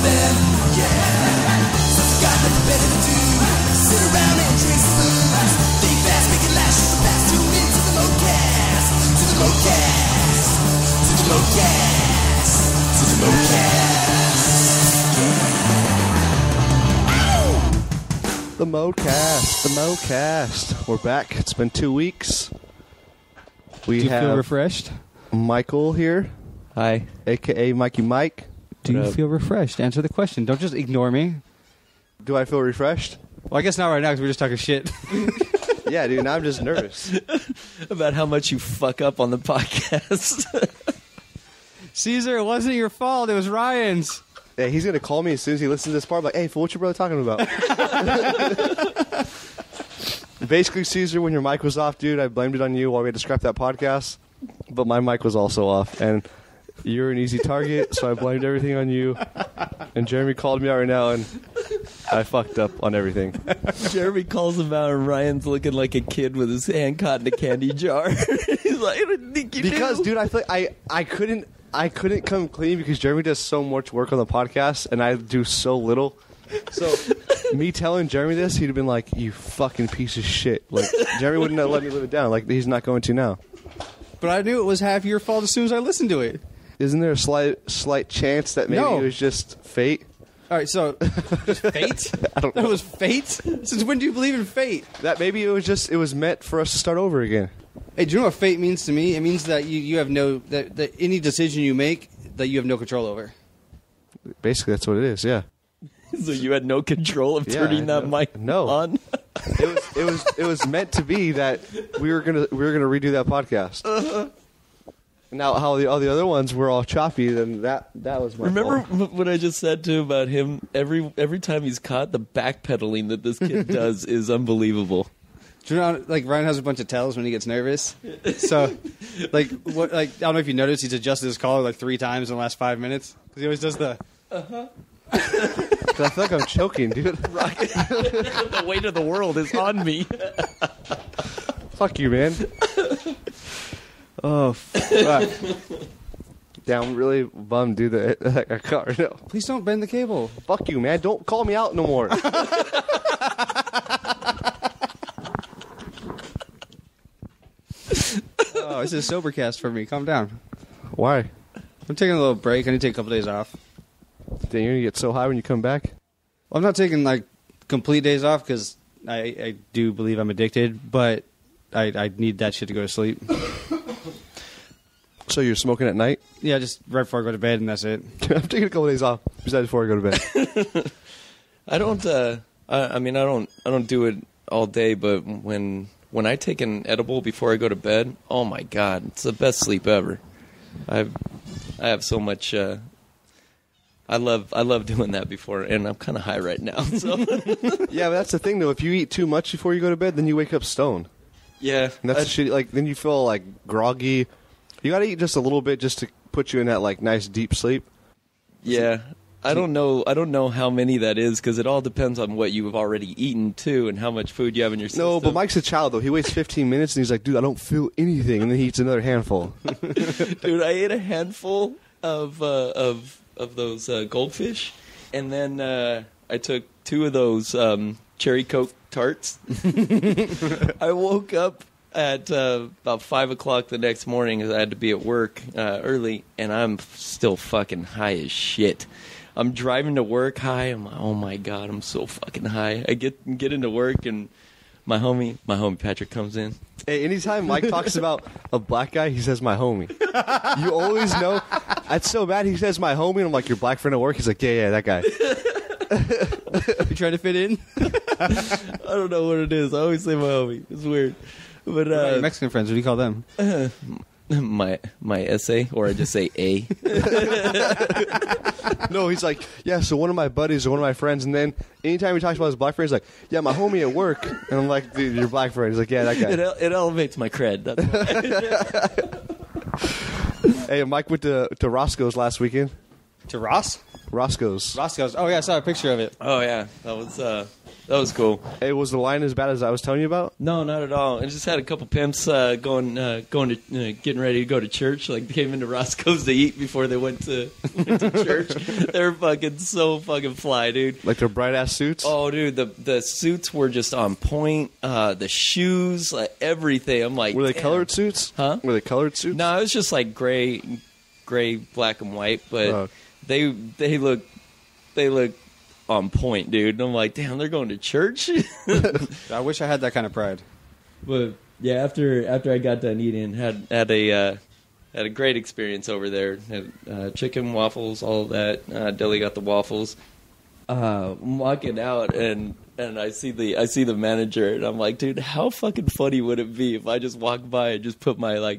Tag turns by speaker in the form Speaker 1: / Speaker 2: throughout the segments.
Speaker 1: them, yeah. So you got nothing better to do. Sit around and drink some booze. Think fast, make it last, shoot the past. Tune in to the ModeCast, to the ModeCast, to the ModeCast, to the ModeCast.
Speaker 2: The ModeCast. We're back. It's been 2 weeks.
Speaker 3: Do you feel refreshed?
Speaker 2: Michael here.
Speaker 3: Hi.
Speaker 2: A.K.A. Mikey Mike.
Speaker 3: Do you feel refreshed? Answer the question. Don't just ignore me.
Speaker 2: Do I feel refreshed?
Speaker 3: Well, I guess not right now because we're just talking shit.
Speaker 2: Yeah, dude, now I'm just nervous.
Speaker 4: About how much you fuck up on the podcast.
Speaker 3: Caesar, it wasn't your fault. It was Ryan's.
Speaker 2: Yeah, he's going to call me as soon as he listens to this part. I'm like, hey, fool, what your brother talking about? Basically, Caesar, when your mic was off, dude, I blamed it on you while we had to scrap that podcast. But my mic was also off, and you're an easy target, so I blamed everything on you. And Jeremy called me out right now, and I fucked up on everything.
Speaker 4: Jeremy calls him out, and Ryan's looking like a kid with his hand caught in a candy jar. He's like, I didn't think you
Speaker 2: Because,
Speaker 4: knew.
Speaker 2: dude, I feel like I couldn't come clean because Jeremy does so much work on the podcast, and I do so little. So, me telling Jeremy this, he'd have been like, you fucking piece of shit. Like, Jeremy wouldn't have let me live it down. Like, he's not going to now.
Speaker 3: But I knew it was half your fault as soon as I listened to it.
Speaker 2: Isn't there a slight chance that maybe it was just fate?
Speaker 3: All right, so just fate?
Speaker 2: I don't know.
Speaker 3: That was fate? Since when do you believe in fate?
Speaker 2: That maybe it was meant for us to start over again.
Speaker 3: Hey, do you know what fate means to me? It means that you have no that any decision you make that you have no control over.
Speaker 2: Basically, that's what it is. Yeah.
Speaker 4: So you had no control of turning that mic on?
Speaker 2: It was meant to be that we were gonna redo that podcast. Now, how all the other ones were all choppy, then that was my
Speaker 4: Remember
Speaker 2: fault.
Speaker 4: what I just said to about him? Every time he's caught, the backpedaling that this kid does is unbelievable.
Speaker 3: Do you know, like, Ryan has a bunch of tells when he gets nervous? So, I don't know if you noticed, he's adjusted his collar like 3 times in the last 5 minutes. Because he always does the...
Speaker 2: I feel like I'm choking, dude.
Speaker 4: The weight of the world is on me.
Speaker 2: Fuck you, man. Oh, fuck. Yeah, I'm really bummed, dude, that I got right now.
Speaker 3: Please don't bend the cable.
Speaker 2: Fuck you, man. Don't call me out no more.
Speaker 3: Oh, this is a sober cast for me. Calm down.
Speaker 2: Why?
Speaker 3: I'm taking a little break. I need to take a couple days off.
Speaker 2: Then you're going to get so high when you come back?
Speaker 3: Well, I'm not taking, like, complete days off because I do believe I'm addicted, but I need that shit to go to sleep.
Speaker 2: So you're smoking at night?
Speaker 3: Yeah, just right before I go to bed, and that's it.
Speaker 2: I'm taking a couple days off besides before I go to bed.
Speaker 4: I don't. I don't do it all day. But when I take an edible before I go to bed, oh my god, it's the best sleep ever. I have so much. I love doing that before, and I'm kind of high right now. So
Speaker 2: Yeah, but that's the thing though. If you eat too much before you go to bed, then you wake up stoned.
Speaker 4: yeah,
Speaker 2: And that's the shit. Like then you feel like groggy. You got to eat just a little bit just to put you in that like nice deep sleep.
Speaker 4: yeah. I don't know how many that is because it all depends on what you've already eaten too, and how much food you have in your system.
Speaker 2: No, but Mike's a child though. He waits 15 minutes and he's like, "Dude, I don't feel anything," and then he eats another handful.
Speaker 4: Dude, I ate a handful of those goldfish, and then I took 2 of those cherry Coke tarts. I woke up at about 5 o'clock the next morning because I had to be at work early, and I'm still fucking high as shit. I'm driving to work high. I'm like, oh my god, I'm so fucking high. I get into work, and my homie Patrick comes in.
Speaker 2: Hey, anytime Mike talks about a black guy, he says my homie. You always know. That's so bad. He says my homie, and I'm like, your black friend at work? He's like, yeah, that guy.
Speaker 3: You trying to fit in?
Speaker 4: I don't know what it is. I always say my homie. It's weird. But
Speaker 3: What about your Mexican friends, what do you call them?
Speaker 4: my essay, or I just say A.
Speaker 2: No, he's like, yeah, so one of my buddies or one of my friends, and then anytime he talks about his black friend, he's like, yeah, my homie at work. And I'm like, dude, your black friend. He's like, yeah, that guy.
Speaker 4: It elevates my cred. That's why.
Speaker 2: Hey, Mike went to Roscoe's last weekend.
Speaker 3: To Ross?
Speaker 2: Roscoe's.
Speaker 3: Roscoe's. Oh yeah, I saw a picture of it.
Speaker 4: Oh yeah, that was cool.
Speaker 2: Hey, was the line as bad as I was telling you about?
Speaker 4: No, not at all. I just had a couple pimps going to getting ready to go to church. Like, they came into Roscoe's to eat before they went to church. They're fucking so fucking fly, dude.
Speaker 2: Like their bright ass suits?
Speaker 4: Oh, dude, the suits were just on point. The shoes, like everything. I'm like,
Speaker 2: Were they
Speaker 4: damn.
Speaker 2: colored suits?
Speaker 4: Huh?
Speaker 2: Were they colored suits?
Speaker 4: No, it was just like gray, black and white. But they look on point, dude. And I'm like, damn, they're going to church.
Speaker 3: I wish I had that kind of pride.
Speaker 4: But yeah, after I got done eating, had a great experience over there. Had, chicken, waffles, all of that. Deli got the waffles. I'm walking out and I see the manager and I'm like, dude, how fucking funny would it be if I just walk by and just put my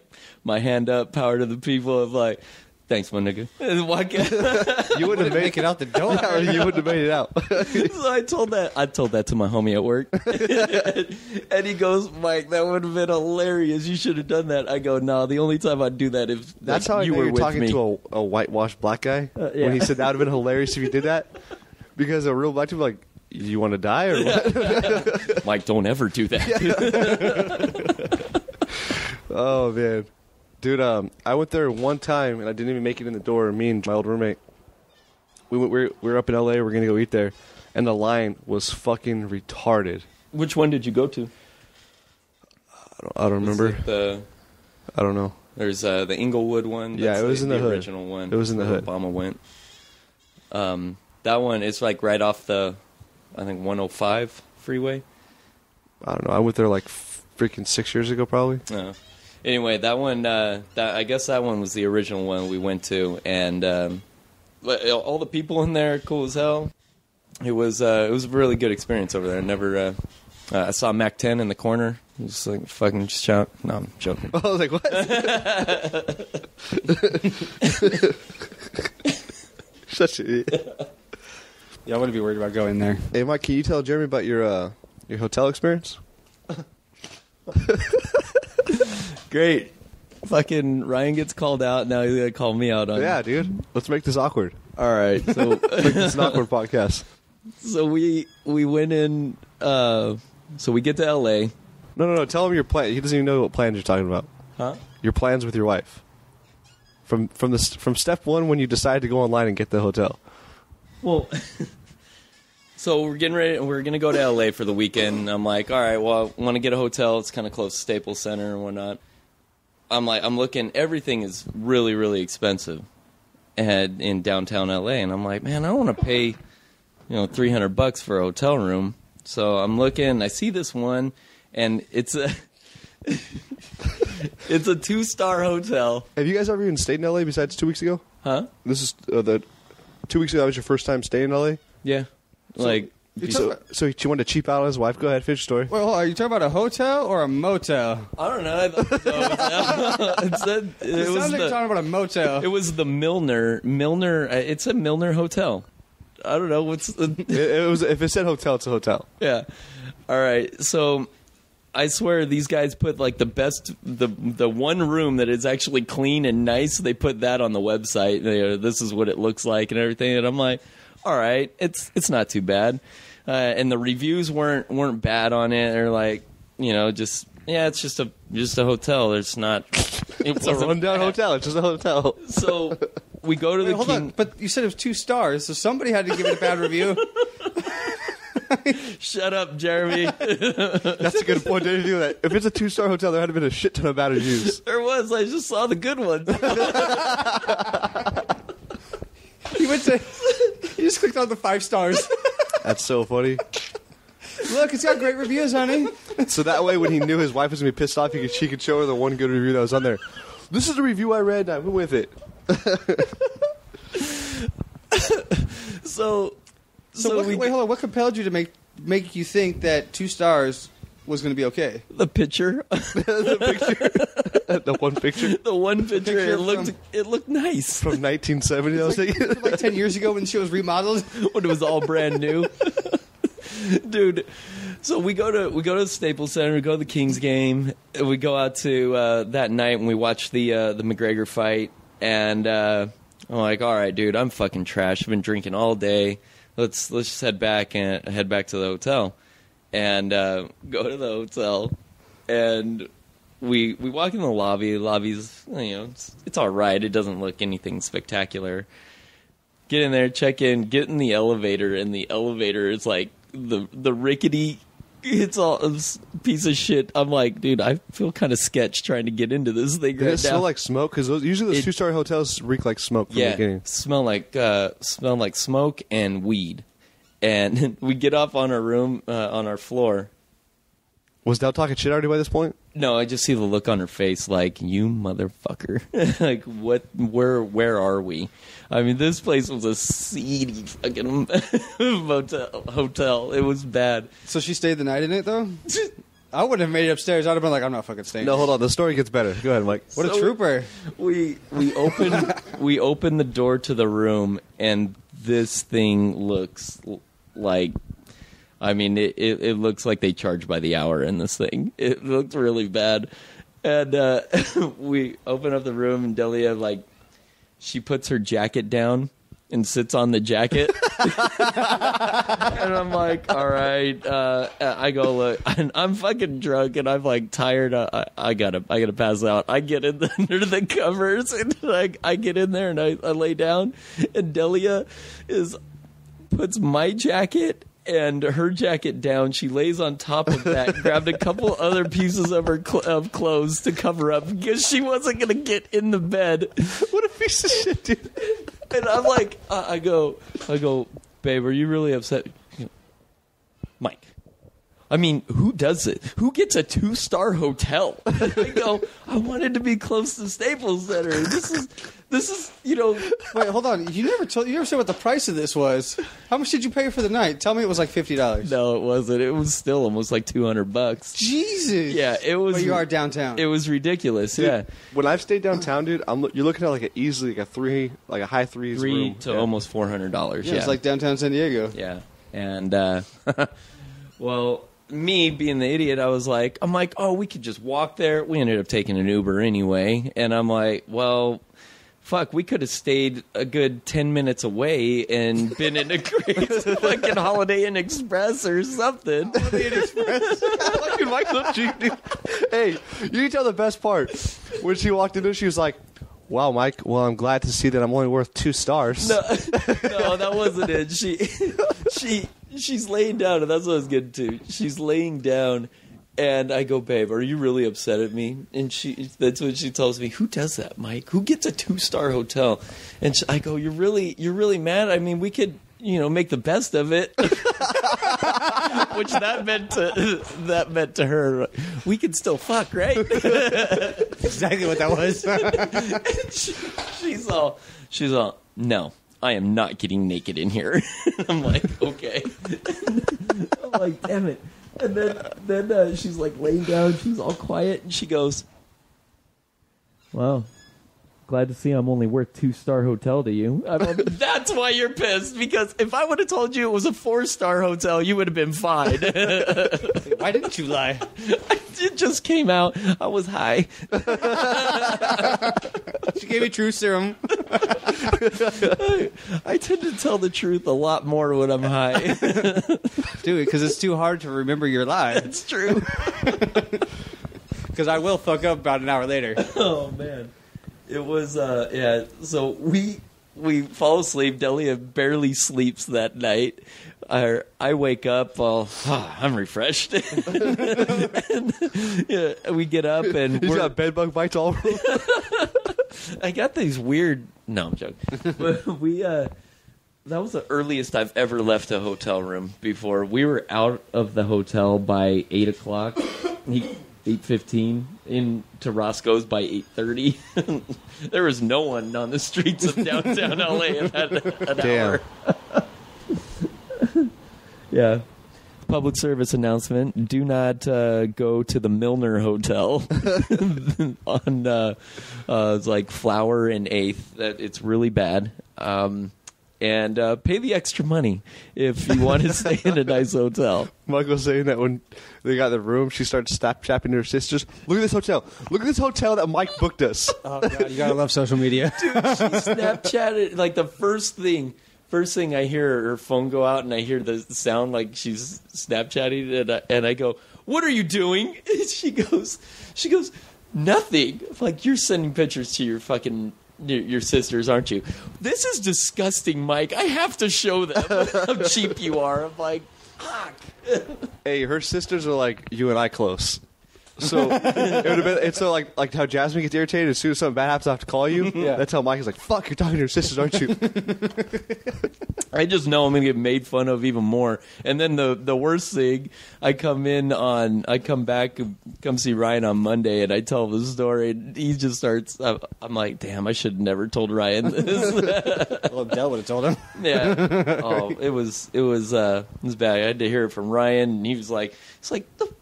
Speaker 4: hand up, power to the people, of like, thanks, my nigga, and walk out.
Speaker 2: You wouldn't have
Speaker 3: Make it out the door.
Speaker 2: You wouldn't have made it out.
Speaker 4: So I told that to my homie at work, and he goes, Mike, that would have been hilarious. You should have done that. I go, no, the only time I'd do that if
Speaker 2: That's
Speaker 4: like,
Speaker 2: how I
Speaker 4: you
Speaker 2: know
Speaker 4: were
Speaker 2: you're
Speaker 4: with
Speaker 2: talking
Speaker 4: me.
Speaker 2: to a whitewashed black guy.
Speaker 4: Yeah.
Speaker 2: When he said that would have been hilarious if you did that. Because a real black dude like, you want to die or what?
Speaker 4: Mike, don't ever do that.
Speaker 2: Oh, man. Dude, I went there one time and I didn't even make it in the door. Me and my old roommate, we were up in LA. We're going to go eat there. And the line was fucking retarded.
Speaker 4: Which one did you go to?
Speaker 2: I don't remember. I don't know.
Speaker 4: There's the Inglewood one.
Speaker 2: Yeah,
Speaker 4: That's
Speaker 2: it was in the hood.
Speaker 4: original one.
Speaker 2: It was in the
Speaker 4: where
Speaker 2: hood.
Speaker 4: Obama went. That one is like right off the, I think, 105 freeway.
Speaker 2: I don't know. I went there like freaking 6 years ago probably.
Speaker 4: Anyway, that one, I guess that one was the original one we went to, and all the people in there, cool as hell. It was a really good experience over there. I saw Mac 10 in the corner. Just like fucking just shout. No, I'm joking.
Speaker 2: I was like, what? Such an idiot.
Speaker 3: Yeah, I wouldn't be worried about going there.
Speaker 2: Hey, Mike, can you tell Jeremy about your hotel experience?
Speaker 4: Great. Fucking Ryan gets called out. Now he's gonna call me out on.
Speaker 2: Yeah, dude. Let's make this awkward.
Speaker 4: All right. So
Speaker 2: Make this an awkward podcast.
Speaker 4: so we went in. So we get to L.A.
Speaker 2: No. Tell him your plan. He doesn't even know what plans you're talking about.
Speaker 4: Huh?
Speaker 2: Your plans with your wife. From step one when you decide to go online and get the hotel.
Speaker 4: Well, so we're getting ready. We're going to go to L.A. for the weekend. I'm like, all right, well, I want to get a hotel. It's kind of close to Staples Center and whatnot. I'm looking. Everything is really, really expensive in downtown L.A. And I'm like, man, I don't want to pay, $300 for a hotel room. So I'm looking. I see this one, and it's a it's a 2-star hotel.
Speaker 2: Have you guys ever even stayed in LA besides 2 weeks ago?
Speaker 4: Huh?
Speaker 2: This is the 2 weeks ago. That was your first time staying in LA.
Speaker 4: Yeah.
Speaker 3: You
Speaker 2: So he wanted to cheap out on his wife. Go ahead, finish your story.
Speaker 3: Well, are you talking about a hotel or a motel?
Speaker 4: I don't know. I thought it was a hotel.
Speaker 3: It sounds like you're talking about a motel.
Speaker 4: It was the Milner. It's a Milner hotel. I don't know what's.
Speaker 2: It was. If it said hotel, it's a hotel.
Speaker 4: Yeah. All right. So I swear these guys put like the best, the one room that is actually clean and nice. They put that on the website. This is what it looks like and everything. And I'm like, all right, it's not too bad. And the reviews weren't bad on it. They're like, it's just a hotel. It's not.
Speaker 2: It's a rundown hotel. It's just a hotel.
Speaker 4: So we go to the
Speaker 3: Hold on, but you said it was 2 stars, so somebody had to give it a bad review.
Speaker 4: Shut up, Jeremy.
Speaker 2: That's a good point. Didn't do that. If it's a 2-star hotel, there had to been a shit ton of bad reviews.
Speaker 4: There was. I just saw the good ones.
Speaker 3: You just clicked on the 5 stars.
Speaker 2: That's so funny.
Speaker 3: Look, it's got great reviews, honey.
Speaker 2: So that way, when he knew his wife was gonna be pissed off, she could show her the one good review that was on there. This is the review I read. I went with it.
Speaker 3: So wait, hold on. What compelled you to make you think that 2 stars was going to be okay?
Speaker 4: The picture.
Speaker 2: The picture. The one picture
Speaker 4: The one picture. It looked nice
Speaker 2: from 1970. I was thinking.
Speaker 3: Like 10 years ago when she was remodeled?
Speaker 4: when it was all brand new. Dude, so we go to Staples Center, we go to the Kings game, we go out to that night and we watch the McGregor fight, and I'm like, all right, dude, I'm fucking trash. I've been drinking all day. Let's just head back to the hotel, and go to the hotel, and we walk in the lobby. The lobby's, it's all right. It doesn't look anything spectacular. Get in there, check in, get in the elevator, and the elevator is like the rickety. It's all a piece of shit. I'm like, dude, I feel kind of sketch trying to get into this thing.
Speaker 2: Did it smell like smoke? Because usually those 2-star hotels reek like smoke from the beginning.
Speaker 4: Smell like smoke and weed. And we get off on our room, on our floor.
Speaker 2: Was Dell talking shit already by this point?
Speaker 4: No, I just see the look on her face, like, you motherfucker. Like, what? Where are we? I mean, this place was a seedy fucking hotel. It was bad.
Speaker 3: So she stayed the night in it, though? I wouldn't have made it upstairs. I'd have been like, I'm not fucking staying.
Speaker 2: No, hold on. The story gets better. Go ahead, Mike.
Speaker 3: What a trooper.
Speaker 4: We open the door to the room, and this thing looks like... I mean, it looks like they charge by the hour in this thing. It looks really bad. And we open up the room, and Delia, like, she puts her jacket down and sits on the jacket. And I'm like, all right. I go, look, I'm fucking drunk, and I'm, like, tired. I gotta pass out. I get in under the covers, and I get in there, and I lay down. And Delia puts my jacket and her jacket down. She lays on top of that, grabbed a couple other pieces of her of clothes to cover up because she wasn't going to get in the bed.
Speaker 2: What a piece of shit, dude.
Speaker 4: And I'm like, I go, babe, are you really upset? Mike, I mean, who does it? Who gets a 2-star hotel? I go, I wanted to be close to Staples Center. This is,
Speaker 3: Wait, hold on. You never said what the price of this was. How much did you pay for the night? Tell me it was like $50.
Speaker 4: No, it wasn't. It was still almost like $200.
Speaker 3: Jesus.
Speaker 4: Yeah, it was.
Speaker 3: But you are downtown.
Speaker 4: It was ridiculous.
Speaker 2: Dude,
Speaker 4: yeah.
Speaker 2: When I've stayed downtown, dude, you're looking at like a high threes room.
Speaker 4: to almost $400.
Speaker 3: Yeah, it's like downtown San Diego.
Speaker 4: Yeah, and well, me being the idiot, I'm like, oh, we could just walk there. We ended up taking an Uber anyway, and I'm like, well, fuck, we could have stayed a good 10 minutes away and been in a great fucking Holiday Inn Express or something.
Speaker 3: Holiday Inn Express.
Speaker 2: Fucking Mike's so cheap, dude. Hey, you can tell the best part. When she walked in, she was like, wow, Mike, well, I'm glad to see that I'm only worth 2 stars.
Speaker 4: No, that wasn't it. She's laying down, and that's what I was getting to. She's laying down, and I go, babe, are you really upset at me? And that's what she tells me. Who does that, Mike? Who gets a 2-star hotel? And I go, you're really mad? I mean, we could, make the best of it. Which that meant to her, we could still fuck, right?
Speaker 3: Exactly what that was.
Speaker 4: She's all, no, I am not getting naked in here. I'm like, okay. I'm like, damn it. And then she's like laying down, she's all quiet, and she goes, wow, glad to see I'm only worth 2-star hotel to you. That's why you're pissed, because if I would have told you it was a 4-star hotel, you would have been fine.
Speaker 3: Why didn't you lie?
Speaker 4: It just came out. I was high.
Speaker 3: She gave me true serum.
Speaker 4: I tend to tell the truth a lot more when I'm high.
Speaker 3: Dude, because it's too hard to remember your lie.
Speaker 4: It's true.
Speaker 3: Because I will fuck up about an hour later.
Speaker 4: Oh, man. It was, yeah, so we fall asleep. Delia barely sleeps that night. I wake up, I'm refreshed. And, yeah, we get up and
Speaker 2: He's got bed bug bites all over.
Speaker 4: I got these weird... No, I'm joking. But that was the earliest I've ever left a hotel room before. We were out of the hotel by 8 o'clock, 8:15, into Roscoe's by 8:30. There was no one on the streets of downtown LA in an hour. Yeah. Public service announcement: do not go to the Milner Hotel on it's like Flower and 8th. It's really bad. and pay the extra money if you want to stay in a nice hotel.
Speaker 2: Michael's saying that when they got the room, she started Snapchatting her sisters. Look at this hotel. Look at this hotel that Mike booked us.
Speaker 3: Oh god, you gotta love social media.
Speaker 4: Dude, she Snapchatted like the first thing I hear her phone go out, and I hear the sound like she's Snapchatting, and I go, "What are you doing?" And she goes, "Nothing." I'm like, you're sending pictures to your sisters, aren't you? This is disgusting, Mike. I have to show them how cheap you are. I'm like, fuck.
Speaker 2: Hey, her sisters are like you and I close. So it would have been. It's so like how Jasmine gets irritated as soon as something bad happens. I have to call you.
Speaker 3: Yeah.
Speaker 2: That's how Mike is like, "Fuck, you're talking to your sisters, aren't you?"
Speaker 4: I just know I'm gonna get made fun of even more. And then the worst thing, I come back, come see Ryan on Monday, and I tell him the story, and he just starts. I'm like, damn, I should have never told Ryan this.
Speaker 3: Well, Dell would have told him.
Speaker 4: Yeah. Oh, it was bad. I had to hear it from Ryan, and he was like,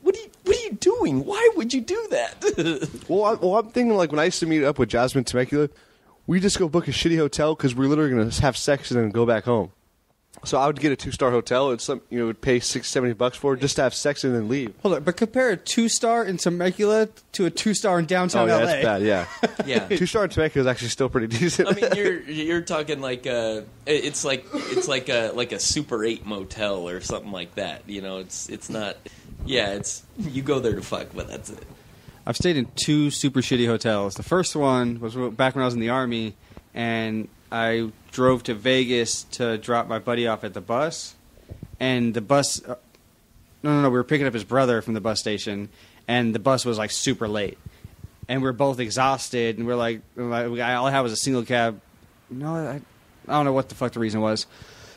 Speaker 4: what are you doing? Why would you do that?
Speaker 2: Well, I'm thinking like when I used to meet up with Jasmine Temecula, we just go book a shitty hotel because we're literally going to have sex and then go back home. So I would get a 2-star hotel. It's something would pay $60-70 for just to have sex and then leave.
Speaker 3: Hold on, but compare a 2-star in Temecula to a 2-star in downtown LA.
Speaker 2: That's bad. Yeah,
Speaker 4: Yeah.
Speaker 2: 2-star in Temecula is actually still pretty decent.
Speaker 4: I mean, you're talking like it's like a Super 8 motel or something like that. It's not. Yeah, you go there to fuck, but that's it.
Speaker 3: I've stayed in 2 super shitty hotels. The first one was back when I was in the Army, and I drove to Vegas to drop my buddy off at the bus. And the bus... No, we were picking up his brother from the bus station, and the bus was, like, super late. And we were both exhausted, and we're like all I had was a single cab. No, I don't know what the fuck the reason was.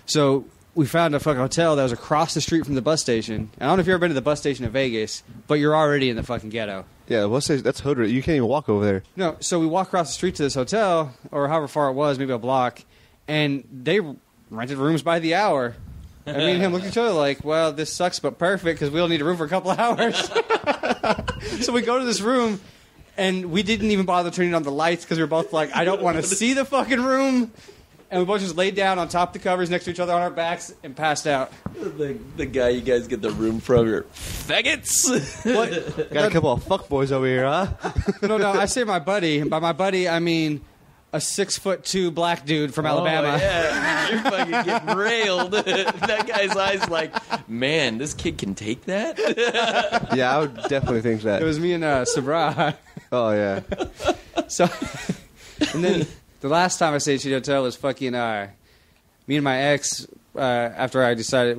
Speaker 3: So... we found a fucking hotel that was across the street from the bus station. I don't know if you've ever been to the bus station in Vegas, but you're already in the fucking ghetto.
Speaker 2: Yeah, that's hood. You can't even walk over there.
Speaker 3: No, so we walk across the street to this hotel, or however far it was, maybe a block, and they rented rooms by the hour. And me and him looked at each other like, well, this sucks but perfect because we don't need a room for a couple of hours. So we go to this room, and we didn't even bother turning on the lights because we were both like, I don't want to see the fucking room. And we both just laid down on top of the covers next to each other on our backs and passed out.
Speaker 4: The guy you guys get the room from are faggots.
Speaker 3: What?
Speaker 2: Got a couple of fuckboys over here, huh?
Speaker 3: No, I say my buddy. And by my buddy, I mean a 6'2" black dude from Alabama.
Speaker 4: Oh, yeah. You're fucking getting railed. That guy's eyes like, man, this kid can take that?
Speaker 2: Yeah, I would definitely think that.
Speaker 3: It was me and Sabra.
Speaker 2: Oh, yeah.
Speaker 3: So, and then the last time I stayed at Shitty Hotel was fucking me and my ex. After we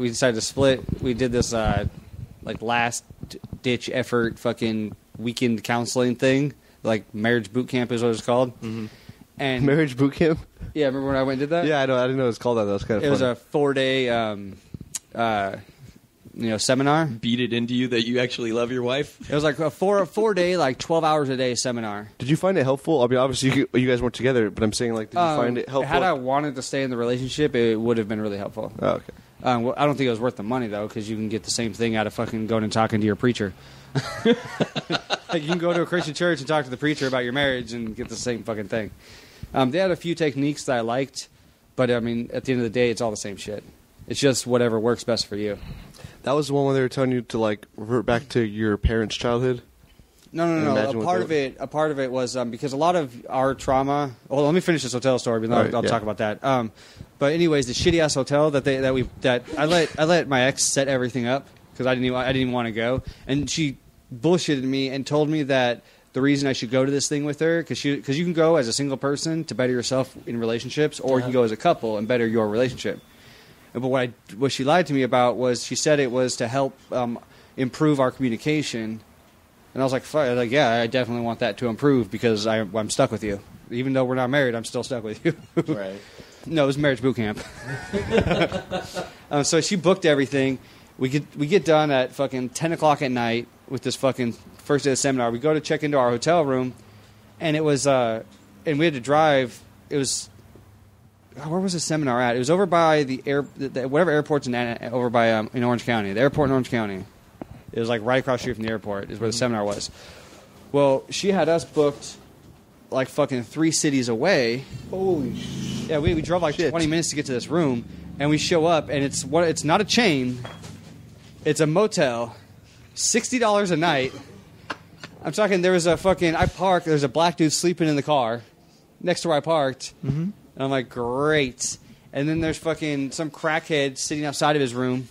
Speaker 3: decided to split. We did this like last ditch effort fucking weekend counseling thing, like marriage boot camp is what it's called.
Speaker 2: Mm-hmm.
Speaker 3: And
Speaker 2: Marriage boot camp?
Speaker 3: yeah, remember when I went and did that?
Speaker 2: Yeah, I know. I didn't know it was called that. That was kind of
Speaker 3: It was
Speaker 2: funny.
Speaker 3: a 4-day seminar.
Speaker 4: Beat it into you that you actually love your wife?
Speaker 3: It was like a 4-day, like 12 hours a day seminar.
Speaker 2: Did you find it helpful? I mean, obviously you guys weren't together, but I'm saying, like, did you find it helpful?
Speaker 3: Had I wanted to stay in the relationship, it would have been really helpful.
Speaker 2: Oh, okay.
Speaker 3: Well, I don't think it was worth the money, though, because you can get the same thing out of fucking going and talking to your preacher. Like, you can go to a Christian church and talk to the preacher about your marriage and get the same fucking thing. They had a few techniques that I liked, but, I mean, at the end of the day, it's all the same shit. It's just whatever works best for you.
Speaker 2: That was the one where they were telling you to, like, revert back to your parents' childhood?
Speaker 3: No. A part of it was because a lot of our trauma. Well, let me finish this hotel story, but I'll talk about that. But anyways, the shitty ass hotel that I let my ex set everything up because I didn't even want to go, and she bullshitted me and told me that the reason I should go to this thing with her because you can go as a single person to better yourself in relationships, or you can go as a couple and better your relationship. But what she lied to me about was she said it was to help improve our communication. And I was like, fuck. Like, yeah, I definitely want that to improve because I'm stuck with you. Even though we're not married, I'm still stuck with you.
Speaker 4: Right.
Speaker 3: No, it was marriage boot camp. So she booked everything. We get done at fucking 10 o'clock at night with this fucking first day of seminar. We go to check into our hotel room, and it was and we had to drive. It was where was the seminar at? It was over by the whatever airport's over by in Orange County. The airport in Orange County. It was like right across the street from the airport is where the seminar was. Well, she had us booked like fucking 3 cities away.
Speaker 2: Holy shit.
Speaker 3: Yeah, we drove like 20 minutes to get to this room, and we show up, and it's not a chain. It's a motel, $60 a night. I'm talking. There was a fucking. I parked. There's a black dude sleeping in the car next to where I parked, and I'm like, great. And then there's fucking some crackhead sitting outside of his room,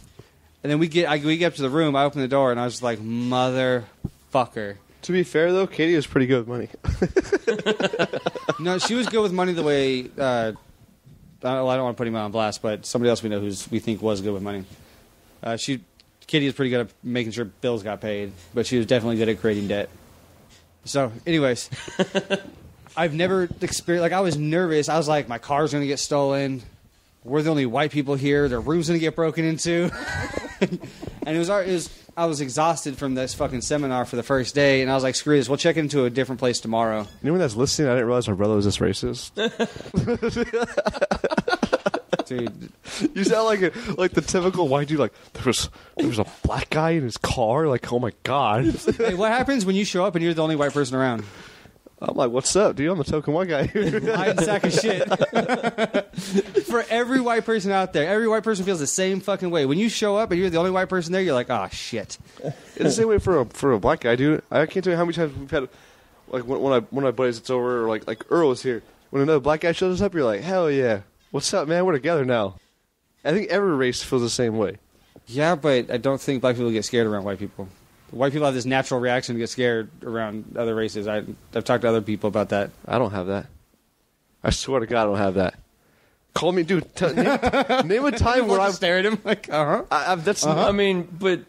Speaker 3: and then we get up to the room. I open the door, and I was like, motherfucker.
Speaker 2: To be fair, though, Katie was pretty good with money.
Speaker 3: No, she was good with money the way. I don't want to put him on blast, but somebody else we know we think was good with money. Katie is pretty good at making sure bills got paid, but she was definitely good at creating debt. So, anyways, I've never experienced. Like, I was nervous. I was like, my car's going to get stolen. We're the only white people here. Their room's going to get broken into. And I was exhausted from this fucking seminar for the first day, and I was like, screw this. We'll check into a different place tomorrow.
Speaker 2: Anyone that's listening, I didn't realize my brother was this racist.
Speaker 3: Dude,
Speaker 2: you sound like the typical white dude. Like there was a black guy in his car. Like, oh my god.
Speaker 3: Hey, what happens when you show up and you're the only white person around?
Speaker 2: I'm like, what's up, dude? I'm the token white guy.
Speaker 3: Lying sack of shit. For every white person out there, every white person feels the same fucking way. When you show up and you're the only white person there, you're like, oh shit.
Speaker 2: It's the same way for a black guy, dude. I can't tell you how many times we've had, like when my buddies it's over, or like Earl is here. When another black guy shows up, you're like, hell yeah. What's up, man? We're together now. I think every race feels the same way.
Speaker 3: Yeah, but I don't think black people get scared around white people. White people have this natural reaction to get scared around other races. I've talked to other people about that.
Speaker 2: I don't have that. I swear to God, I don't have that. Call me, dude. Name a time where I'm
Speaker 3: staring at him like,
Speaker 4: I mean, but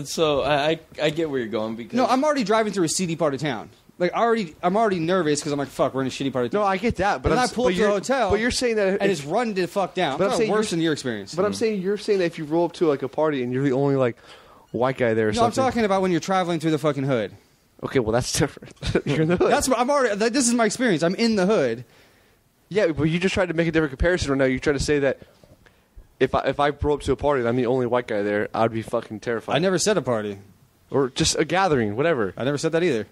Speaker 4: so I get where you're going because
Speaker 3: no, I'm already driving through a seedy part of town. Like I'm already nervous because I'm like, fuck, we're in a shitty part of town.
Speaker 2: No, I get that, but
Speaker 3: then I pull up to a hotel.
Speaker 2: But you're saying that,
Speaker 3: and it's run the fuck down. But I'm saying worse than your experience.
Speaker 2: But I'm saying you're saying that if you roll up to like a party and you're the only like white guy there or something.
Speaker 3: No, I'm talking about when you're traveling through the fucking hood.
Speaker 2: Okay, well that's different. You're in the hood.
Speaker 3: That's what I'm already. This is my experience. I'm in the hood.
Speaker 2: Yeah, but you just tried to make a different comparison right now. You tried to say that if I roll up to a party and I'm the only white guy there, I'd be fucking terrified.
Speaker 3: I never said a party.
Speaker 2: Or just a gathering, whatever.
Speaker 3: I never said that either.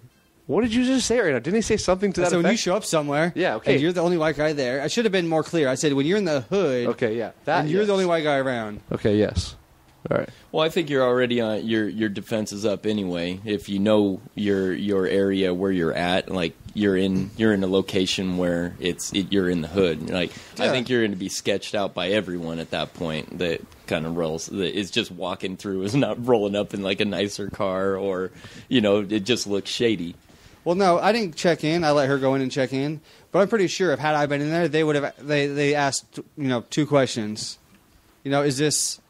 Speaker 2: What did you just say right now? Didn't he say something to that
Speaker 3: effect?
Speaker 2: effect?
Speaker 3: When you show up somewhere,
Speaker 2: yeah, okay,
Speaker 3: and you're the only white guy there. I should have been more clear. I said when you're in the hood,
Speaker 2: okay, yeah,
Speaker 3: and you're the only white guy around.
Speaker 2: Okay, yes, all right.
Speaker 4: Well, I think you're already on your defense is up anyway. If you know your area where you're at, like you're in a location where you're in the hood. Like yeah. I think you're going to be sketched out by everyone at that point. That kind of rolls. That is just walking through, is not rolling up in like a nicer car, or it just looks shady.
Speaker 3: Well, no, I didn't check in. I let her go in and check in. But I'm pretty sure if had I been in there, they would have. They asked two questions. Is this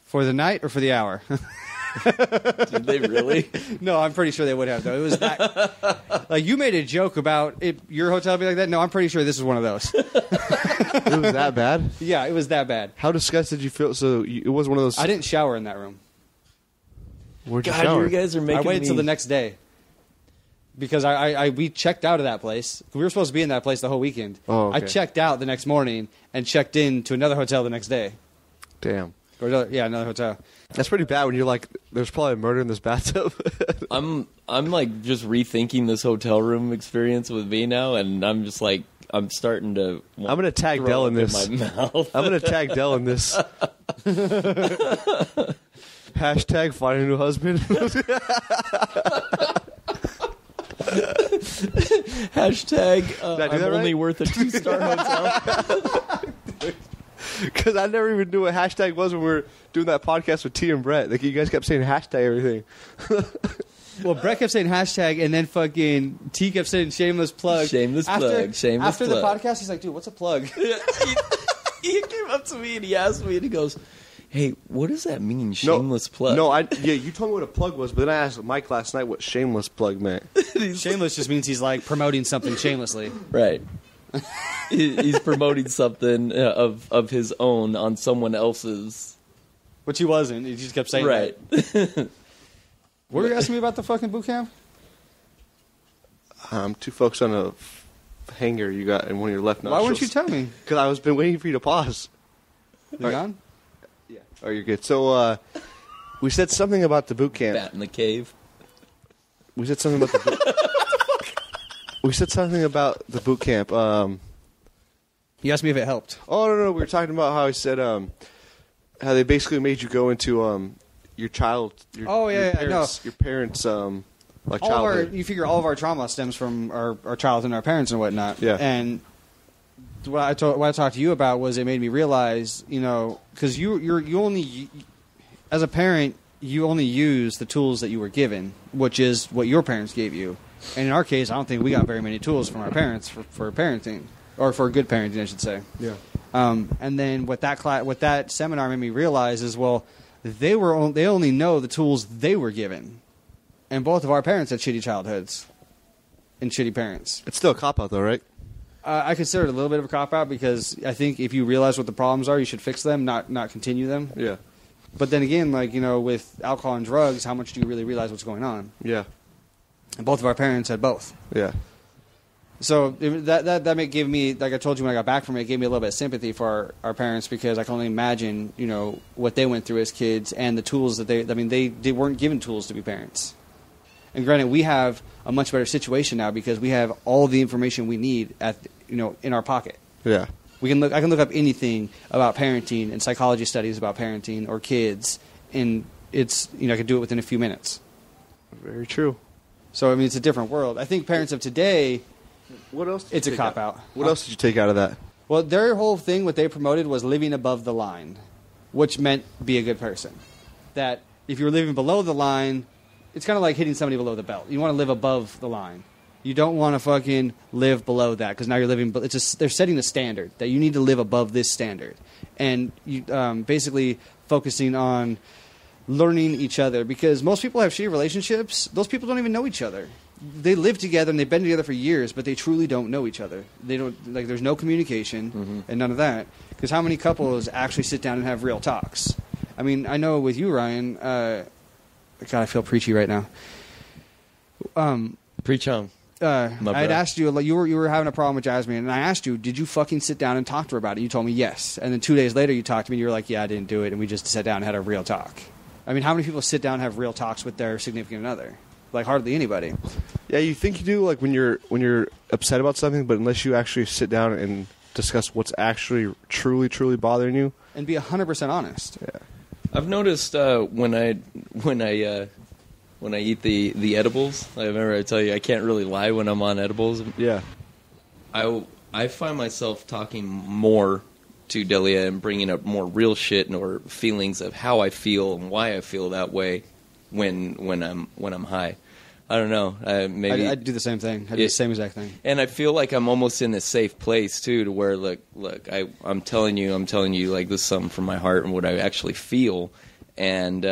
Speaker 3: for the night or for the hour?
Speaker 4: Did they really?
Speaker 3: No, I'm pretty sure they would have, though. It was that. Like, you made a joke about your hotel being like that. No, I'm pretty sure this is one of those.
Speaker 2: It was that bad?
Speaker 3: Yeah, it was that bad.
Speaker 2: How disgusted did you feel? So it was one of those.
Speaker 3: I didn't shower in that room.
Speaker 2: Where'd you shower?
Speaker 4: You guys are making
Speaker 3: I waited till the next day. Because we checked out of that place. We were supposed to be in that place the whole weekend.
Speaker 2: Oh, okay.
Speaker 3: I checked out the next morning and checked in to another hotel the next day.
Speaker 2: Damn.
Speaker 3: Or another hotel.
Speaker 2: That's pretty bad when you're like, there's probably a murder in this bathtub.
Speaker 4: I'm like just rethinking this hotel room experience with me now, and I'm just like, I'm starting to.
Speaker 2: I'm going to tag Dell in this.
Speaker 4: My mouth.
Speaker 2: I'm going to tag Dell in this. Hashtag find a new husband.
Speaker 4: Hashtag I'm only
Speaker 2: right?
Speaker 4: worth a 2-star hotel.
Speaker 2: Because I never even knew what hashtag was when we were doing that podcast with T and Brett. Like, you guys kept saying hashtag everything.
Speaker 3: Well, Brett kept saying hashtag, and then fucking T kept saying shameless plug.
Speaker 4: Shameless plug.
Speaker 3: After the podcast, he's like, dude, what's a plug?
Speaker 4: He came up to me and he asked me, and he goes, hey, what does that mean, shameless plug?
Speaker 2: No, you told me what a plug was, but then I asked Mike last night what shameless plug meant.
Speaker 3: Shameless just means he's like promoting something shamelessly.
Speaker 4: Right. He's promoting something of his own on someone else's.
Speaker 3: Which he wasn't. He just kept saying
Speaker 4: right.
Speaker 3: That. What were you asking me about the fucking boot camp?
Speaker 2: Two folks on a hanger you got in one of your left nostrils.
Speaker 3: Why wouldn't you tell me?
Speaker 2: Because I was been waiting for you to pause.
Speaker 3: You gone?
Speaker 2: Yeah. Oh, you're good. So, we said something about the boot camp.
Speaker 4: Bat in the cave.
Speaker 2: We said something about the boot camp.
Speaker 3: You asked me if it helped.
Speaker 2: Oh, no. We were talking about how I said how they basically made you go into your child. Your parents' like childhood.
Speaker 3: You figure all of our trauma stems from our childhood and our parents and whatnot.
Speaker 2: Yeah.
Speaker 3: And what I talked to you about was it made me realize, because you only, as a parent, you only use the tools that you were given, which is what your parents gave you. And in our case, I don't think we got very many tools from our parents for parenting, or for good parenting, I should say.
Speaker 2: Yeah.
Speaker 3: And then what that seminar made me realize is, well, they only know the tools they were given, and both of our parents had shitty childhoods and shitty parents.
Speaker 2: It's still a cop out, though, right?
Speaker 3: I consider it a little bit of a cop out because I think if you realize what the problems are, you should fix them, not continue them.
Speaker 2: Yeah.
Speaker 3: But then again, with alcohol and drugs, how much do you really realize what's going on?
Speaker 2: Yeah.
Speaker 3: And both of our parents had both.
Speaker 2: Yeah.
Speaker 3: So that gave me, like I told you when I got back from it, it gave me a little bit of sympathy for our parents because I can only imagine, what they went through as kids and the tools that they weren't given tools to be parents. And granted, we have a much better situation now because we have all the information we need in our pocket.
Speaker 2: Yeah.
Speaker 3: I can look up anything about parenting and psychology studies about parenting or kids, and it's I can do it within a few minutes.
Speaker 2: Very true.
Speaker 3: So it's a different world. I think parents of today,
Speaker 2: what else?
Speaker 3: It's a cop out.
Speaker 2: What else did you take out of that?
Speaker 3: Well, their whole thing, what they promoted was living above the line, which meant be a good person. That if you were living below the line, it's kind of like hitting somebody below the belt. You want to live above the line. You don't want to fucking live below that because now you're living. They're setting a standard that you need to live above this standard, and you basically focusing on learning each other because most people have shitty relationships. Those people don't even know each other. They live together and they've been together for years, but they truly don't know each other. They don't there's no communication and none of that. Because how many couples actually sit down and have real talks? I mean, I know with you, Ryan. God, I feel preachy right now.
Speaker 4: Preach on.
Speaker 3: I had asked you, you were having a problem with Jasmine, and I asked you, did you fucking sit down and talk to her about it? You told me yes. And then 2 days later, you talked to me, and you were like, yeah, I didn't do it, and we just sat down and had a real talk. I mean, how many people sit down and have real talks with their significant other? Like, hardly anybody.
Speaker 2: Yeah, you think you do, like, when you're upset about something, but unless you actually sit down and discuss what's actually truly bothering you.
Speaker 3: And be 100% honest.
Speaker 2: Yeah.
Speaker 4: I've noticed when I eat the edibles, I remember I tell you I can't really lie when I'm on edibles.
Speaker 2: Yeah.
Speaker 4: I find myself talking more to Delia and bringing up more real shit or feelings of how I feel and why I feel that way when I'm high. I don't know. Maybe
Speaker 3: I do the same thing. I do the same exact thing.
Speaker 4: And I feel like I'm almost in a safe place too, to where look, I'm telling you, like this is something from my heart and what I actually feel. And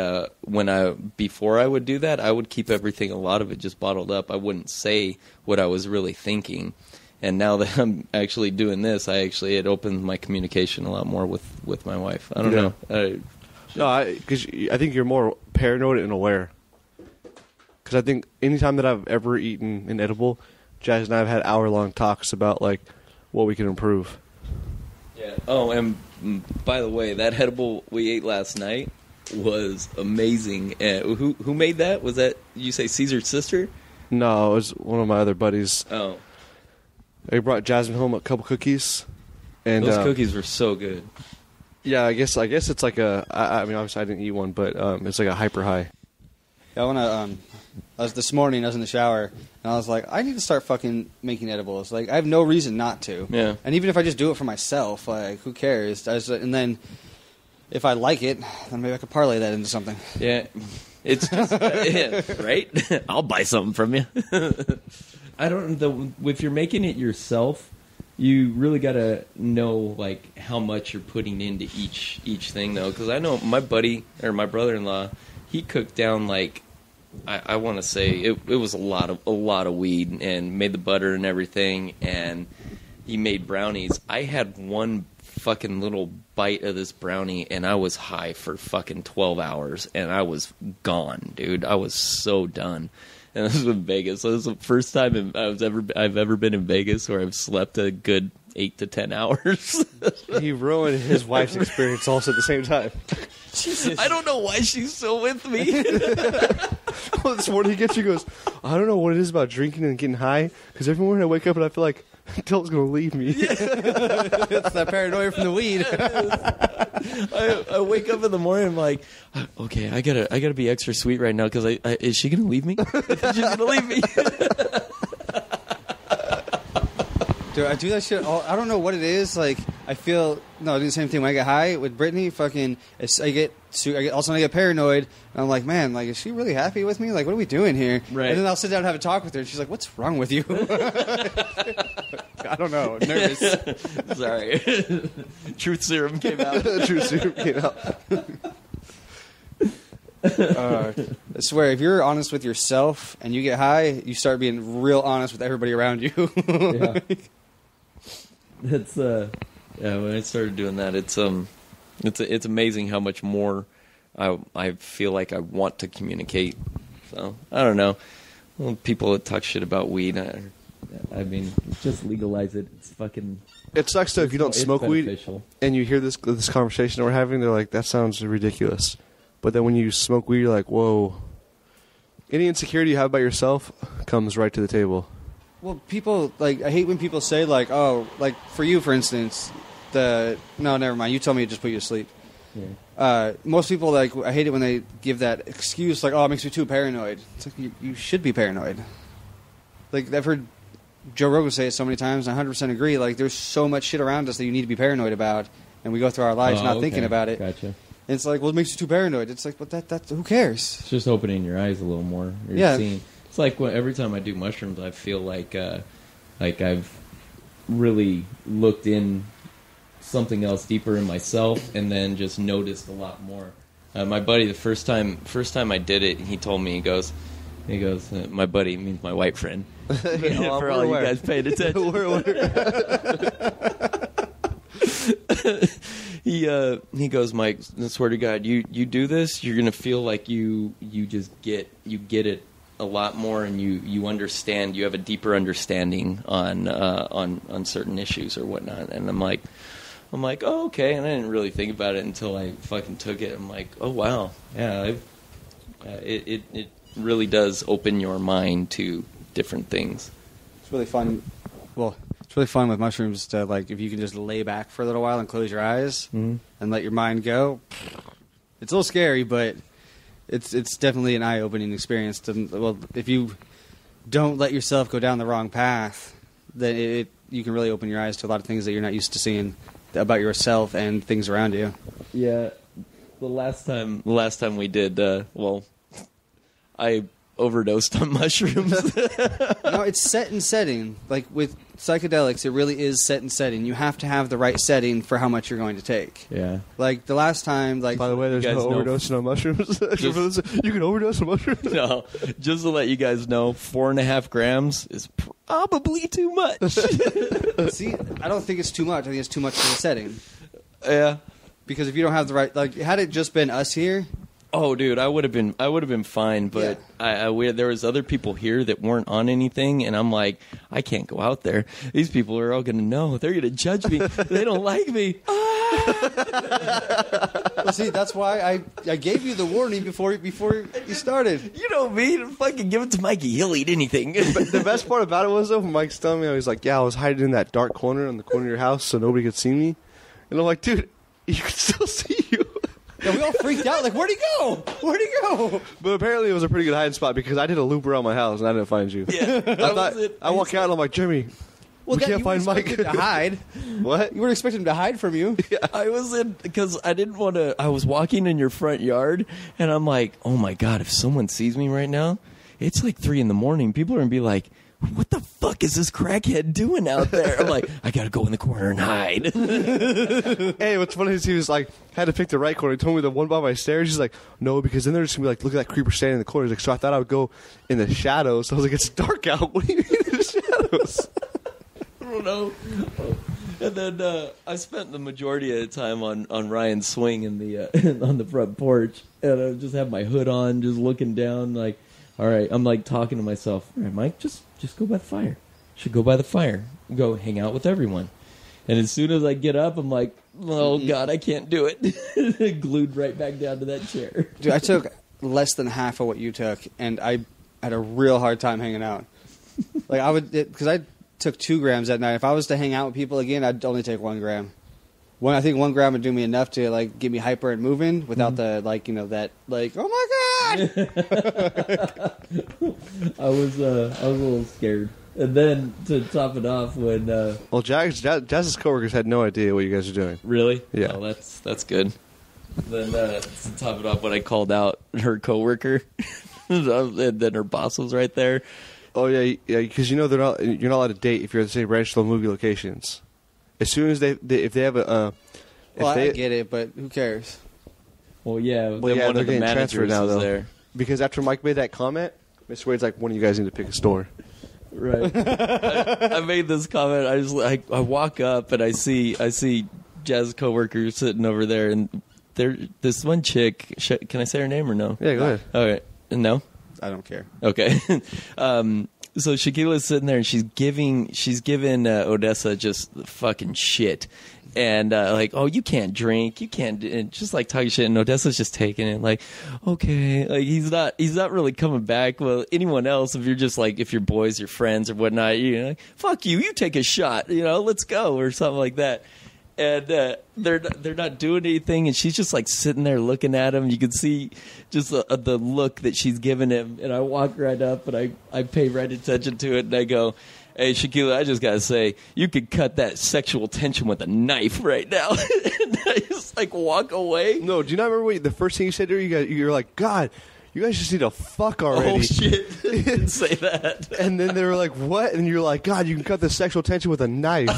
Speaker 4: before I would do that, I would keep everything, a lot of it just bottled up. I wouldn't say what I was really thinking. And now that I'm actually doing this, it opens my communication a lot more with my wife. I don't know.
Speaker 2: No, because I think you're more paranoid and aware. Because I think anytime that I've ever eaten an edible, Jazz and I have had hour-long talks about like what we can improve.
Speaker 4: Yeah. Oh, and by the way, that edible we ate last night was amazing. Who made that? Was that, you say, Caesar's sister?
Speaker 2: No, it was one of my other buddies.
Speaker 4: Oh.
Speaker 2: I brought Jasmine home a couple cookies. And
Speaker 4: those cookies were so good.
Speaker 2: Yeah, I guess it's like I mean, obviously I didn't eat one, but it's like a hyper high.
Speaker 3: Yeah, I want to, this morning I was in the shower, and I was like, I need to start fucking making edibles. Like, I have no reason not to.
Speaker 4: Yeah.
Speaker 3: And even if I just do it for myself, like, who cares? And then if I like it, then maybe I could parlay that into something.
Speaker 4: Yeah. It's just, right? I'll buy something from you. I don't know. If you're making it yourself, you really got to know, like, how much you're putting into each thing, though. Because I know my buddy, or my brother-in-law, he cooked down, like, I want to say, it was a lot of weed, and made the butter and everything, and he made brownies. I had one fucking little bite of this brownie, and I was high for fucking 12 hours, and I was gone, dude. I was so done. And this was in Vegas. So this is the first time I've ever been in Vegas where I've slept a good 8 to 10 hours.
Speaker 2: He ruined his wife's experience also at the same time.
Speaker 3: Jesus.
Speaker 4: I don't know why she's still with me.
Speaker 2: Well, this morning he goes, I don't know what it is about drinking and getting high, because every morning I wake up and I feel like Dylan's gonna leave me.
Speaker 3: It's that paranoia from the weed.
Speaker 4: I wake up in the morning. I'm like, okay, I gotta be extra sweet right now because is she gonna leave me? She's gonna leave me.
Speaker 3: Dude, I do that shit. I don't know what it is. Like, I do the same thing when I get high with Brittany. Fucking, all of a sudden I get paranoid. And I'm like, man, like, is she really happy with me? Like, what are we doing here?
Speaker 4: Right.
Speaker 3: And then I'll sit down and have a talk with her, and she's like, what's wrong with you? I don't know. I'm nervous.
Speaker 4: Sorry. Truth serum came out.
Speaker 2: Truth serum came out.
Speaker 3: I swear, if you're honest with yourself and you get high, you start being real honest with everybody around you.
Speaker 4: Yeah. That's when I started doing that, it's amazing how much more I feel like I want to communicate. So I don't know. Well, people that talk shit about weed, I mean, just legalize it. It's fucking.
Speaker 2: It sucks though if you don't smoke weed and you hear this conversation that we're having. They're like, that sounds ridiculous. But then when you smoke weed, you're like, whoa. Any insecurity you have about yourself comes right to the table.
Speaker 3: Well, people, like, I hate when people say, like, oh, like, for you, for instance, no, never mind. You told me to just put you to sleep. Yeah. Most people, like, I hate it when they give that excuse, like, oh, it makes me too paranoid. It's like, you should be paranoid. Like, I've heard Joe Rogan say it so many times, and I 100% agree. Like, there's so much shit around us that you need to be paranoid about, and we go through our lives not thinking about it.
Speaker 4: Gotcha.
Speaker 3: And it's like, well, it makes you too paranoid. It's like, but that who cares?
Speaker 4: It's just opening your eyes a little more.
Speaker 3: Yeah.
Speaker 4: Seeing. It's like every time I do mushrooms, I feel like I've really looked in something else deeper in myself, and then just noticed a lot more. My buddy, the first time I did it, he told me, he goes, my buddy means my white friend. For all you guys paying attention. He goes, Mike, I swear to God, you do this, you're gonna feel like you just get it a lot more, and you understand, you have a deeper understanding on certain issues or whatnot. And I'm like, oh, okay. And I didn't really think about it until I fucking took it. I'm like, oh wow, yeah. It really does open your mind to different things.
Speaker 3: It's really fun. Well, it's really fun with mushrooms to, like, if you can just lay back for a little while and close your eyes and let your mind go. It's a little scary, but it's definitely an eye-opening experience. Well, if you don't let yourself go down the wrong path, then you can really open your eyes to a lot of things that you're not used to seeing about yourself and things around you.
Speaker 4: Yeah, the last time we did, I overdosed on mushrooms.
Speaker 3: No, it's set and setting. Like with psychedelics, it really is set and setting. You have to have the right setting for how much you're going to take.
Speaker 4: Yeah.
Speaker 3: Like the last time, like,
Speaker 2: by the way, there's no overdosing on mushrooms. You can overdose on mushrooms.
Speaker 4: No, just to let you guys know, 4.5 grams is probably too much.
Speaker 3: See, I don't think it's too much. I think it's too much for the setting.
Speaker 4: Yeah.
Speaker 3: Because if you don't have the right, like, had it just been us here.
Speaker 4: Oh, dude, I would have been fine, but yeah. There was other people here that weren't on anything, and I'm like, I can't go out there. These people are all going to know. They're going to judge me. They don't like me.
Speaker 3: Well, see, that's why I gave you the warning before you started.
Speaker 4: You know me, fucking give it to Mikey. He'll eat anything.
Speaker 2: But the best part about it was, though, when Mike's telling me, I was like, yeah, I was hiding in that dark corner in the corner of your house so nobody could see me. And I'm like, dude, you can still see you.
Speaker 3: Yeah, we all freaked out. Like, where'd he go? Where'd he go?
Speaker 2: But apparently it was a pretty good hiding spot because I did a loop around my house and I didn't find you.
Speaker 4: Yeah,
Speaker 2: I walk out and I'm like, Jimmy, we can't find Mike.
Speaker 3: You to hide.
Speaker 2: What?
Speaker 3: You weren't expecting him to hide from you.
Speaker 2: Yeah.
Speaker 4: I was in because I didn't want to. I was walking in your front yard, and I'm like, oh my God, if someone sees me right now, it's like 3 a.m. People are gonna be like, what the fuck is this crackhead doing out there? I'm like, I gotta go in the corner and hide.
Speaker 2: Hey, what's funny is he was like, had to pick the right corner. He told me the one by my stairs. He's like, no, because then they're just gonna be like, look at that creeper standing in the corner. He's like, so I thought I would go in the shadows. I was like, it's dark out. What do you mean in the shadows?
Speaker 4: I don't know. And then I spent the majority of the time on Ryan's swing in the on the front porch, and I just have my hood on, just looking down, like, all right. I'm like talking to myself. All right, Mike, just go by the fire. Should go by the fire. Go hang out with everyone. And as soon as I get up, I'm like, oh God, I can't do it. Glued right back down to that chair.
Speaker 3: Dude, I took less than half of what you took, and I had a real hard time hanging out. Like, I would, because I took 2 grams that night. If I was to hang out with people again, I'd only take 1 gram. I think 1 gram would do me enough to like get me hyper and moving without the like that like oh my god.
Speaker 5: I was a little scared. And then to top it off, when
Speaker 2: well, Jazz's coworkers had no idea what you guys are doing.
Speaker 5: really,
Speaker 2: Yeah.
Speaker 5: oh, that's good. Then to top it off, when I called out her coworker, and then her boss was right there.
Speaker 2: Oh yeah, because you're not allowed to date if you're at the same branch of movie locations. As soon as if they have a
Speaker 3: I get it, but who cares?
Speaker 5: Well, yeah,
Speaker 2: Well,
Speaker 5: then
Speaker 2: yeah,
Speaker 5: one
Speaker 2: they're
Speaker 5: of the
Speaker 2: getting transferred
Speaker 5: managers
Speaker 2: now,
Speaker 5: was
Speaker 2: though.
Speaker 5: there.
Speaker 2: Because after Mike made that comment, Mr. Wade's like, one of you guys need to pick a store.
Speaker 5: Right. I made this comment. I walk up and I see Jazz's coworker sitting over there, and this one chick. Can I say her name or no?
Speaker 2: Yeah, go ahead.
Speaker 5: All right. No.
Speaker 3: I don't care.
Speaker 5: Okay. So Shaquila's sitting there and she's giving Odessa just fucking shit. And like, oh, you can't drink, you can't, and just like talking shit. And Odessa's just taking it like, okay, like he's not really coming back. Well, anyone else, if you're just like, if your boys, your friends or whatnot, you're like, fuck you take a shot, let's go or something like that. And they're not doing anything, and she's just like sitting there looking at him. You can see just the look that she's giving him. And I walk right up and I pay right attention to it, and I go, hey, Shaquila, I just got to say, you could cut that sexual tension with a knife right now. And I just, like, walk away.
Speaker 2: No, do you not remember the first thing you said to her? You're like, God, you guys just need to fuck already.
Speaker 5: Oh, shit. I didn't say that.
Speaker 2: And then they were like, what? And you're like, God, you can cut the sexual tension with a knife.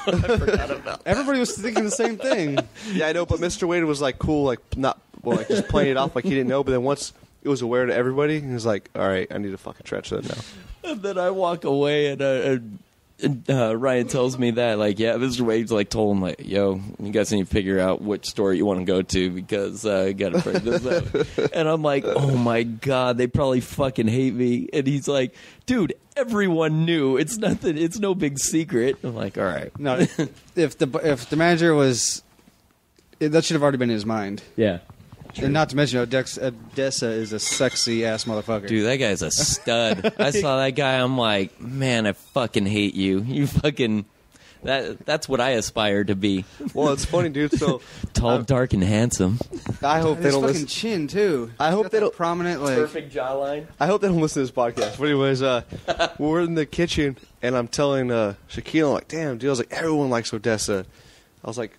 Speaker 5: I forgot about that.
Speaker 3: Everybody was thinking the same thing.
Speaker 2: Yeah, I know, but Mr. Wade was like, cool, like, like just playing it off like he didn't know. But then once it was aware to everybody, he was like, all right, I need to fucking stretch that now.
Speaker 5: And then I walk away, and Ryan tells me that, like, yeah, Mr. Wade's like told him, like, yo, you guys need to figure out which store you want to go to because I got to break this up. And I'm like, oh my God, they probably fucking hate me. And he's like, dude, everyone knew. It's nothing. It's no big secret. I'm like, all right.
Speaker 3: No, if the manager was, that should have already been in his mind.
Speaker 5: Yeah.
Speaker 3: And not to mention, Odessa is a sexy ass motherfucker.
Speaker 5: Dude, that guy's a stud. I saw that guy. I'm like, man, I fucking hate you. You fucking. That's what I aspire to be.
Speaker 2: Well, it's funny, dude. So
Speaker 5: Tall, dark, and handsome.
Speaker 2: I hope they
Speaker 3: His
Speaker 2: don't
Speaker 3: fucking
Speaker 2: listen.
Speaker 3: chin too.
Speaker 2: I hope
Speaker 3: He's got
Speaker 2: they
Speaker 3: that
Speaker 2: don't-
Speaker 3: prominent like.
Speaker 5: Perfect jawline.
Speaker 2: I hope they don't listen to this podcast. But anyways, we're in the kitchen, and I'm telling Shaquille, I'm like, damn, dude. I was like, everyone likes Odessa. I was like,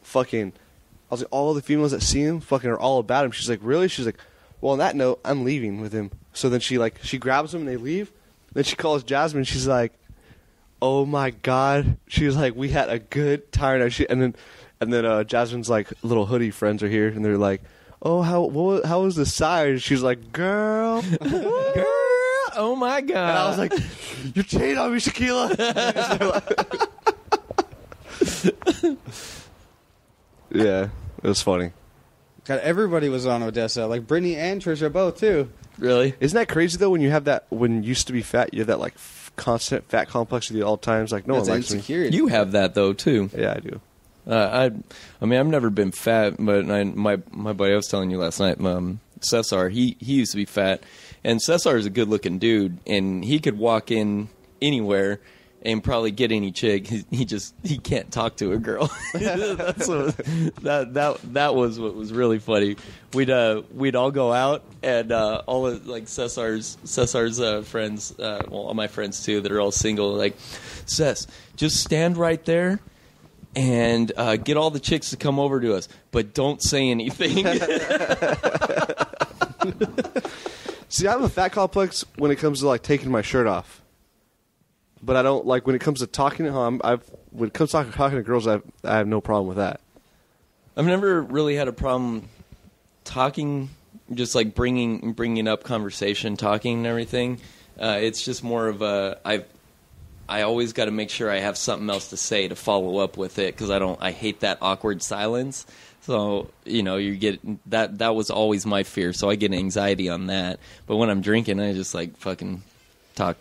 Speaker 2: all the females that see him fucking are all about him. She's like, really? She's like, well, on that note, I'm leaving with him. So then she grabs him and they leave. Then she calls Jasmine. She's like, oh my God. She was like, we had a good time. And then Jasmine's like, little hoodie friends are here, and they're like, oh, how was the side? She's like, girl.
Speaker 5: Girl, oh my God.
Speaker 2: And I was like, you're cheating on me, Shaquilla. Yeah, it was funny.
Speaker 3: God, everybody was on Odessa, like Brittany and Trisha both too.
Speaker 5: really?
Speaker 2: Isn't that crazy though? When you have that, when you used to be fat, you have that like constant fat complex with you at all times. Like no
Speaker 3: That's
Speaker 2: one likes me.
Speaker 3: insecurity.
Speaker 5: You have that though too.
Speaker 2: Yeah, I do.
Speaker 5: I mean, I've never been fat, but my buddy, I was telling you last night, Cesar, he used to be fat, and Cesar is a good looking dude, and he could walk in anywhere and probably get any chick. He can't talk to a girl. That's what, that was what was really funny. We'd all go out, and all of like Cesar's friends, well, all my friends too, that are all single, like, Cess, just stand right there and get all the chicks to come over to us, but don't say anything.
Speaker 2: See, I have a fat complex when it comes to like taking my shirt off, but I don't like when it comes to talking. When it comes to talking to girls, I have no problem with that.
Speaker 5: I've never really had a problem talking, just like bringing up conversation, talking and everything. It's just more of I always got to make sure I have something else to say to follow up with it, because I hate that awkward silence. So, you get that was always my fear. So I get anxiety on that. But when I'm drinking, I just like fucking talk.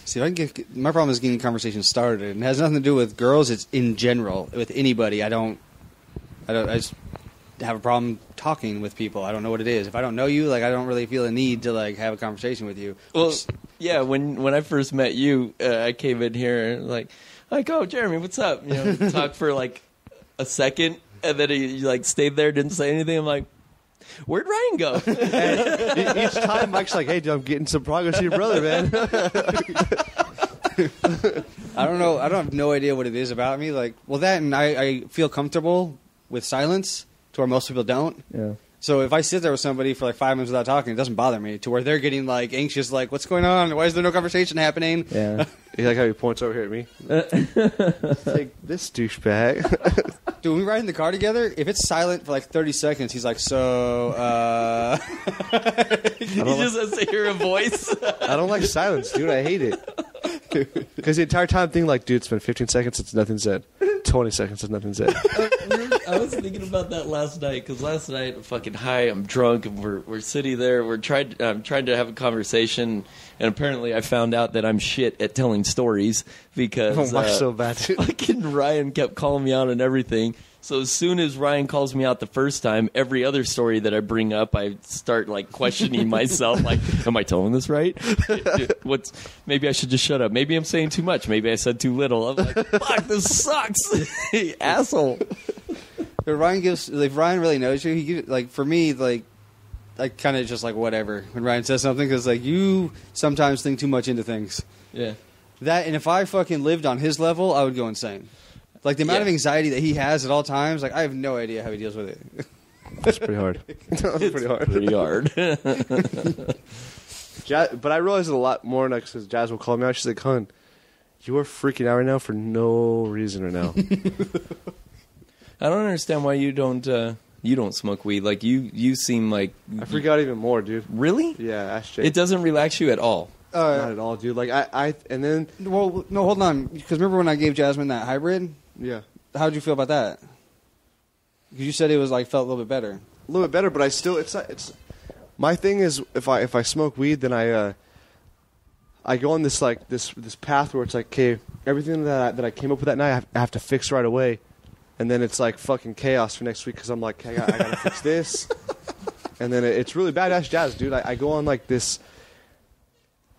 Speaker 3: See, if I can my problem is getting conversations started, and it has nothing to do with girls. It's in general with anybody. I just have a problem talking with people. I don't know what it is. If I don't know you, like, I don't really feel a need to like have a conversation with you.
Speaker 5: Well, Yeah, when I first met you, I came in here like, oh, Jeremy, what's up? You know, talk for like a second, and then he like stayed there, didn't say anything. I'm like, where'd Ryan go?
Speaker 2: And each time Mike's like, hey, dude, I'm getting some progress here, brother, man.
Speaker 3: I don't know. I don't have no idea what it is about me. Like, well, that and I feel comfortable with silence to where most people don't.
Speaker 2: Yeah.
Speaker 3: So if I sit there with somebody for like 5 minutes without talking, it doesn't bother me. To where they're getting like anxious, like, what's going on? Why is there no conversation happening?
Speaker 2: Yeah. You like how he points over here at me? Like, this douchebag.
Speaker 3: Dude, when we ride in the car together, if it's silent for like 30 seconds, he's like, so,
Speaker 5: He just has to hear a voice.
Speaker 2: I don't like silence, dude. I hate it. Because the entire time thinking like, dude, it's been 15 seconds since nothing said. 20 seconds since nothing said.
Speaker 5: I was thinking about that last night because last night I'm fucking high, I'm drunk, and we're sitting there. I'm trying to have a conversation, and apparently I found out that I'm shit at telling stories because
Speaker 2: so bad, dude.
Speaker 5: Fucking Ryan kept calling me out on everything. So as soon as Ryan calls me out the first time, every other story that I bring up, I start like questioning myself. Like, am I telling this right? Maybe I should just shut up. Maybe I'm saying too much. Maybe I said too little. I'm like, fuck, this sucks, asshole.
Speaker 3: But if Ryan really knows you, he gives, like, for me, like, I kind of just like whatever when Ryan says something because like you sometimes think too much into things.
Speaker 5: Yeah.
Speaker 3: That and if I fucking lived on his level, I would go insane. Like the amount of anxiety that he has at all times, like I have no idea how he deals with it.
Speaker 2: That's pretty hard.
Speaker 5: Pretty hard.
Speaker 2: But I realize it a lot more now because Jazz will call me out. She's like, "Hun, you are freaking out right now for no reason right now."
Speaker 5: I don't understand why you don't smoke weed. Like you seem like
Speaker 2: I freak out even more, dude.
Speaker 5: Really?
Speaker 2: Yeah, ask Jay.
Speaker 5: It doesn't relax you at all.
Speaker 2: Not at all, dude. Like I and then
Speaker 3: well, no, hold on, because remember when I gave Jasmine that hybrid?
Speaker 2: Yeah.
Speaker 3: How'd you feel about that? Because you said it was like felt a little bit better.
Speaker 2: A little bit better, but I still it's my thing is if I smoke weed, then I go on this like this path where it's like, okay, everything that I came up with that night I have to fix right away, and then it's like fucking chaos for next week because I'm like I gotta fix this, and then it's really bad. Ass Jazz, dude. I go on like this.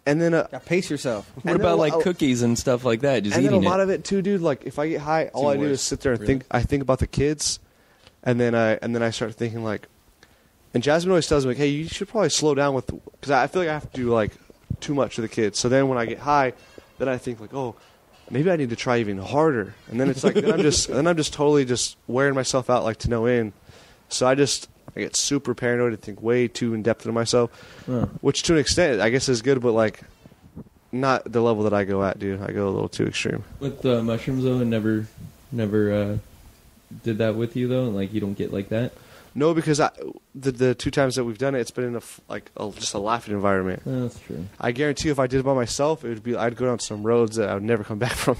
Speaker 2: And then
Speaker 3: pace yourself.
Speaker 5: What about like cookies and stuff like that? Just
Speaker 2: and
Speaker 5: eating
Speaker 2: then a lot of it too, dude. Like if I get high, all I do is sit there and think. I think about the kids, and then I start thinking like. And Jasmine always tells me like, "Hey, you should probably slow down with," because I feel like I have to do like too much to the kids. So then when I get high, then I think like, "Oh, maybe I need to try even harder." And then it's like then I'm just totally just wearing myself out like to no end. So I get super paranoid and think way too in depth into myself, which to an extent I guess is good, but like not the level that I go at, dude. I go a little too extreme.
Speaker 5: With the mushrooms though, and never did that with you though. Like you don't get like that.
Speaker 2: No, because the 2 times that we've done it, it's been in just a laughing environment.
Speaker 5: That's true. I
Speaker 2: guarantee you, if I did it by myself, I'd go down some roads that I would never come back from.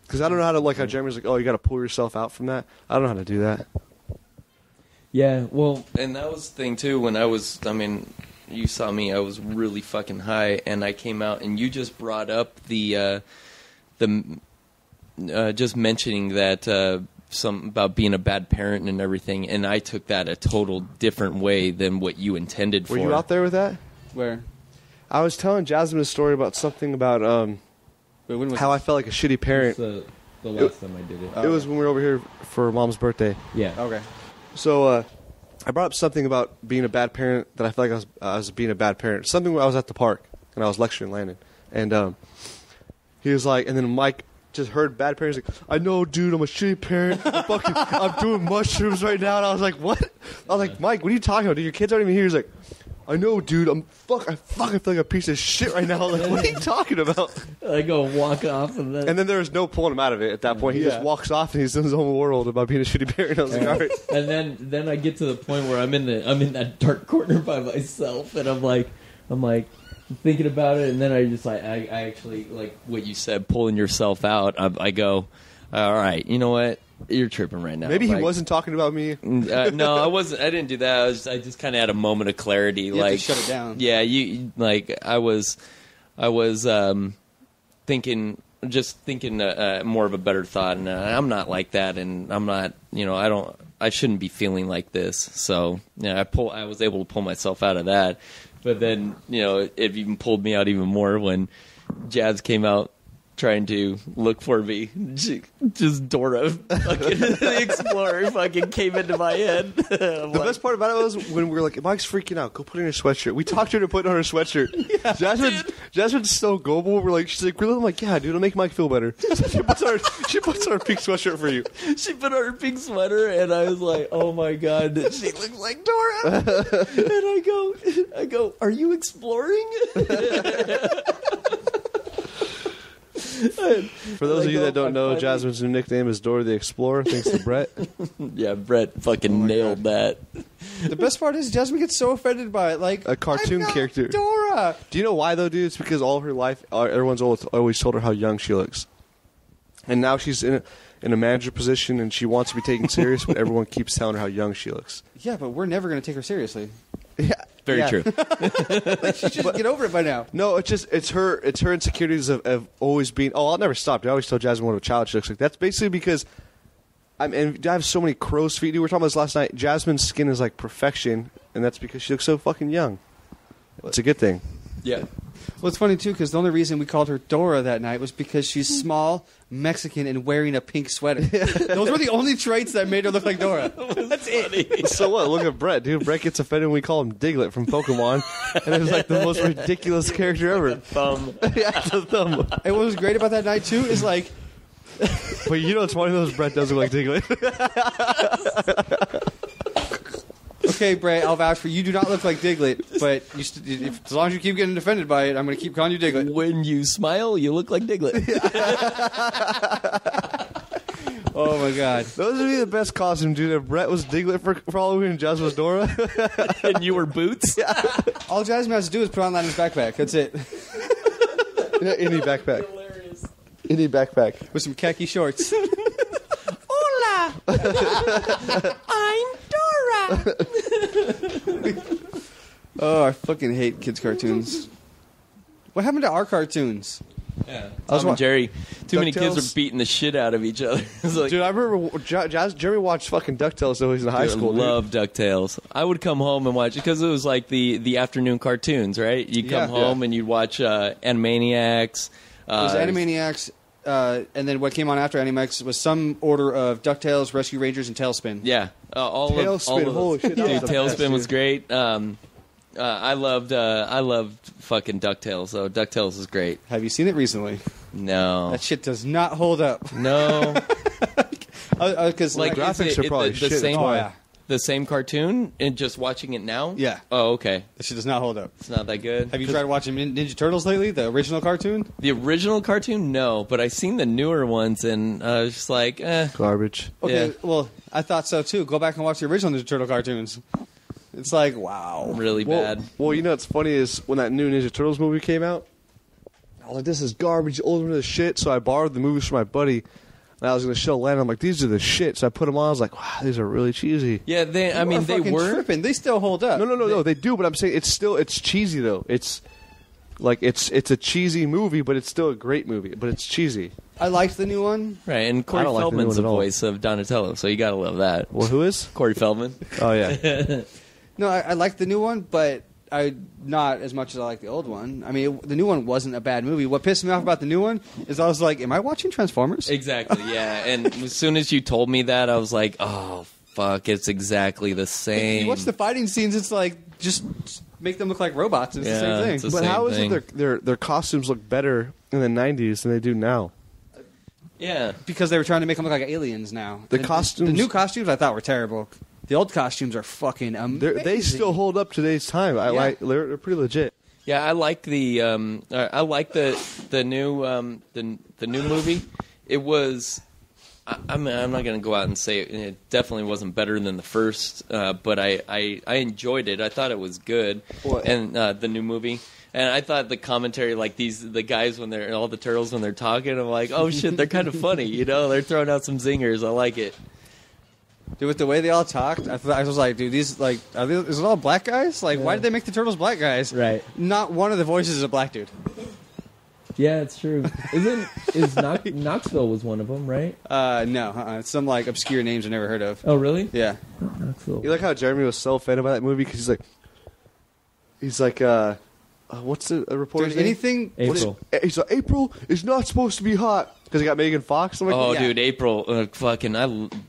Speaker 2: Because I don't know how to like how Jeremy's like, oh, you got to pull yourself out from that. I don't know how to do that.
Speaker 5: Yeah, well, and that was the thing too. When you saw me, I was really fucking high, and I came out, and you just brought up the just mentioning that some about being a bad parent and everything, and I took that a total different way than what you intended for.
Speaker 2: Were you out there with that?
Speaker 3: Where?
Speaker 2: I was telling Jasmine a story about something about how I felt like a shitty parent.
Speaker 5: The last time I did it.
Speaker 2: It was when we were over here for Mom's birthday.
Speaker 5: Yeah.
Speaker 3: Okay.
Speaker 2: So I brought up something about being a bad parent that I felt like I was being a bad parent. Something where I was at the park and I was lecturing Landon, and he was like, and then Mike just heard bad parents like, I know, dude, I'm a shitty parent. I'm doing mushrooms right now, and I was like, what? I was like, Mike, what are you talking about? Dude, your kids aren't even here. He's like, I know, dude. I fucking feel like a piece of shit right now. Like, what are you talking about?
Speaker 5: I go walk off, and
Speaker 2: then there was no pulling him out of it at that point. He just walks off, and he's in his own world about being a shitty parent. I was like, all right.
Speaker 5: And then I get to the point where I'm in that dark corner by myself, and I'm like thinking about it, and then I just like I actually like what you said, pulling yourself out. I go, all right, you know what? You're tripping right now.
Speaker 2: Maybe he wasn't talking about me.
Speaker 5: No, I wasn't. I didn't do that. I just kind of had a moment of clarity.
Speaker 3: You
Speaker 5: like
Speaker 3: have to shut it down.
Speaker 5: Yeah, you like I was thinking more of a better thought, and I'm not like that, and I'm not. I don't. I shouldn't be feeling like this. So I was able to pull myself out of that. But then it even pulled me out even more when Jazz came out trying to look for me. Just Dora, fucking the Explorer, fucking came into my head.
Speaker 2: The best part about it was when we were like, Mike's freaking out. Go put in her sweatshirt. We talked her to put on her sweatshirt. Yeah, Jasmine's so gullible. She's like, really? I'm like, yeah, dude, it'll make Mike feel better. She puts on her pink sweatshirt for you.
Speaker 5: She put on her pink sweater, and I was like, oh my God, she looks like Dora. And I go, are you exploring?
Speaker 2: For those of you that don't know, Jasmine's new nickname is Dora the Explorer, thanks to Brett.
Speaker 5: Yeah, Brett fucking nailed that.
Speaker 3: The best part is Jasmine gets so offended by it, like
Speaker 2: a cartoon
Speaker 3: I'm not
Speaker 2: character.
Speaker 3: Dora.
Speaker 2: Do you know why though, dude? It's because all of her life, everyone's always told her how young she looks, and now she's in a manager position and she wants to be taken serious, but everyone keeps telling her how young she looks.
Speaker 3: Yeah, but we're never going to take her seriously.
Speaker 2: Yeah,
Speaker 5: very true.
Speaker 3: Like she should get over it by now.
Speaker 2: No, it's her insecurities of always being. Oh, I'll never stop. I always tell Jasmine what a child she looks like. That's basically because I have so many crow's feet. Dude, we were talking about this last night. Jasmine's skin is like perfection, and that's because she looks so fucking young. It's a good thing.
Speaker 5: Yeah.
Speaker 3: Well, it's funny too because the only reason we called her Dora that night was because she's small, Mexican, and wearing a pink sweater. Those were the only traits that made her look like Dora. That's it.
Speaker 2: So what? Look at Brett, dude. Brett gets offended when we call him Diglett from Pokemon, and it's like the most ridiculous character ever.
Speaker 5: Thumb.
Speaker 2: Yeah, it's a thumb.
Speaker 3: And what was great about that night too is like,
Speaker 2: but it's one of those Brett doesn't look like Diglett.
Speaker 3: okay, Brett, I'll vouch for you. Do not look like Diglett, but as long as you keep getting offended by it, I'm going to keep calling you Diglett.
Speaker 5: When you smile, you look like Diglett.
Speaker 3: Oh my God,
Speaker 2: Those would be the best costume, dude. If Brett was Diglett for Halloween and Jazz was Dora,
Speaker 5: And you were Boots?
Speaker 2: Yeah.
Speaker 3: all Jasmine has to do is put on that in his backpack. That's it.
Speaker 2: Any backpack.
Speaker 5: Hilarious.
Speaker 2: Any backpack.
Speaker 3: With some khaki shorts.
Speaker 5: Hola! I'm Dora!
Speaker 3: Oh, I fucking hate kids' cartoons. What happened to our cartoons?
Speaker 5: Yeah.
Speaker 3: was
Speaker 5: Tom and Jerry. Too many kids
Speaker 2: DuckTales.
Speaker 5: were beating the shit out of each other. It's like,
Speaker 2: Dude, I remember Jeremy watched fucking DuckTales though he was in high
Speaker 5: dude,
Speaker 2: school.
Speaker 5: I love DuckTales. I would come home and watch it because it was like the afternoon cartoons, right? You'd come home and you'd watch Animaniacs.
Speaker 3: It was Animaniacs, and then what came on after Animaniacs was some order of DuckTales, Rescue Rangers, and Tailspin.
Speaker 5: Yeah. All
Speaker 2: Tailspin,
Speaker 5: of
Speaker 2: holy shit.
Speaker 5: Dude,
Speaker 2: That was the best,
Speaker 5: Tailspin was
Speaker 2: dude.
Speaker 5: great. I loved fucking DuckTales, though. DuckTales is great.
Speaker 3: Have you seen it recently?
Speaker 5: No.
Speaker 3: That shit does not hold up.
Speaker 5: No.
Speaker 3: Because
Speaker 5: Like,
Speaker 2: graphics
Speaker 5: is it,
Speaker 2: are probably
Speaker 5: the
Speaker 2: shit,
Speaker 5: same,
Speaker 2: that's why.
Speaker 5: the same cartoon and just watching it now?
Speaker 3: Yeah.
Speaker 5: Oh, okay.
Speaker 3: that shit does not hold up.
Speaker 5: It's not that good.
Speaker 3: Have you tried watching Ninja Turtles lately? The original cartoon?
Speaker 5: The original cartoon? No, but I've seen the newer ones, and I was just like,
Speaker 2: Garbage.
Speaker 3: Okay,
Speaker 5: Yeah.
Speaker 3: well, I thought so too. Go back and watch the original Ninja Turtle cartoons. It's like, wow.
Speaker 5: really bad.
Speaker 2: Well, what's funny is when that new Ninja Turtles movie came out, I was like, this is garbage, older than shit. So I borrowed the movies from my buddy, and I was going to show Len. I'm like, these are the shit. So I put them on. I was like, wow, these are really cheesy.
Speaker 5: Yeah, they
Speaker 3: People are fucking
Speaker 5: were.
Speaker 3: tripping. They still hold up.
Speaker 2: No, they do. But I'm saying it's cheesy though. It's a cheesy movie, but it's still a great movie. But it's cheesy.
Speaker 3: I liked the new one.
Speaker 5: Right, and
Speaker 2: I
Speaker 5: Corey
Speaker 2: don't like the new
Speaker 5: Feldman's
Speaker 2: one
Speaker 5: the
Speaker 2: at all.
Speaker 5: voice of Donatello, so you gotta love that.
Speaker 2: Well, who is?
Speaker 5: Corey Feldman.
Speaker 2: Oh yeah.
Speaker 3: No, I liked the new one, but not as much as I like the old one. I mean, the new one wasn't a bad movie. What pissed me off about the new one is I was like, am I watching Transformers?
Speaker 5: Exactly, yeah. And as soon as you told me that, I was like, oh, fuck, it's exactly the same.
Speaker 3: You watch the fighting scenes, it's like, just make them look like robots. It's the
Speaker 5: Yeah,
Speaker 3: same thing.
Speaker 5: it's the
Speaker 2: But
Speaker 5: same
Speaker 2: how is
Speaker 5: thing.
Speaker 2: it their costumes look better in the '90s than they do now?
Speaker 5: Yeah.
Speaker 3: Because they were trying to make them look like aliens now.
Speaker 2: The costumes-
Speaker 3: The new costumes I thought were terrible. The old costumes are fucking amazing.
Speaker 2: They still hold up today's time. They're pretty legit.
Speaker 5: Yeah, I like the new movie. It was. I'm not going to go out and say it definitely wasn't better than the first, but I enjoyed it. I thought it was good, and the new movie. And I thought the commentary, like the guys when they're all the turtles when they're talking, I'm like, oh shit, they're kind of funny, you know? They're throwing out some zingers. I like it.
Speaker 3: Dude, with the way they all talked, I was like, dude, these, like, is it all black guys? Like, why did they make the turtles black guys?
Speaker 5: Right.
Speaker 3: Not one of the voices is a black dude.
Speaker 5: Yeah, it's true. Knoxville was one of them, right?
Speaker 3: No, some like obscure names I never heard of.
Speaker 5: Oh, really?
Speaker 3: Yeah.
Speaker 5: Knoxville.
Speaker 2: You like how Jeremy was so offended by that movie because he's like, what's the reporter's name?
Speaker 3: Anything?
Speaker 5: April.
Speaker 2: He's like, April is not supposed to be hot because he got Megan Fox. I'm like,
Speaker 5: Oh,
Speaker 2: yeah.
Speaker 5: dude, April,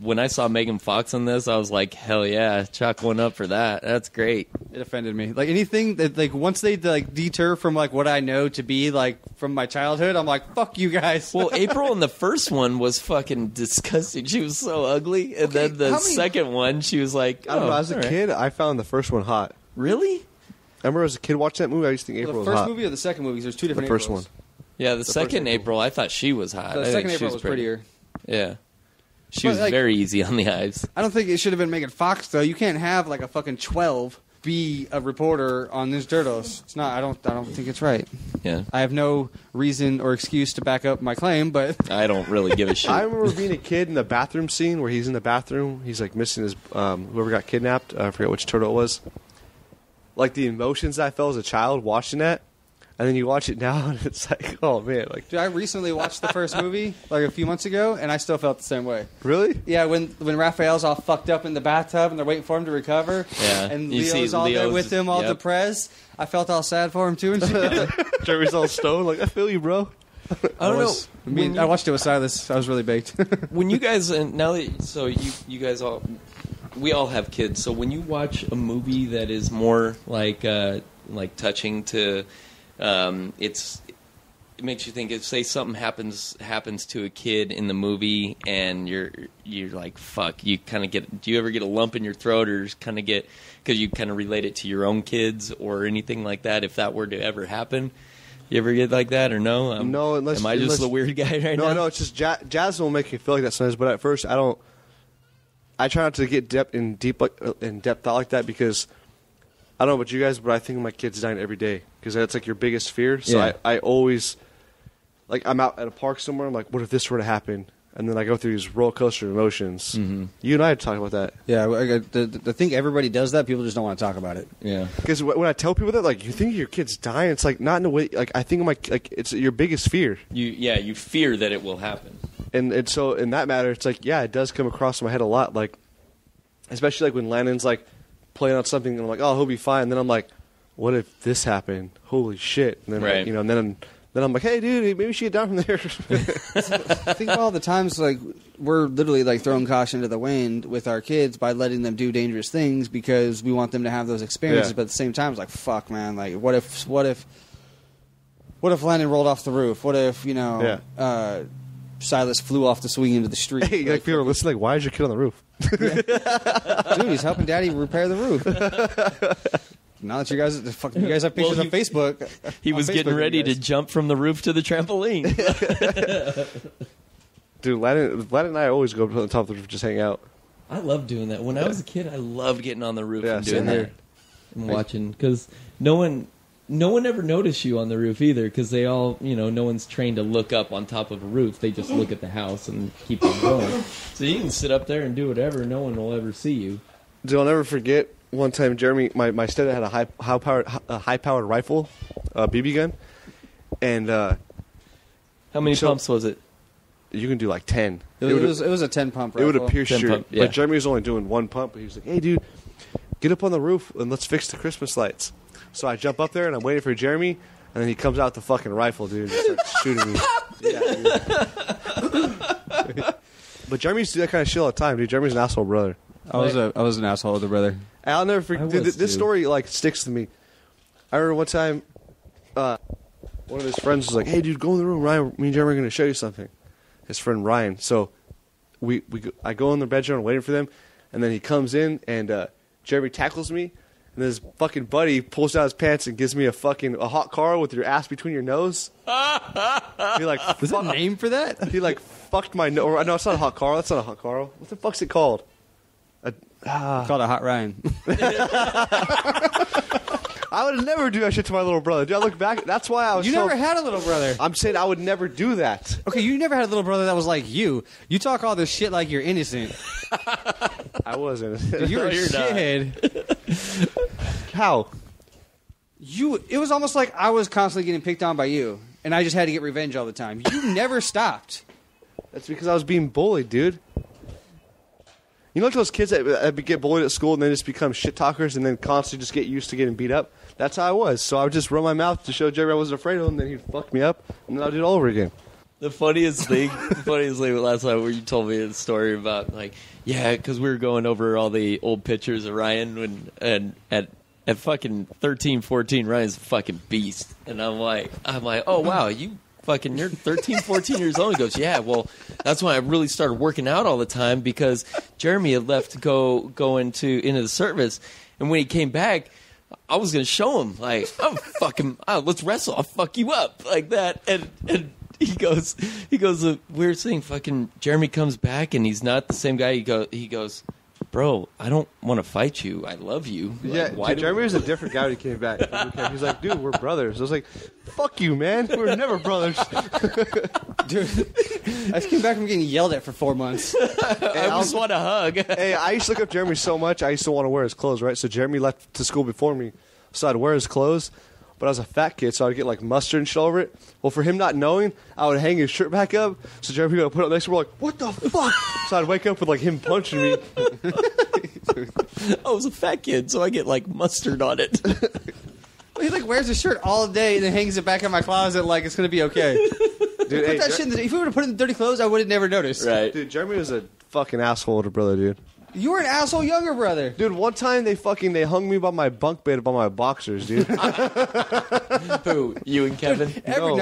Speaker 5: when I saw Megan Fox on this, I was like, hell yeah, chalk one up for that. That's great.
Speaker 3: It offended me. Like anything that like once they like deter from like what I know to be like from my childhood, I'm like, fuck you guys.
Speaker 5: Well, April in the first one was fucking disgusting. She was so ugly, and then the second one, she was like,
Speaker 2: I don't know. As a kid, I found the first one hot.
Speaker 5: really?
Speaker 2: I remember as a kid watching that movie, I used to think April
Speaker 3: the
Speaker 2: was
Speaker 3: first
Speaker 2: hot.
Speaker 3: movie or the second movie? There's two different.
Speaker 2: The first
Speaker 3: Aprils.
Speaker 2: one.
Speaker 5: Yeah, the second
Speaker 2: April.
Speaker 5: April, I thought she was hot.
Speaker 3: The
Speaker 5: I think
Speaker 3: second
Speaker 5: she
Speaker 3: April was prettier.
Speaker 5: Yeah. She
Speaker 3: But,
Speaker 5: was
Speaker 3: like-
Speaker 5: very easy on the eyes.
Speaker 3: I don't think it should have been Megan Fox though. You can't have like a fucking 12 be a reporter on Ninja Turtles. It's not. I don't think it's right.
Speaker 5: Yeah.
Speaker 3: I have no reason or excuse to back up my claim, but
Speaker 5: I don't really give a shit.
Speaker 2: I remember being a kid in the bathroom scene where he's in the bathroom. He's like missing his whoever got kidnapped. I forget which turtle it was. Like the emotions I felt as a child watching that, and then you watch it now and it's like, oh man, like
Speaker 3: dude, I recently watched the first movie like a few months ago, and I still felt the same way.
Speaker 2: really?
Speaker 3: Yeah, when Raphael's all fucked up in the bathtub and they're waiting for him to recover,
Speaker 5: Yeah.
Speaker 3: and
Speaker 5: You
Speaker 3: Leo's
Speaker 5: see
Speaker 3: all there
Speaker 5: Leo's-
Speaker 3: with him, all
Speaker 5: yep.
Speaker 3: depressed. I felt all sad for him too, and shit.
Speaker 2: Jeremy's all stoned. Like I feel you, bro.
Speaker 5: I don't know.
Speaker 3: I mean, I watched it with Silas. I was really baked.
Speaker 5: When you guys, and now that, so you guys all, we all have kids, so when you watch a movie that is more like touching to, it makes you think, if say something happens to a kid in the movie and you're like, fuck, you kind of get, do you ever get a lump in your throat or kind of get, because you kind of relate it to your own kids or anything like that, if that were to ever happen? You ever get like that or no?
Speaker 2: No, unless
Speaker 5: am I just the weird guy right now?
Speaker 2: No, it's just Jasmine will make you feel like that sometimes. But at first, I don't. I try not to get in depth thought like that because I don't know about you guys, but I think of my kids dying every day because that's like your biggest fear. So
Speaker 5: Yeah.
Speaker 2: I always like I'm out at a park somewhere. I'm like, what if this were to happen? And then I go through these roller coaster emotions. Mm-hmm. You and I had to talk about that.
Speaker 3: Yeah, I think everybody does that. People just don't want to talk about it.
Speaker 5: Yeah.
Speaker 2: Because when I tell people that, like, you think your kid's dying, it's like not in a way. Like I think of it's your biggest fear.
Speaker 5: You fear that it will happen.
Speaker 2: And so in that matter, it's like, yeah, it does come across my head a lot. Like, especially like when Landon's like playing on something, and I'm like, oh, he'll be fine. And then I'm like, what if this happened? Holy shit! And then
Speaker 5: Right.
Speaker 2: like, and then I'm like, hey, dude, maybe we should get down from there.
Speaker 3: Think of all the times like we're literally like throwing caution to the wind with our kids by letting them do dangerous things because we want them to have those experiences.
Speaker 2: Yeah.
Speaker 3: But at the same time, it's like, fuck, man. Like, what if Landon rolled off the roof? What if Silas flew off the swing into the street?
Speaker 2: Hey, like people are listening, like, why is your kid on the roof?
Speaker 3: Dude, he's helping Daddy repair the roof. Now that you guys have pictures on Facebook.
Speaker 5: He was getting ready to jump from the roof to the trampoline.
Speaker 2: Dude, Landon and I always go up to the top of the roof, just hang out.
Speaker 5: I loved doing that. When I was a kid, I loved getting on the roof
Speaker 2: Yeah,
Speaker 5: and doing
Speaker 2: same
Speaker 5: that
Speaker 2: here.
Speaker 5: and watching, because no one ever noticed you on the roof either, because they all, no one's trained to look up on top of a roof. They just look at the house and keep on going. So you can sit up there and do whatever. No one will ever see you.
Speaker 2: Dude, I'll never forget one time, Jeremy, my stepdad had a high-powered rifle, BB gun, and
Speaker 5: How many pumps was it?
Speaker 2: you can do like 10.
Speaker 3: It was a 10 pump rifle.
Speaker 2: It would have pierced
Speaker 5: 10
Speaker 2: your...
Speaker 5: pump, yeah.
Speaker 2: But Jeremy was only doing one pump, but he was like, hey, dude, get up on the roof and let's fix the Christmas lights. So I jump up there and I'm waiting for Jeremy, and then he comes out with the fucking rifle, dude, and starts shooting me. Yeah, but Jeremy used to do that kind of shit all the time, dude. Jeremy's an asshole brother.
Speaker 3: I was an asshole with the brother.
Speaker 2: I'll never forget.
Speaker 5: I was,
Speaker 2: This
Speaker 5: too.
Speaker 2: story like sticks to me. I remember one time, one of his friends was like, "Hey, dude, go in the room. Ryan, me and Jeremy are going to show you something." His friend Ryan. So I go in the bedroom waiting for them, and then he comes in and Jeremy tackles me, and then his fucking buddy pulls down his pants and gives me a hot Carl with your ass between your nose. He like
Speaker 3: Is there a name for that?
Speaker 2: he like fucked my nose. No, it's not a hot Carl. That's not a hot Carl. What the fuck's it called?
Speaker 3: It's called a hot Ryan.
Speaker 2: I would never do that shit to my little brother. Dude, I look back. That's why I was.
Speaker 3: You never had a little brother.
Speaker 2: I'm saying I would never do that.
Speaker 3: Okay, you never had a little brother that was like you. You talk all this shit like you're innocent.
Speaker 2: I wasn't.
Speaker 3: You're a
Speaker 5: you're not.
Speaker 3: shithead.
Speaker 2: How?
Speaker 3: It was almost like I was constantly getting picked on by you. and I just had to get revenge all the time. You never stopped.
Speaker 2: That's because I was being bullied, dude. You know, like those kids that get bullied at school and then just become shit talkers and then constantly just get used to getting beat up? That's how I was. So I would just run my mouth to show Jerry I wasn't afraid of him, then he'd fuck me up, and then I'd do it all over again.
Speaker 5: The funniest thing last time where you told me a story about, like, yeah, because we were going over all the old pictures of Ryan and at fucking 13, 14, Ryan's a fucking beast. And I'm like, oh, wow, you're 13, 14 years old. He goes, yeah, well, that's when I really started working out all the time because Jeremy had left to go into the service. And when he came back, I was going to show him, like, let's wrestle. I'll fuck you up like that. And he goes, the weird thing, fucking Jeremy comes back and he's not the same guy. He goes, bro, I don't want to fight you. I love you.
Speaker 2: Like, yeah, Jeremy was a different guy when he came back. He's like, dude, we're brothers. I was like, fuck you, man. We're never brothers.
Speaker 3: Dude, I just came back from getting yelled at for 4 months.
Speaker 5: I just want a hug.
Speaker 2: Hey, I used to look up Jeremy so much, I used to want to wear his clothes, right? So Jeremy left to school before me, so I'd wear his clothes. But I was a fat kid, so I'd get like mustard and shit over it. Well, for him not knowing, I would hang his shirt back up. So Jeremy would put it up next to me, we're like, what the fuck? So I'd wake up with like him punching me.
Speaker 5: I was a fat kid, so I get like mustard on it.
Speaker 3: He like wears his shirt all day and then hangs it back in my closet like it's gonna be okay. Dude, put that shit in if we were to put it in dirty clothes, I would have never noticed.
Speaker 5: Right.
Speaker 2: Dude, Jeremy was a fucking asshole older brother, dude.
Speaker 3: You were an asshole younger brother.
Speaker 2: Dude, one time they hung me by my bunk bed by my boxers, dude.
Speaker 5: Who? You and Kevin?
Speaker 3: No.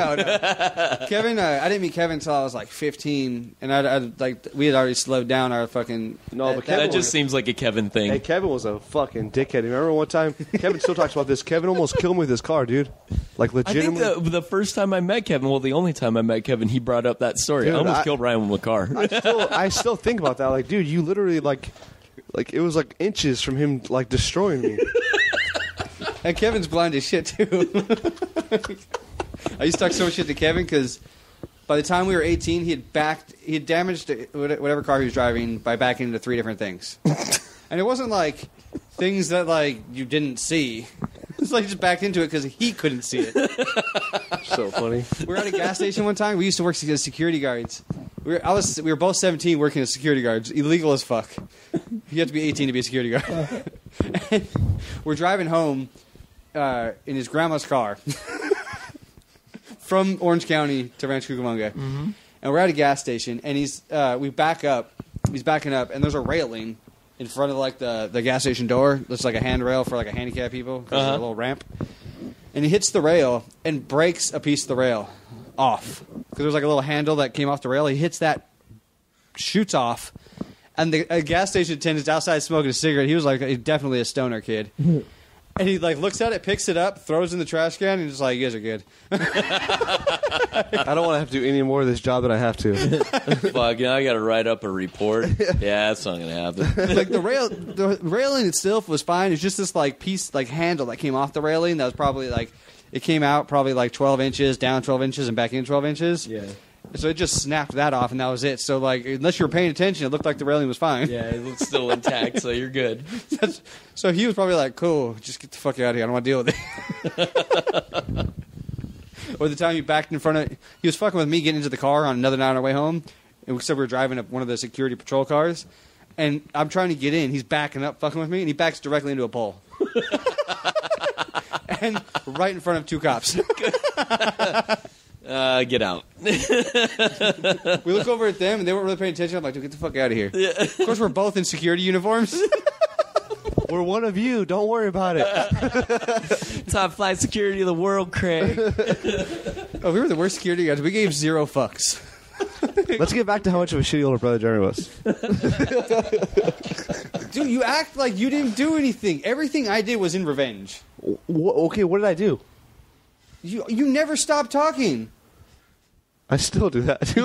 Speaker 3: Kevin, I didn't meet Kevin until I was like 15, and we had already slowed down our fucking.
Speaker 2: No, but
Speaker 5: that just seems like a Kevin thing.
Speaker 2: Hey, Kevin was a fucking dickhead. Remember one time? Kevin still talks about this. Kevin almost killed me with his car, dude. Like legitimately.
Speaker 5: I think the first time I met Kevin, well, the only time I met Kevin, he brought up that story.
Speaker 2: Dude,
Speaker 5: I almost killed Ryan with a car.
Speaker 2: I still think about that. Like, dude, you literally like it was like inches from him like destroying me.
Speaker 3: And Kevin's blind as shit too. I used to talk so much shit to Kevin because by the time we were 18, he had damaged whatever car he was driving by backing into 3 different things. And it wasn't like things that like you didn't see. It's like he just backed into it because he couldn't see it.
Speaker 2: So funny.
Speaker 3: We were at a gas station one time. We used to work as security guards. We were both 17 working as security guards. Illegal as fuck. You have to be 18 to be a security guard. And we're driving home in his grandma's car from Orange County to Rancho Cucamonga. Mm-hmm. And we're at a gas station, and we back up. He's backing up, and there's a railing in front of like the gas station door. That's like a handrail for like a handicapped people. There's a little ramp. And he hits the rail and breaks a piece of the rail off. Because there's like a little handle that came off the rail. He hits that, shoots off. And the gas station attendant's outside smoking a cigarette. He was like definitely a stoner kid. And he like looks at it, picks it up, throws it in the trash can, and just like, you guys are good.
Speaker 2: I don't want to have to do any more of this job than I have to.
Speaker 5: Fuck, I got to write up a report. Yeah, that's not going to happen.
Speaker 3: Like the railing itself was fine. It's just this like piece, like handle that came off the railing that was probably like, it came out probably like 12 inches, down 12 inches, and back in 12 inches.
Speaker 5: Yeah.
Speaker 3: So it just snapped that off, and that was it. So, like, unless you were paying attention, it looked like the railing was fine.
Speaker 5: Yeah, it was still intact, so you're good.
Speaker 3: So he was probably like, cool, just get the fuck out of here. I don't want to deal with it. Or the time he backed in front of... He was fucking with me getting into the car on another night on our way home. And we were driving up one of the security patrol cars. And I'm trying to get in. He's backing up, fucking with me, and he backs directly into a pole. And right in front of 2 cops.
Speaker 5: Get out.
Speaker 3: We look over at them, and they weren't really paying attention. I'm like, dude, get the fuck out of here. Yeah. Of course, we're both in security uniforms.
Speaker 2: We're one of you. Don't worry about it.
Speaker 5: Top flight security of the world, Craig.
Speaker 3: Oh, we were the worst security guys. We gave 0 fucks.
Speaker 2: Let's get back to how much of a shitty older brother Jeremy was.
Speaker 3: Dude, you act like you didn't do anything. Everything I did was in revenge.
Speaker 2: Okay, what did I do?
Speaker 3: You never stopped talking.
Speaker 2: I still do that.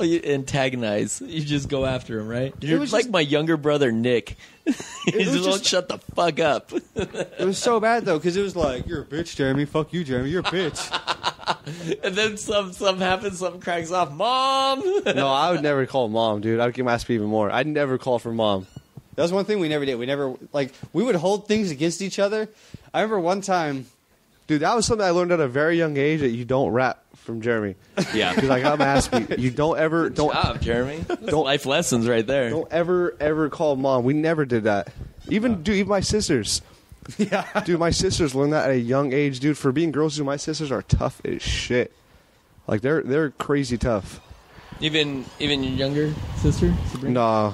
Speaker 5: You antagonize. You just go after him, right? You're like my younger brother, Nick. He just won't shut the fuck up.
Speaker 3: It was so bad, though, because it was like, you're a bitch, Jeremy. Fuck you, Jeremy. You're a bitch.
Speaker 5: And then something happens, something cracks off. Mom!
Speaker 2: No, I would never call mom, dude. I would get my ass beat even more. I'd never call for mom.
Speaker 3: That was one thing we never did. We never, like, we would hold things against each other. I remember one time...
Speaker 2: Dude, that was something I learned at a very young age that you don't rap from Jeremy.
Speaker 5: Yeah.
Speaker 2: Because I got my ass beat. You don't ever...
Speaker 5: Good job, Jeremy. Don't life lessons right there.
Speaker 2: Don't ever call mom. We never did that. Even my sisters.
Speaker 3: Yeah.
Speaker 2: Dude, my sisters learned that at a young age, dude. For being girls, dude, my sisters are tough as shit. Like, they're crazy tough.
Speaker 5: Even your younger sister, Sabrina?
Speaker 2: Nah.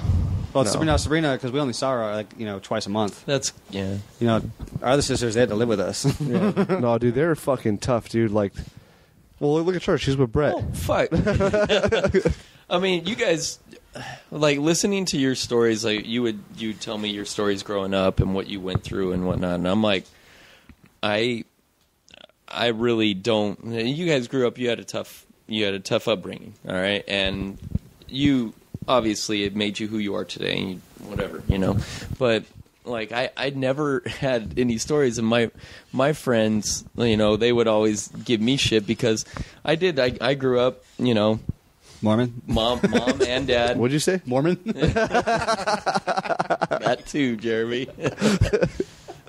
Speaker 3: Well,
Speaker 2: No.
Speaker 3: Sabrina, because we only saw her twice a month.
Speaker 5: That's yeah.
Speaker 3: Our other sisters, they had to live with us.
Speaker 2: Yeah. No, dude, they're fucking tough, dude. Like, well, look at her. She's with Brett.
Speaker 5: Oh, fuck. I mean, you guys, like, listening to your stories, like, you tell me your stories growing up and what you went through and whatnot, and I'm like, I really don't. You guys grew up. You had a tough upbringing, all right, and you. Obviously, it made you who you are today, and whatever, But like, I never had any stories, and my friends, they would always give me shit because I grew up,
Speaker 3: Mormon?
Speaker 5: Mom and dad.
Speaker 2: What'd you say?
Speaker 3: Mormon?
Speaker 5: That too, Jeremy.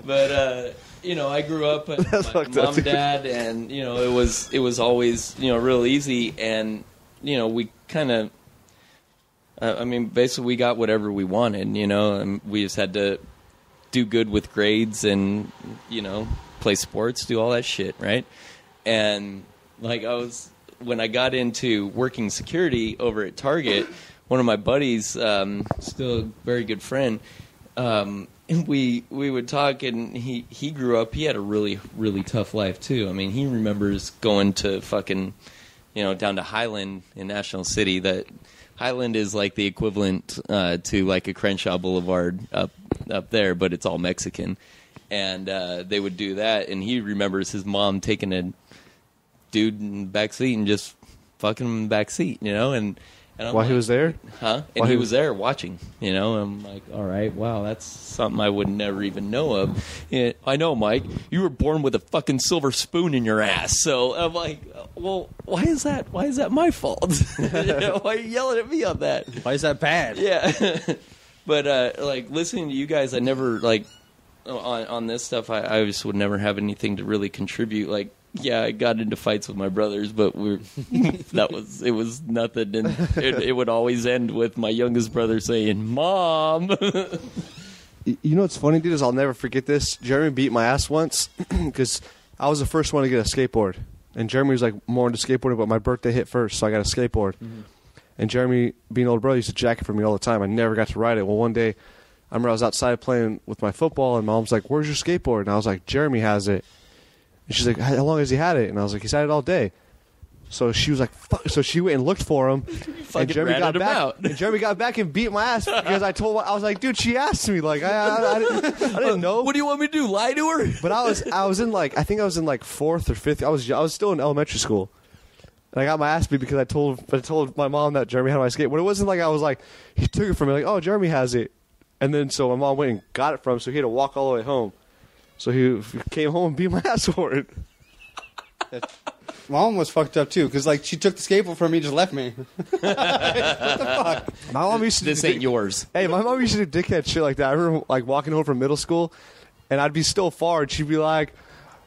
Speaker 5: But I grew up with my mom and dad, and it was always real easy, and we kind of. Basically, we got whatever we wanted, and we just had to do good with grades and, play sports, do all that shit, right? And, like, when I got into working security over at Target, one of my buddies, still a very good friend, we would talk, and he grew up, he had a really, really tough life, too. I mean, he remembers going to fucking, down to Highland in National City, that... Highland is like the equivalent to like a Crenshaw Boulevard up there, but it's all Mexican. And they would do that, and he remembers his mom taking a dude in the back seat and just fucking him in the back seat, and I'm
Speaker 2: While he was there?
Speaker 5: Huh? And he was there watching, I'm like, all right, wow, that's something I would never even know of. Yeah, I know, Mike, you were born with a fucking silver spoon in your ass. So I'm like, well, why is that? Why is that my fault? Why are you yelling at me on that?
Speaker 3: Why is that bad?
Speaker 5: Yeah. But, like, listening to you guys, I never, like, on this stuff, I just would never have anything to really contribute. Like, yeah, I got into fights with my brothers, but it was nothing, and it would always end with my youngest brother saying, "Mom."
Speaker 2: You know what's funny, dude, is I'll never forget this. Jeremy beat my ass once because I was the first one to get a skateboard, and Jeremy was like more into skateboarding, but my birthday hit first, so I got a skateboard. Mm-hmm. And Jeremy, being an older brother, used to jack it for me all the time. I never got to ride it. Well, one day, I remember I was outside playing with my football, and Mom's like, "Where's your skateboard?" And I was like, "Jeremy has it." And she's like, "How long has he had it?" And I was like, "He's had it all day." So she was like, "Fuck!" So she went and looked for him, and Jeremy got back. And Jeremy got back and beat my ass because I was like, "Dude, she asked me." Like, I didn't know.
Speaker 5: What do you want me to do? Lie to her?
Speaker 2: But I was in like, I think I was in like 4th or 5th. I was still in elementary school, and I got my ass beat because I told my mom that Jeremy had my skate. But it wasn't like I was like, he took it from me, like, "Oh, Jeremy has it," and then so my mom went and got it from him, so he had to walk all the way home. So he came home and beat my ass for it.
Speaker 3: Mom was fucked up too, because like she took the skateboard from me and just left me. What the fuck?
Speaker 2: My mom used to
Speaker 5: This ain't yours.
Speaker 2: Hey, my mom used to do dickhead shit like that. I remember like walking home from middle school, and I'd be still far, and she'd be like,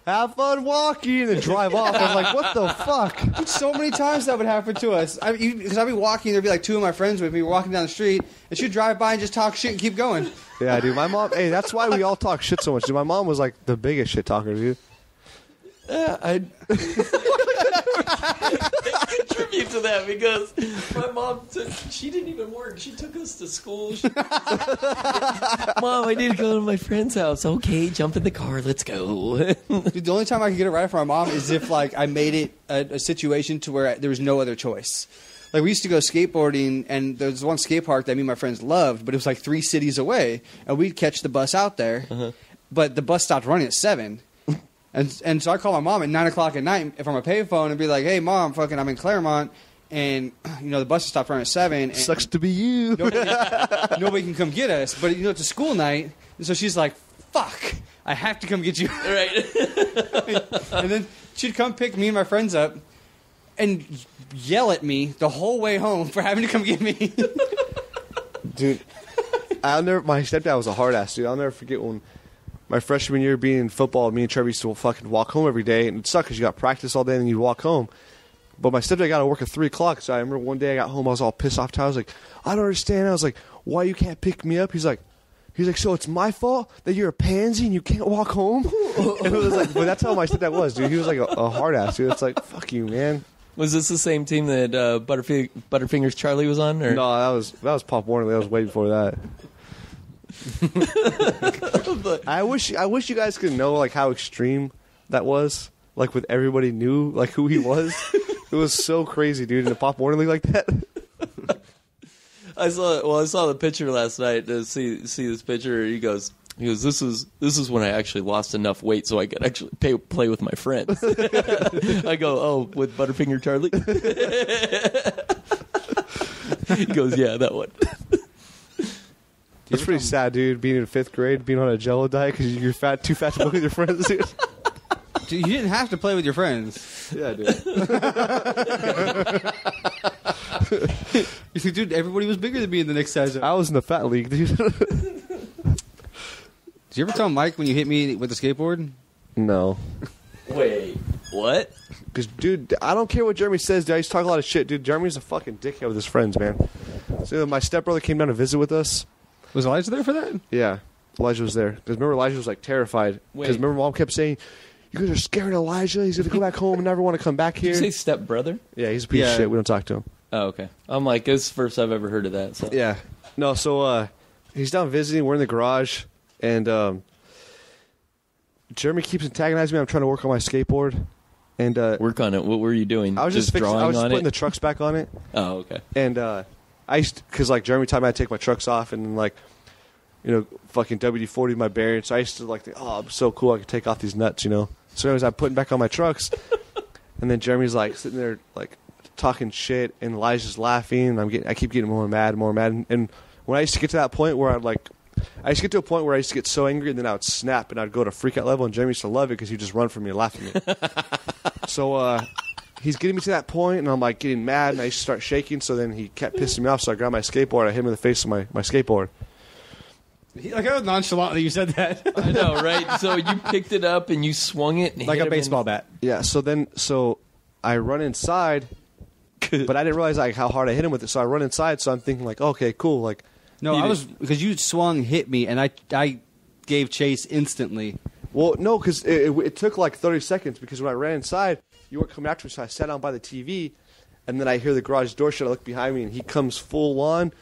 Speaker 2: "Have fun walking," and then drive off. I'm like, what the fuck?
Speaker 3: Dude, so many times that would happen to us. Because I'd be walking, there'd be like 2 of my friends with me. We're walking down the street, and she'd drive by and just talk shit and keep going.
Speaker 2: Yeah, dude. My mom. Hey, that's why we all talk shit so much. Dude, my mom was like the biggest shit talker, dude.
Speaker 5: Yeah, I contribute to that because my mom she didn't even work. She took us to school. Mom, I need to go to my friend's house. Okay, jump in the car. Let's go.
Speaker 3: Dude, the only time I could get it right from my mom is if like I made it a situation to where there was no other choice. Like, we used to go skateboarding, and there was one skate park that me and my friends loved, but it was like 3 cities away, and we'd catch the bus out there, but the bus stopped running at 7. And so I call my mom at 9 o'clock at night from a payphone and be like, "Hey, Mom, fucking, I'm in Claremont, and, the bus stopped running at 7. And
Speaker 2: sucks to be you.
Speaker 3: Nobody can come get us, but, it's a school night, and so she's like, fuck, I have to come get you.
Speaker 5: Right.
Speaker 3: And then she'd come pick me and my friends up, and yell at me the whole way home for having to come get me.
Speaker 2: Dude, my stepdad was a hard ass, dude. I'll never forget when my freshman year being in football, me and Trevor used to fucking walk home every day, and it sucked because you got practice all day and then you'd walk home. But my stepdad got to work at 3 o'clock, so I remember one day I got home, I was all pissed off. I was like, I don't understand. I was like, why you can't pick me up? He's like, so it's my fault that you're a pansy and you can't walk home? And it was like, but that's how my stepdad was, dude. He was like a hard ass, dude. It's like, fuck you, man.
Speaker 5: Was this the same team that Butterfingers Charlie was on? Or?
Speaker 2: No, that was Pop Warner. That was way before that. I wish you guys could know like how extreme that was. Like with everybody knew like who he was. It was so crazy, dude. In the Pop Warner League like that.
Speaker 5: I saw the picture last night to see this picture. He goes, this is when I actually lost enough weight so I could actually play with my friends. I go, oh, with Butterfinger Charlie? He goes, yeah, that one.
Speaker 2: It's pretty sad, dude, being in 5th grade, being on a Jell-O diet because you're too fat to play with your friends, dude.
Speaker 3: Dude, you didn't have to play with your friends.
Speaker 2: Yeah, dude.
Speaker 3: Dude, everybody was bigger than me in the next size.
Speaker 2: I was in the fat league, dude.
Speaker 3: Did you ever tell Mike when you hit me with the skateboard?
Speaker 2: No.
Speaker 5: Wait, what?
Speaker 2: Because, dude, I don't care what Jeremy says, dude. I used to talk a lot of shit, dude. Jeremy's a fucking dickhead with his friends, man. So my stepbrother came down to visit with us.
Speaker 3: Was Elijah there for that?
Speaker 2: Yeah, Elijah was there. Because remember, Elijah was, like, terrified. Because remember, Mom kept saying, you guys are scaring Elijah. He's going to go back home and never want to come back here.
Speaker 5: Did you say stepbrother?
Speaker 2: Yeah, he's a piece of shit. We don't talk to him.
Speaker 5: Oh, okay. I'm like, this is the first I've ever heard of that. So.
Speaker 2: Yeah. No, so he's down visiting. We're in the garage. And Jeremy keeps antagonizing me. I'm trying to work on my skateboard. And
Speaker 5: work on it. What were you doing?
Speaker 2: I was just
Speaker 5: drawing
Speaker 2: I was just
Speaker 5: on
Speaker 2: putting
Speaker 5: it?
Speaker 2: the trucks back on it.
Speaker 5: Oh, okay.
Speaker 2: And I used because like Jeremy taught me how to take my trucks off and then like, you know, fucking WD-40 my bearings. So I used to like think, oh, I'm so cool. I could take off these nuts, you know. So anyways, I'm putting back on my trucks. And then Jeremy's like sitting there like talking shit, and Elijah's laughing. And I keep getting more mad. And when I used to get to that point where I used to get to a point where I used to get so angry, and then I would snap, and I'd go to freak out level, and Jeremy used to love it because he'd just run from me and laugh at me. So he's getting me to that point, and I'm like getting mad, and I used to start shaking. So then he kept pissing me off. So I grabbed my skateboard, I hit him in the face with my skateboard.
Speaker 3: Like how nonchalantly you said that.
Speaker 5: I know, right? So you picked it up and you swung it and
Speaker 3: like
Speaker 5: hit
Speaker 3: a baseball bat.
Speaker 2: Yeah. So I run inside, but I didn't realize like how hard I hit him with it. So I run inside. So I'm thinking like, okay, cool, like.
Speaker 3: No, I was because you swung, hit me, and I gave chase instantly.
Speaker 2: Well, no, because it took like 30 seconds because when I ran inside, you weren't coming after me, so I sat down by the TV, and then I hear the garage door shut. I look behind me, and he comes full on,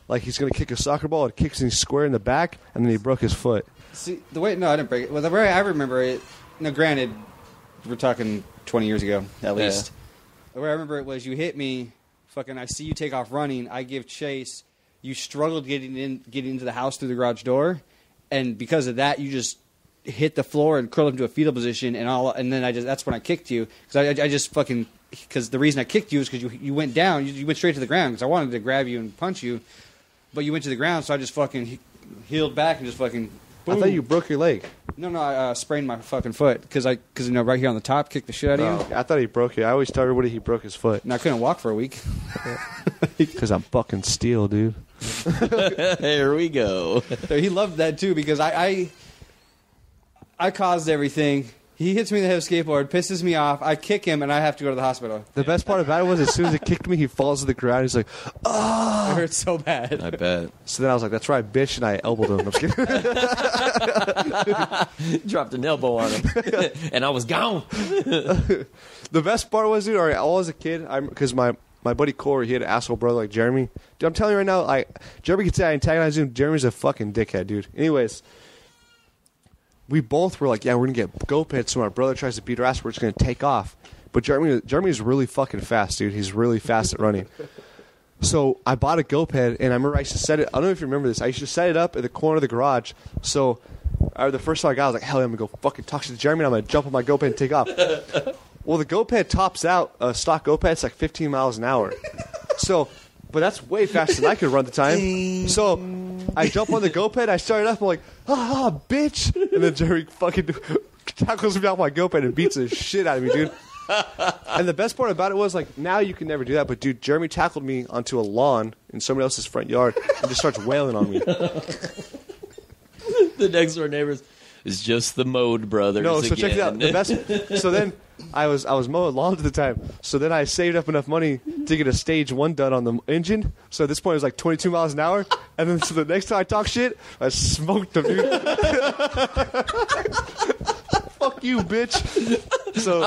Speaker 2: like he's going to kick a soccer ball. It kicks him square in the back, and then he broke his foot.
Speaker 3: See, I didn't break it. Well, the way I remember it, now granted, we're talking 20 years ago, at least. The way I remember it was you hit me, fucking I see you take off running, I give chase, you struggled getting into the house through the garage door, and because of that, you just hit the floor and curled up into a fetal position, and then that's when I kicked you because the reason I kicked you is because you went down, you went straight to the ground because I wanted to grab you and punch you, but you went to the ground, so I just fucking healed back and just fucking. Boom.
Speaker 2: I thought you broke your leg.
Speaker 3: No, I sprained my fucking foot because you know right here on the top kicked the shit out of you.
Speaker 2: I thought he broke it. I always tell everybody he broke his foot.
Speaker 3: And I couldn't walk for a week.
Speaker 2: Because I'm fucking steel, dude.
Speaker 5: There we go.
Speaker 3: He loved that too because I caused everything. He hits me in the head with a skateboard, pisses me off. I kick him, and I have to go to the hospital.
Speaker 2: The best part about it was as soon as he kicked me, he falls to the ground. He's like, oh.
Speaker 3: It hurt so bad.
Speaker 5: I bet.
Speaker 2: So then I was like, that's right, bitch, and I elbowed him. I'm just kidding.
Speaker 5: Dropped an elbow on him, and I was gone.
Speaker 2: The best part was, dude, all right, I was a kid, because my buddy Corey, he had an asshole brother like Jeremy. Dude, I'm telling you right now, like, Jeremy could say I antagonized him. Jeremy's a fucking dickhead, dude. Anyways, we both were like, yeah, we're going to get go-pits, so my brother tries to beat our ass, we're just going to take off. But Jeremy's really fucking fast, dude. He's really fast at running. So I bought a go-ped, and I remember I used to set it, I don't know if you remember this, I used to set it up at the corner of the garage. So the first time I got it, I was like, hell yeah, I'm going to go fucking talk to Jeremy, and I'm going to jump on my go-ped and take off. Well, the go-ped tops out, stock go-ped, it's like 15 miles an hour. But that's way faster than I could run at the time. So I jump on the go-ped, I start it up, I'm like, bitch. And then Jerry fucking tackles me off my go-ped and beats the shit out of me, dude. And the best part about it was, like, now you can never do that, but, dude, Jeremy tackled me onto a lawn in somebody else's front yard and just starts wailing on me.
Speaker 5: The next door neighbors, It's just the Mode brothers.
Speaker 2: No, so
Speaker 5: again.
Speaker 2: check it out. The best. So then I was mowing lawns at the time. So then I saved up enough money to get a stage 1 done on the engine. So at this point it was like 22 miles an hour. And then so the next time I talk shit, I smoked them, dude. Fuck you, bitch. So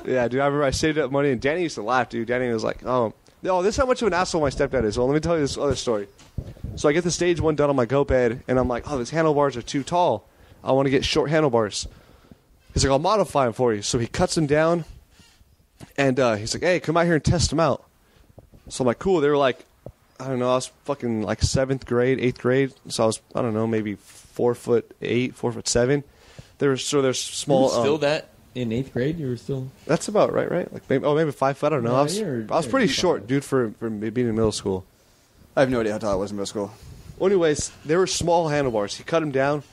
Speaker 2: yeah, dude. I remember I saved up money, and Danny used to laugh, dude. Danny was like, "Oh, this is how much of an asshole my stepdad is." Well, let me tell you this other story. So I get the stage 1 done on my go-bed, and I'm like, "Oh, these handlebars are too tall. I want to get short handlebars." He's like, "I'll modify them for you." So he cuts them down, and he's like, "Hey, come out here and test them out." So I'm like, "Cool." They were like, I don't know, I was fucking like 7th grade, 8th grade. So I was, I don't know, maybe 4'8", 4'7". They're small.
Speaker 5: You were still that in 8th grade? You were still.
Speaker 2: That's about right? Like maybe 5 foot. I don't know.
Speaker 5: Yeah,
Speaker 2: I was pretty short, dude, for being in middle school.
Speaker 3: I have no idea how tall I was in middle school.
Speaker 2: Well, anyways, they were small handlebars. He cut them down.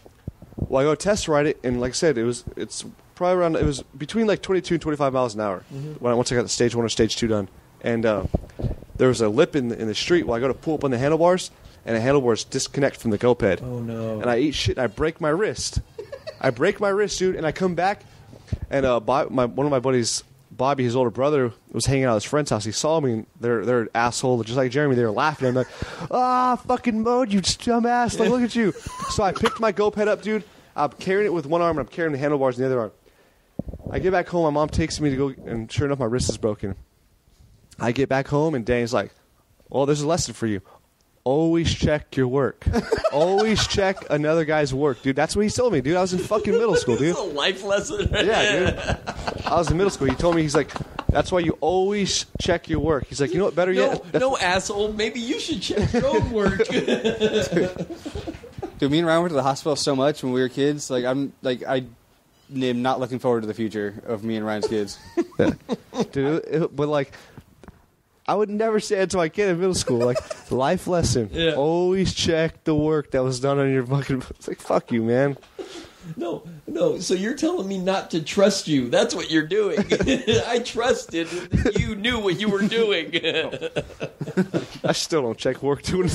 Speaker 2: Well, I go test ride it, and like I said, it's probably around. It was between like 22 and 25 miles an hour once I got the stage 1 or stage 2 done. And there was a lip in the street. Well, I go to pull up on the handlebars, and the handlebars disconnect from the go-ped.
Speaker 5: Oh no!
Speaker 2: And I eat shit. And I break my wrist. Dude, and I come back, and one of my buddies, Bobby, his older brother, was hanging out at his friend's house. He saw me, and they're an asshole, just like Jeremy. They were laughing. I'm like, fucking Mode, you dumbass! Like, look at you. So I picked my go-ped up, dude. I'm carrying it with one arm, and I'm carrying the handlebars in the other arm. I get back home. My mom takes me to go, and sure enough, my wrist is broken. I get back home, and Danny's like, "Well, there's a lesson for you. Always check your work. Always check another guy's work, dude." That's what he told me, dude. I was in fucking middle school, dude.
Speaker 5: That's a life lesson.
Speaker 2: Yeah, dude. I was in middle school. He told me, he's like, "That's why you always check your work." He's like, "You know what? Better yet."
Speaker 5: No, asshole. Maybe you should check your own work.
Speaker 3: Dude, me and Ryan went to the hospital so much when we were kids. I am not looking forward to the future of me and Ryan's kids.
Speaker 2: Yeah. Dude, but like, I would never say it to my kid in middle school. Like, life lesson.
Speaker 5: Yeah.
Speaker 2: Always check the work that was done on your fucking... It's like, fuck you, man.
Speaker 5: No. So you're telling me not to trust you. That's what you're doing. I trusted that you knew what you were doing.
Speaker 2: I still don't check work, dude.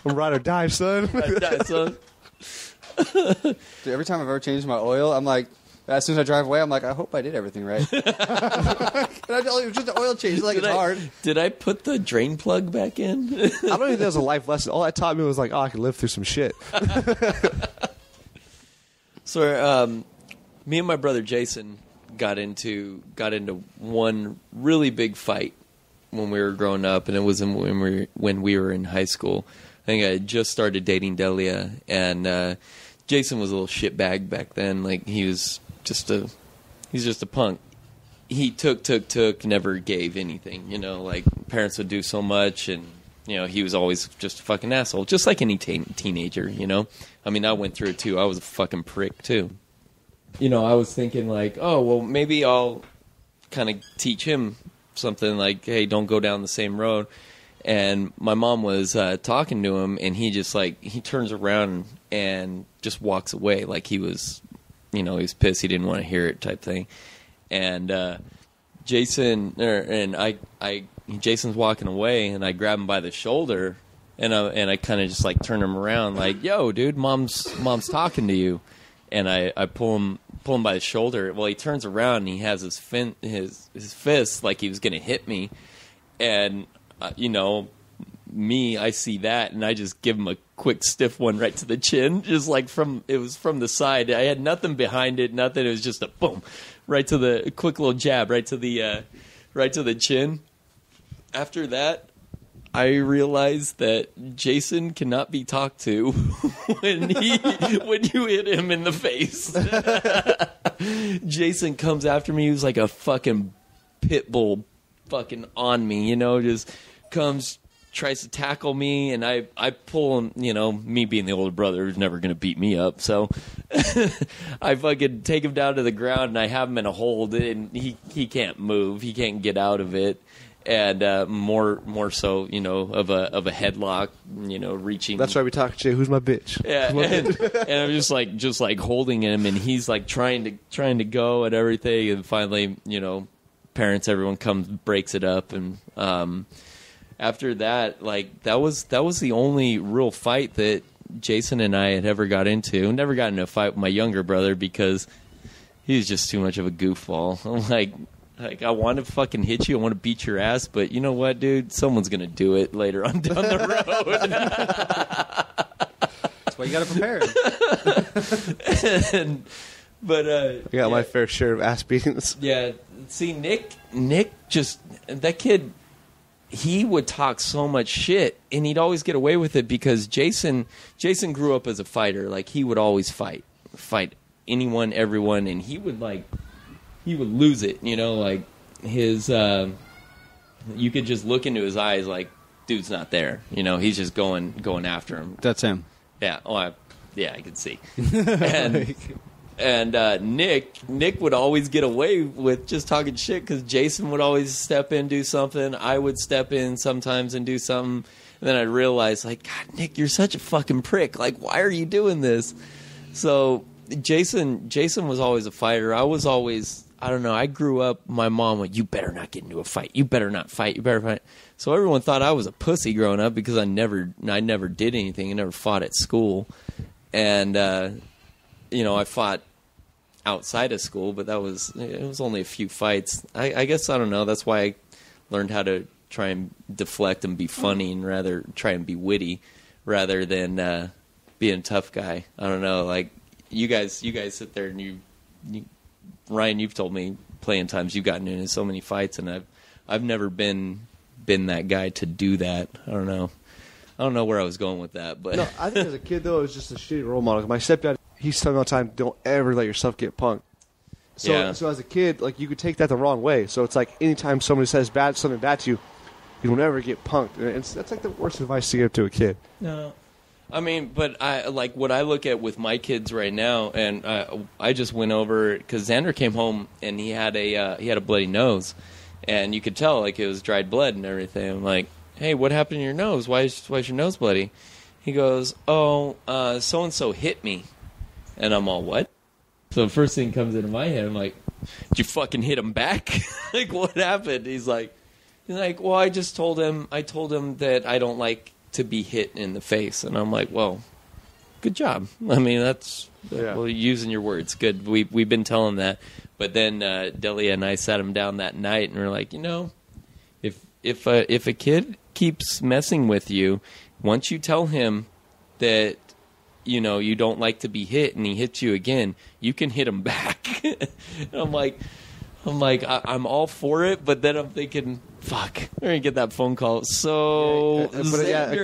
Speaker 2: I'm ride or die, son.
Speaker 3: Dude, every time I've ever changed my oil, I'm like, as soon as I drive away, I'm like, I hope I did everything right. And I tell you, it was just an oil change. It's hard.
Speaker 5: Did I put the drain plug back in?
Speaker 2: I don't think that was a life lesson. All that taught me was like, I can live through some shit.
Speaker 5: So, me and my brother Jason got into one really big fight when we were growing up, and it was when we were in high school. I think I had just started dating Delia, and Jason was a little shitbag back then. Like, he's just a punk. He took, never gave anything. You know, like, parents would do so much, and he was always just a fucking asshole, just like any teenager. I mean, I went through it too. I was a fucking prick too. I was thinking like, oh well, maybe I'll kind of teach him something like, hey, don't go down the same road. And my mom was talking to him, and he just he turns around and just walks away like he was, he was pissed. He didn't want to hear it, type thing. And Jason's walking away, and I grab him by the shoulder, and I kind of just turn him around, like, yo, dude, mom's talking to you. And I pull him by the shoulder. Well, he turns around and he has his fist like he was gonna hit me, and I see that, and I just give him a quick stiff one right to the chin, just from the side. I had nothing behind it, nothing. It was just a boom, right to the quick little jab, right to the chin. After that, I realized that Jason cannot be talked to when you hit him in the face. Jason comes after me. He was like a fucking pit bull, fucking on me. Just comes, tries to tackle me, and I pull him. Me being the older brother who's never gonna beat me up, so I fucking take him down to the ground, and I have him in a hold, and he can't move. He can't get out of it. And more so, of a headlock, reaching.
Speaker 2: That's why we talk, Jay. Who's my bitch?
Speaker 5: Yeah, and I'm just holding him, and he's trying to go and everything, and finally, parents, everyone comes, breaks it up, and after that, that was the only real fight that Jason and I had ever never got into a fight with my younger brother because he was just too much of a goofball. I'm like, I want to fucking hit you. I want to beat your ass. But you know what, dude? Someone's going to do it later on down the road.
Speaker 3: That's why you got to prepare.
Speaker 2: I got my fair share of ass beatings.
Speaker 5: Yeah. See, Nick just, that kid, he would talk so much shit, and he'd always get away with it because Jason grew up as a fighter. Like, he would always fight anyone, everyone, and he would lose it, you know, like his, you could just look into his eyes like, dude's not there, you know, he's just going after him.
Speaker 3: That's him.
Speaker 5: Yeah. Oh, I could see. And Nick would always get away with just talking shit because Jason would always step in, do something. I would step in sometimes and do something. And then I'd realize, like, God, Nick, you're such a fucking prick. Like, why are you doing this? So Jason was always a fighter. I was always, I don't know, I grew up, my mom went, you better not get into a fight. You better not fight. You better fight. So everyone thought I was a pussy growing up because I never did anything. I never fought at school. And, you know, I fought outside of school, but it was only a few fights. I guess, I don't know, that's why I learned how to try and deflect and be funny and rather try and be witty rather than being a tough guy. I don't know, like you guys sit there and you Ryan, you've told me plenty of times you've gotten into so many fights, and I've never been that guy to do that. I don't know where I was going with that, but
Speaker 2: no, I think as a kid though, it was just a shitty role model. My stepdad, he's telling me all the time, don't ever let yourself get punked. So as a kid, like, you could take that the wrong way. So it's like anytime somebody says something bad to you, you don't ever get punked. And that's like the worst advice to give to a kid.
Speaker 5: No. I mean, but I like what I look at with my kids right now, and I just went over because Xander came home and he had a bloody nose, and you could tell like it was dried blood and everything. I'm like, hey, what happened to your nose? Why's your nose bloody? He goes, oh, so and so hit me, and I'm all, what? So the first thing comes into my head, I'm like, did you fucking hit him back? Like, what happened? He's like, well, I told him that I don't like to be hit in the face. And I'm like, well, good job. I mean, that's, well, using your words. Good. We've been telling that. But then Delia and I sat him down that night and we're like, you know, if a kid keeps messing with you, once you tell him that, you know, you don't like to be hit and he hits you again, you can hit him back. I'm like, I'm all for it, but then I'm thinking, fuck, we're gonna get that phone call. So,
Speaker 2: a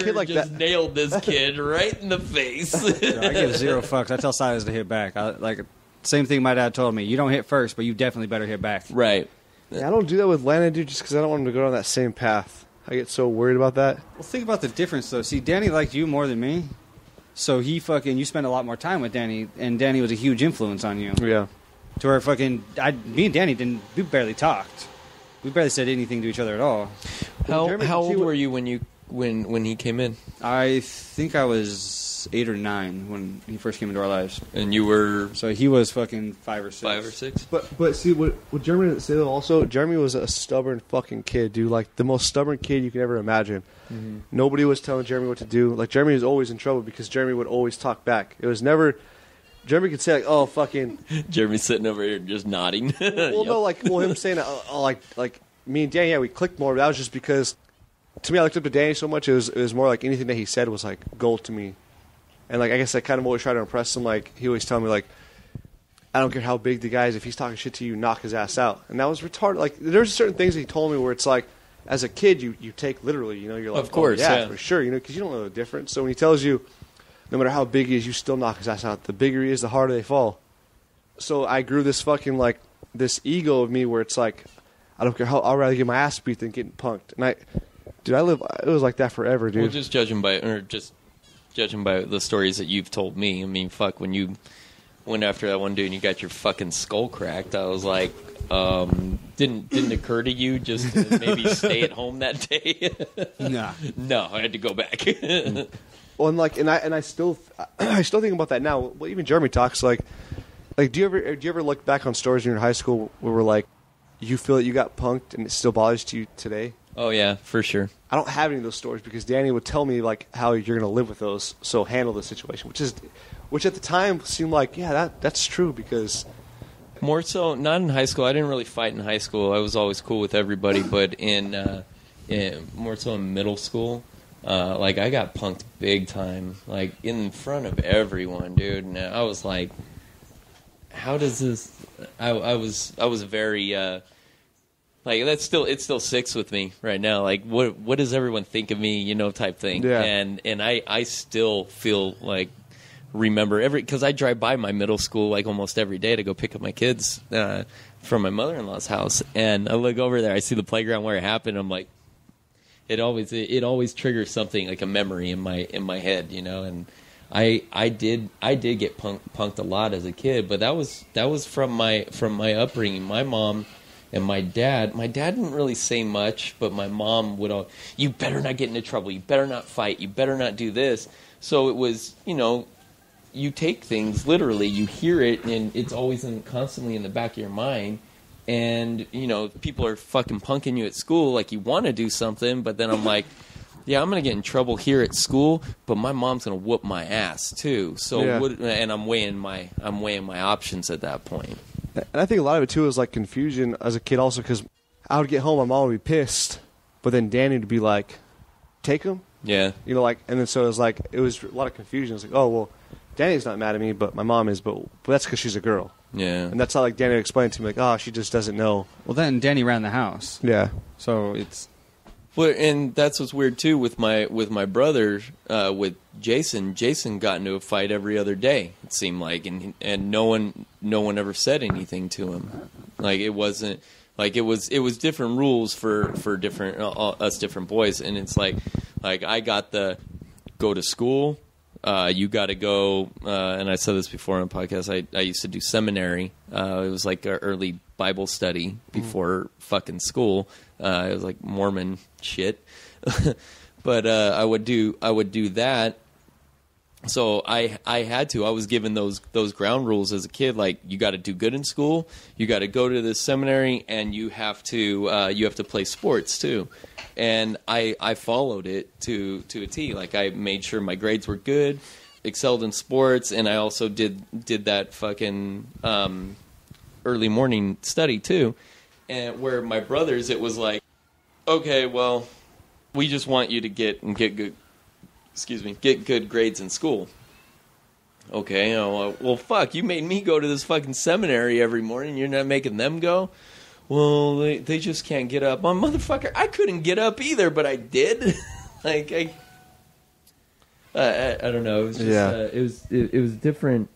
Speaker 2: kid like
Speaker 5: just
Speaker 2: that
Speaker 5: nailed this kid right in the face.
Speaker 3: I give zero fucks. I tell Silas to hit back. Same thing my dad told me. You don't hit first, but you definitely better hit back.
Speaker 5: Right.
Speaker 2: Yeah, I don't do that with Lana, dude, just because I don't want him to go down that same path. I get so worried about that.
Speaker 3: Well, think about the difference, though. See, Danny liked you more than me, so you spent a lot more time with Danny, and Danny was a huge influence on you.
Speaker 2: Yeah.
Speaker 3: To where me and Danny we barely talked. We barely said anything to each other at all.
Speaker 5: How old were you when he came in?
Speaker 3: I think I was 8 or 9 when he first came into our lives.
Speaker 5: And you were...
Speaker 3: So he was fucking 5 or 6.
Speaker 5: 5 or 6?
Speaker 2: But see, what Jeremy didn't say though also, Jeremy was a stubborn fucking kid, dude. Like, the most stubborn kid you could ever imagine. Mm-hmm. Nobody was telling Jeremy what to do. Like, Jeremy was always in trouble because Jeremy would always talk back. It was never... Jeremy could say, like, oh, fucking...
Speaker 5: Jeremy's sitting over here just nodding.
Speaker 2: Well, no, like, him saying, like, me and Danny, yeah, we clicked more, but that was just because, to me, I looked up to Danny so much, it was more like anything that he said was, like, gold to me. And, like, I guess I kind of always try to impress him. Like, he always tell me, like, I don't care how big the guy is, if he's talking shit to you, knock his ass out. And that was retarded. Like, there's certain things that he told me where it's like, as a kid, you take literally, you know, you're like,
Speaker 5: of course,
Speaker 2: oh, yeah, for sure, you know, because you don't know the difference. So when he tells you, no matter how big he is, you still knock his ass out. The bigger he is, the harder they fall. So I grew this fucking, like, this ego of me where it's like, I don't care how, I'd rather get my ass beat than getting punked. And it was like that forever, dude.
Speaker 5: Well, just judging by the stories that you've told me, I mean, fuck, when you went after that one dude and you got your fucking skull cracked, I was like, didn't occur to you just to maybe stay at home that day?
Speaker 3: Nah.
Speaker 5: No, I had to go back.
Speaker 2: Well, and I still think about that now. Well, even Jeremy talks like do you ever look back on stories in your high school where like you feel that you got punked and it still bothers you today?
Speaker 5: Oh yeah, for sure.
Speaker 2: I don't have any of those stories because Danny would tell me like how you're going to live with those, so handle the situation, which at the time seemed like that's true because
Speaker 5: more so not in high school. I didn't really fight in high school. I was always cool with everybody, but in more so in middle school, like I got punked big time, like in front of everyone, dude. And I was like, how does this? I was very. Like it still sticks with me right now. Like what does everyone think of me, type thing.
Speaker 2: Yeah.
Speaker 5: And I still feel like remember because I drive by my middle school like almost every day to go pick up my kids from my mother-in-law's house, and I look over there, I see the playground where it happened. I'm like, it always triggers something like a memory in my head, And I did get punked a lot as a kid, but that was from my upbringing. My mom. And my dad didn't really say much, but my mom would, you better not get into trouble. You better not fight. You better not do this. So it was, you take things literally. You hear it, and it's always constantly in the back of your mind. And, people are fucking punking you at school like you want to do something, but then I'm like, yeah, I'm going to get in trouble here at school, but my mom's going to whoop my ass too. So, and I'm weighing my options at that point.
Speaker 2: And I think a lot of it, too, is, like, confusion as a kid also because I would get home, my mom would be pissed, but then Danny would be like, take him?
Speaker 5: Yeah.
Speaker 2: And then so it was a lot of confusion. It's like, oh, well, Danny's not mad at me, but my mom is, but that's because she's a girl.
Speaker 5: Yeah.
Speaker 2: And that's how, like, Danny would explain to me, like, oh, she just doesn't know.
Speaker 3: Well, then Danny ran the house.
Speaker 2: Yeah.
Speaker 3: So it's...
Speaker 5: Well, and that's what's weird too with my brother, with Jason. Jason got into a fight every other day. It seemed like, and no one ever said anything to him. Like it wasn't like it was different rules for different us different boys. And it's like I got the go to school. You got to go. And I said this before on the podcast. I used to do seminary. It was like an early Bible study before fucking school. It was like Mormon shit, but I would do that. So I had to. I was given those ground rules as a kid. Like you got to do good in school, you got to go to this seminary, and you have to play sports too. And I followed it to a T. Like I made sure my grades were good, excelled in sports, and I also did that fucking early morning study too. And where my brothers, it was like, okay, well, we just want you to get good grades in school. Okay, well, fuck, you made me go to this fucking seminary every morning. You're not making them go? Well, they just can't get up. Oh, motherfucker, I couldn't get up either, but I did. Like, I don't know. It was just, it was different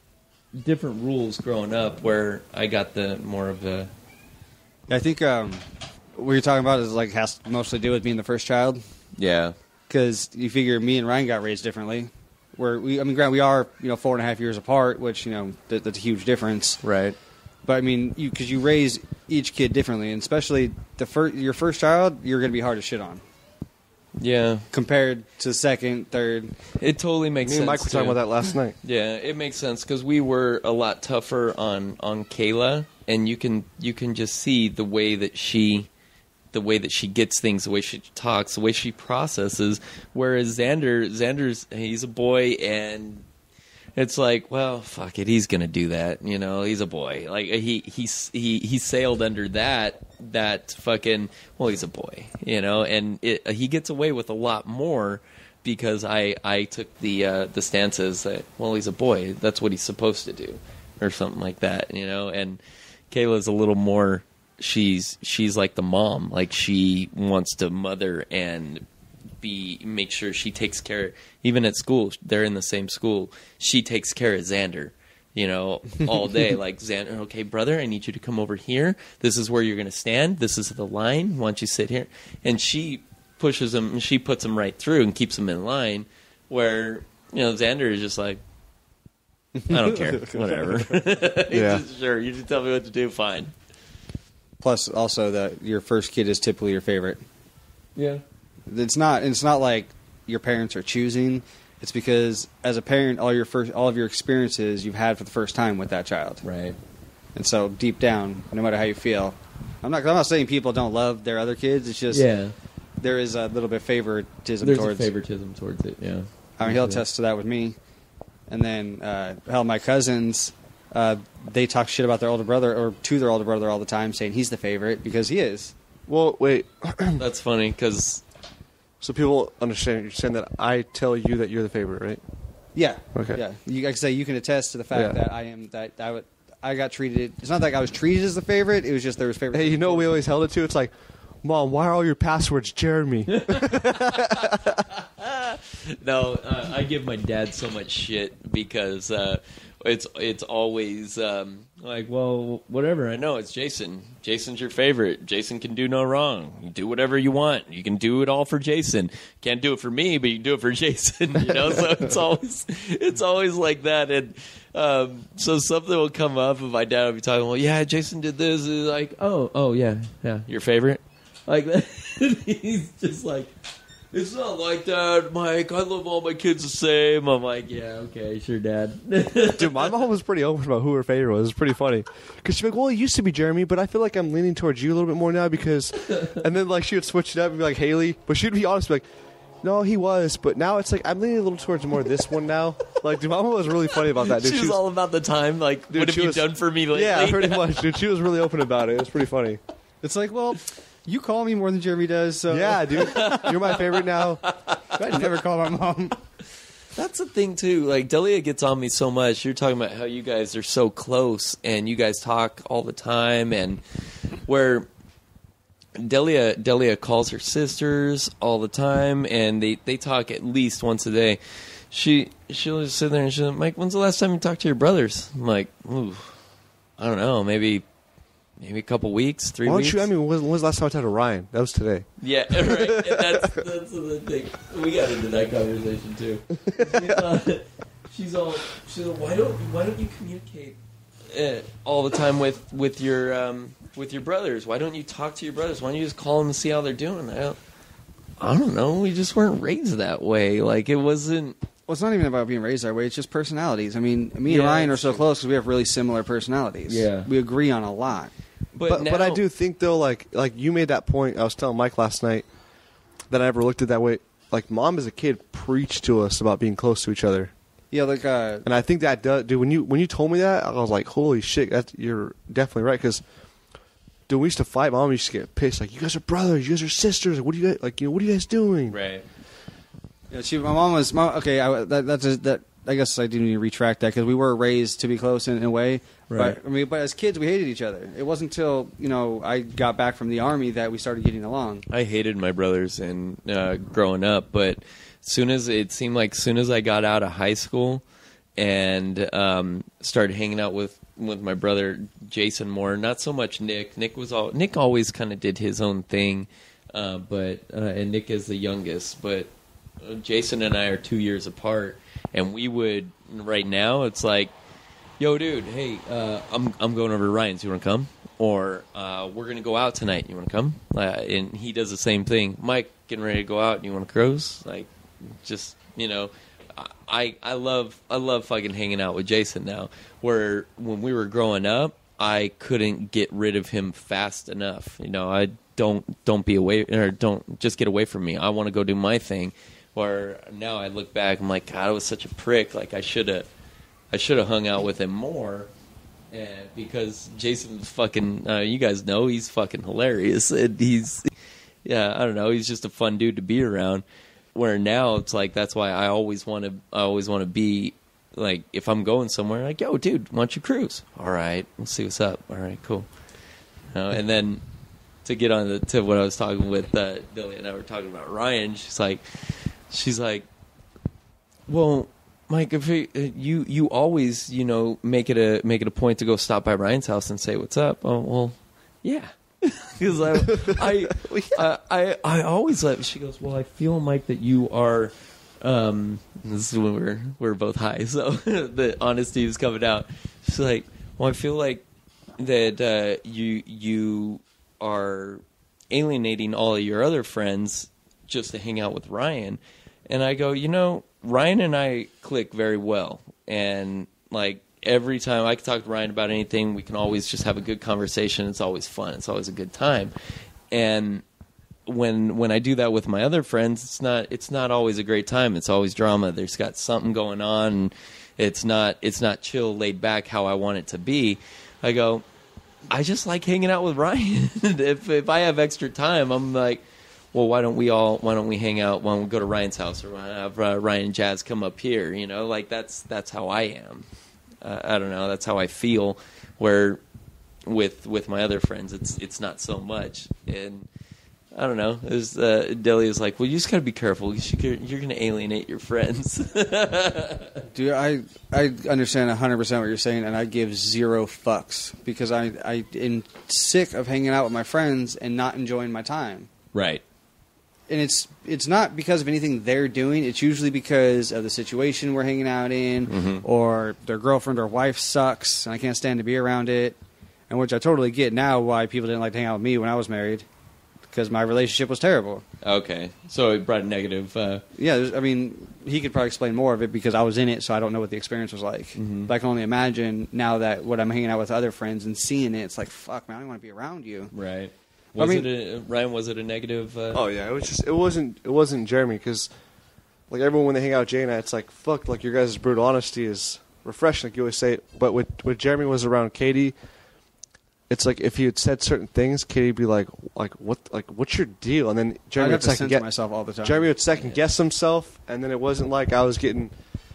Speaker 5: rules growing up where I got the more of the...
Speaker 3: I think what you're talking about is like has to mostly do with being the first child.
Speaker 5: Yeah.
Speaker 3: Because you figure me and Ryan got raised differently. Granted, we are 4.5 years apart, which that's a huge difference.
Speaker 5: Right.
Speaker 3: But I mean, because you raise each kid differently, and especially your first child, you're going to be hard to shit on.
Speaker 5: Yeah.
Speaker 3: Compared to second, third.
Speaker 5: It totally makes sense.
Speaker 2: Me and Mike were talking about that last night.
Speaker 5: Yeah, it makes sense because we were a lot tougher on Kayla, and you can just see the way that she gets things, the way she talks, the way she processes. Whereas Xander's he's a boy, and it's like, well, fuck it, he's gonna do that. He's a boy. Like he sailed under that fucking. Well, he's a boy, and he gets away with a lot more because I took the stances that, well, he's a boy. That's what he's supposed to do, or something like that. And Kayla's a little more. She's like the mom. Like she wants to mother and make sure she takes care. Even at school, they're in the same school. She takes care of Xander, all day. Like, Xander, okay, brother, I need you to come over here. This is where you're going to stand. This is the line. Why don't you sit here? And she pushes him, and she puts him right through and keeps him in line. Where Xander is just like, I don't care, whatever.
Speaker 2: Yeah,
Speaker 5: sure. You just tell me what to do. Fine.
Speaker 3: Plus, also that your first kid is typically your favorite.
Speaker 5: Yeah.
Speaker 3: It's not like your parents are choosing. It's because as a parent, all of your experiences you've had for the first time with that child.
Speaker 5: Right.
Speaker 3: And so deep down, no matter how you feel, I'm not saying people don't love their other kids. It's just there is a little bit of favoritism
Speaker 5: There's
Speaker 3: towards
Speaker 5: a favoritism towards it, yeah.
Speaker 3: I mean, he'll attest to that with me. And then, hell, my cousins, they talk shit about their older brother, or to their older brother all the time, saying he's the favorite, because he is.
Speaker 2: Well, wait.
Speaker 5: That's funny, because...
Speaker 2: So people understand, you're saying that I tell you that you're the favorite, right?
Speaker 3: Yeah.
Speaker 2: Okay.
Speaker 3: Yeah. Like I say, you can attest to the fact that I am, I got treated, it's not like I was treated as the favorite, it was just there was favorite.
Speaker 2: Hey, you know what we always held it to? It's like, Mom, why are all your passwords Jeremy?
Speaker 5: No, I give my dad so much shit because it's always like, well, whatever. I know it's Jason. Jason's your favorite. Jason can do no wrong. You do whatever you want. You can do it all for Jason. Can't do it for me, but you can do it for Jason. You know, so it's always like that. And so something will come up, and my dad will be talking. Well, yeah, Jason did this. It's like, oh, yeah, your favorite. Like that. He's just like, it's not like that, Mike. I love all my kids the same. I'm like, yeah, okay, sure, Dad.
Speaker 2: Dude, my mom was pretty open about who her favorite was. It was pretty funny. Because she'd be like, well, it used to be Jeremy, but I feel like I'm leaning towards you a little bit more now because... And then, like, she would switch it up and be like, Haley. But she'd be honest, be like, no, he was. But now it's like, I'm leaning a little towards more this one now. Like, dude, my mom was really funny about that, dude.
Speaker 5: She was all about the time. Like,
Speaker 2: dude,
Speaker 5: what have you done for me lately?
Speaker 2: Yeah, pretty much, dude. She was really open about it. It was pretty funny.
Speaker 3: It's like, well... You call me more than Jeremy does, so...
Speaker 2: Yeah, dude. You're my favorite now.
Speaker 3: I never call my mom.
Speaker 5: That's the thing, too. Like, Delia gets on me so much. You're talking about how you guys are so close, and you guys talk all the time, and where Delia calls her sisters all the time, and they talk at least once a day. She'll just sit there and she's like, Mike, when's the last time you talked to your brothers? I'm like, ooh, I don't know, maybe a couple weeks, 3 weeks.
Speaker 2: I mean, when was the last time I talked to Ryan? That was today.
Speaker 5: Yeah, right. And that's the thing. We got into that conversation too. She's like, why don't you communicate all the time with your brothers? Why don't you talk to your brothers? Why don't you just call them and see how they're doing? I don't know. We just weren't raised that way. Like, it wasn't.
Speaker 3: Well, it's not even about being raised that way. It's just personalities. I mean, me and Ryan are so close because we have really similar personalities.
Speaker 5: Yeah,
Speaker 3: we agree on a lot.
Speaker 2: But I do think though, like you made that point. I was telling Mike last night that I never looked at that way. Like, Mom as a kid preached to us about being close to each other.
Speaker 3: Yeah, like
Speaker 2: and I think that does, dude. When you told me that, I was like, holy shit, you're definitely right. Because dude, we used to fight. Mom used to get pissed. Like, you guys are brothers. You guys are sisters. What are you guys what are you guys doing?
Speaker 5: Right.
Speaker 3: Yeah, my mom was okay. I guess I do need to retract that because we were raised to be close in a way.
Speaker 5: Right.
Speaker 3: But as kids, we hated each other. It wasn't until I got back from the Army that we started getting along.
Speaker 5: I hated my brothers and growing up, but soon as I got out of high school and started hanging out with my brother Jason more, not so much Nick. Nick always kind of did his own thing, but and Nick is the youngest, but Jason and I are 2 years apart, and we would right now. It's like, yo, dude, hey, I'm going over to Ryan's. You want to come? Or we're gonna go out tonight. You want to come? And he does the same thing. Mike, getting ready to go out. You want to cruise? Like, just I love fucking hanging out with Jason now. Where when we were growing up, I couldn't get rid of him fast enough. I don't be away, or don't just get away from me. I want to go do my thing. Where now I look back, I'm like, God, I was such a prick. Like, I should have hung out with him more. And because Jason's fucking, you guys know, he's fucking hilarious. And I don't know, he's just a fun dude to be around. Where now it's like, that's why I always want to be like, if I'm going somewhere, like, yo, dude, why don't you cruise? All right, we'll see what's up. All right, cool. And then to get on to what I was talking with Billy and I were talking about Ryan, she's like, well, Mike, if you always make it a point to go stop by Ryan's house and say what's up. Oh, well, yeah, because I always let. She goes, well, I feel, Mike, that you are. This is when we're both high, so the honesty is coming out. She's like, well, I feel like that you are alienating all of your other friends just to hang out with Ryan. And I go, Ryan and I click very well. And, like, every time I can talk to Ryan about anything, we can always just have a good conversation. It's always fun. It's always a good time. And when I do that with my other friends, it's not always a great time. It's always drama. There's got something going on. And it's not chill, laid back how I want it to be. I go, I just like hanging out with Ryan. if I have extra time, I'm like, well, why don't we hang out? Why don't we go to Ryan's house, or why don't I have Ryan and Jazz come up here? You know, like that's how I am. I don't know. That's how I feel. Where with my other friends, it's not so much. And I don't know. Delia's like, well, you just gotta be careful. You're gonna alienate your friends.
Speaker 3: Dude, I understand 100% what you're saying, and I give zero fucks because I am sick of hanging out with my friends and not enjoying my time.
Speaker 5: Right.
Speaker 3: And it's not because of anything they're doing. It's usually because of the situation we're hanging out in, or their girlfriend or wife sucks, and I can't stand to be around it. And which I totally get now why people didn't like to hang out with me when I was married, because my relationship was terrible.
Speaker 5: Okay, so it brought a negative.
Speaker 3: Yeah, I mean, he could probably explain more of it because I was in it, so I don't know what the experience was like. But I can only imagine now that when I'm hanging out with other friends and seeing it, it's like, fuck, man, I don't want to be around you.
Speaker 5: Right.
Speaker 3: Ryan,
Speaker 5: was it a negative?
Speaker 2: Oh yeah, it wasn't Jeremy, because like everyone when they hang out with Jay and I, it's like, fuck, like your guys' brutal honesty is refreshing, like you always say. But with Jeremy was around Katie, it's like if he had said certain things, Katie'd be like what's your deal? And then Jeremy would second guess
Speaker 3: myself all the time.
Speaker 2: Jeremy would second guess himself, and then it wasn't like I was getting.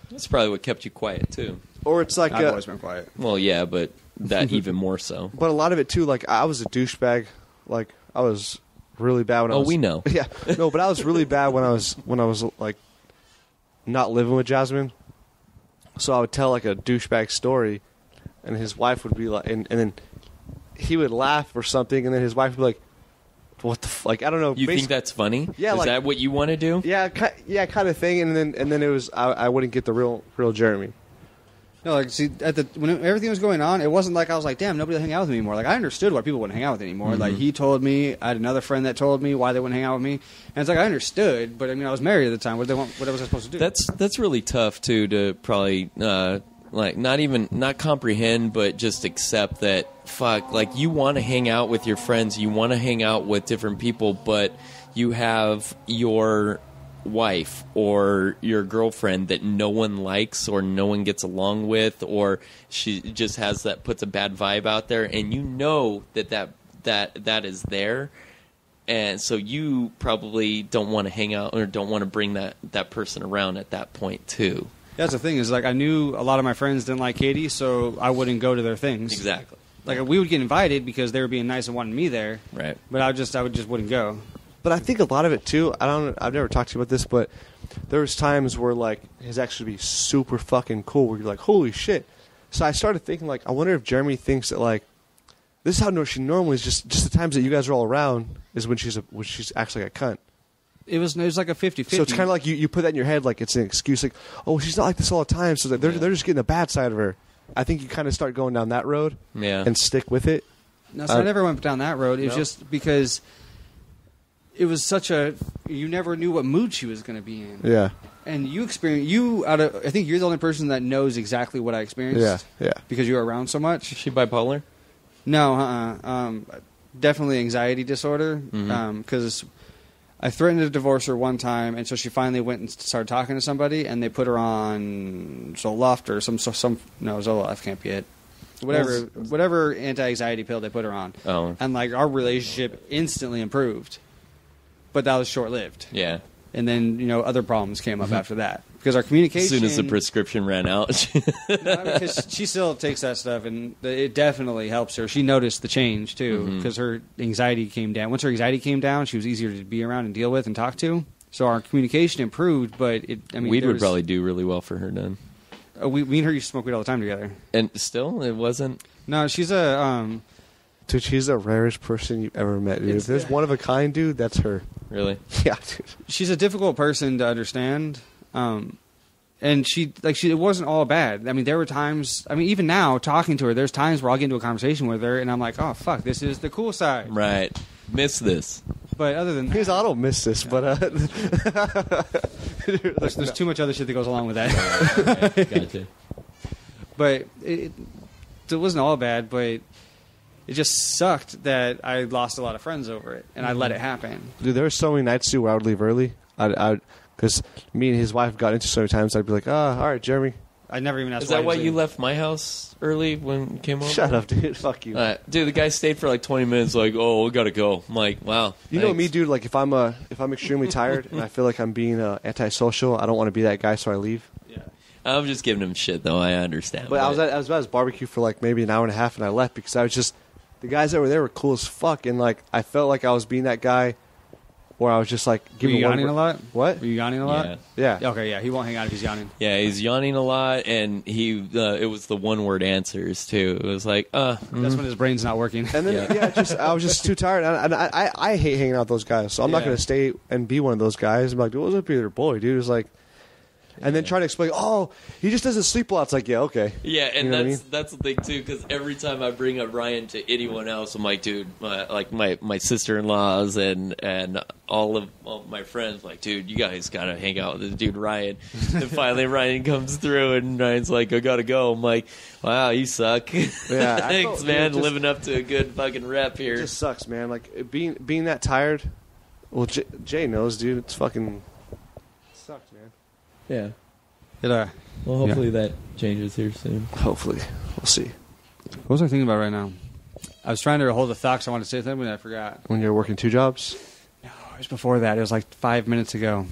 Speaker 5: That's probably what kept you quiet too.
Speaker 2: Or it's like
Speaker 3: I've always been quiet.
Speaker 5: Well, yeah, but that even more so.
Speaker 2: But a lot of it too, like I was a douchebag. Like I was really bad when I was.
Speaker 5: Oh, we know.
Speaker 2: Yeah, no, but I was really bad when I was like not living with Jasmine. So I would tell like a douchebag story, and his wife would be like, and then he would laugh or something, and then his wife would be like, "What the like?" I don't know.
Speaker 5: You think that's funny?
Speaker 2: Yeah,
Speaker 5: is that what you want to do?
Speaker 2: Yeah, kind of thing. And then it was I wouldn't get the real Jeremy.
Speaker 3: No, like see, when everything was going on, it wasn't like I was like, damn, nobody will hang out with me anymore. Like I understood why people wouldn't hang out with me anymore. Like he told me, I had another friend that told me why they wouldn't hang out with me, and it's like I understood, but I mean I was married at the time. What was I supposed to do?
Speaker 5: That's really tough too to probably like not comprehend, but just accept that fuck. Like you want to hang out with your friends, you want to hang out with different people, but you have your wife or your girlfriend that no one likes or no one gets along with, or she just puts a bad vibe out there, and you know that is there, and so you probably don't want to hang out or don't want to bring that person around at that point too.
Speaker 3: That's the thing is like I knew a lot of my friends didn't like Katie, so I wouldn't go to their things.
Speaker 5: Exactly.
Speaker 3: Like we would get invited because they were being nice and wanting me there.
Speaker 5: Right.
Speaker 3: But I just wouldn't go.
Speaker 2: But I think a lot of it too. I've never talked to you about this, but there was times where like his ex would be super fucking cool, where you're like, holy shit. So I started thinking like, I wonder if Jeremy thinks that like this is how she normally is. Just the times that you guys are all around is when she's acts like a cunt.
Speaker 3: It was like a 50-50.
Speaker 2: So it's kind of like you put that in your head like it's an excuse, like, oh, she's not like this all the time. So they're just getting the bad side of her. I think you kind of start going down that road, and stick with it.
Speaker 3: No, so I never went down that road. It was just because it was you never knew what mood she was going to be in.
Speaker 2: Yeah.
Speaker 3: And I think you're the only person that knows exactly what I experienced.
Speaker 2: Yeah.
Speaker 3: Because you were around so much.
Speaker 5: Is she bipolar?
Speaker 3: No, definitely anxiety disorder. Because I threatened to divorce her one time, and so she finally went and started talking to somebody, and they put her on Zoloft or no, Zoloft can't be it. Whatever anti-anxiety pill they put her on.
Speaker 5: Oh.
Speaker 3: And like our relationship instantly improved. But that was short-lived.
Speaker 5: Yeah.
Speaker 3: And then, other problems came up after that. Because our communication...
Speaker 5: As soon as the prescription ran out.
Speaker 3: Because she still takes that stuff, and it definitely helps her. She noticed the change, too, because her anxiety came down. Once her anxiety came down, she was easier to be around and deal with and talk to. So our communication improved, but
Speaker 5: weed would probably do really well for her, then.
Speaker 3: Me and her used to smoke weed all the time together.
Speaker 5: And still, it wasn't...
Speaker 3: No, she's a...
Speaker 2: Dude, she's the rarest person you've ever met, dude. If there's one of a kind, dude, that's her.
Speaker 5: Really?
Speaker 2: Yeah, dude.
Speaker 3: She's a difficult person to understand. And it wasn't all bad. I mean, there were times, even now, talking to her, there's times where I'll get into a conversation with her, and I'm like, oh, fuck, this is the cool side.
Speaker 5: Right. Miss this.
Speaker 3: But other than that...
Speaker 2: I don't miss this, but...
Speaker 3: there's too much other shit that goes along with that.
Speaker 5: Gotcha.
Speaker 3: But it wasn't all bad, but... it just sucked that I lost a lot of friends over it, and I let it happen.
Speaker 2: Dude, there were so many nights, too, where I would leave early. Because me and his wife got into so many times, I'd be like, all right, Jeremy.
Speaker 3: I never even asked
Speaker 5: Is that why
Speaker 3: he
Speaker 5: you
Speaker 3: was
Speaker 5: left my house early when you came over?
Speaker 2: Shut up, dude. Fuck you.
Speaker 5: Dude, the guy stayed for like 20 minutes like, oh, we got to go. I'm like, wow.
Speaker 2: You know me, dude, like if I'm extremely tired and I feel like I'm being antisocial, I don't want to be that guy, so I leave.
Speaker 5: Yeah. I'm just giving him shit, though. I understand.
Speaker 2: But I was at his barbecue for like maybe an hour and a half, and I left because I was just, the guys that were there were cool as fuck, and like I felt like I was being that guy where I was just like
Speaker 3: Were
Speaker 2: giving
Speaker 3: you yawning a lot?
Speaker 2: What?
Speaker 3: Were you yawning a lot?
Speaker 2: Yeah.
Speaker 3: Okay, yeah. He won't hang out if he's yawning.
Speaker 5: Yeah, he's yawning a lot, and it was the one-word answers, too. It was like,
Speaker 3: That's when his brain's not working.
Speaker 2: And then I was just too tired, and I hate hanging out with those guys, so I'm not going to stay and be one of those guys. I'm like, dude, what's up with your boy, dude? It's like, and then try to explain, oh, he just doesn't sleep a lot. It's like, yeah, okay.
Speaker 5: Yeah, and
Speaker 2: you know
Speaker 5: that's the thing too, because every time I bring up Ryan to anyone else, I'm like, dude, my sister-in-laws and all of my friends, like, dude, you guys gotta hang out with this dude Ryan. And finally, Ryan comes through, and Ryan's like, I gotta go. I'm like, wow, you suck.
Speaker 2: Yeah,
Speaker 5: thanks, man, living up to a good fucking rep here.
Speaker 2: It just sucks, man. Like being that tired. Well, Jay knows, dude. It's fucking sucks, man.
Speaker 5: Yeah.
Speaker 3: Well,
Speaker 5: hopefully that changes here soon.
Speaker 2: Hopefully, we'll see.
Speaker 3: What was I thinking about right now? I was trying to hold the thoughts I wanted to say something, and I forgot.
Speaker 2: When you're working 2 jobs?
Speaker 3: No, it was before that. It was like 5 minutes ago.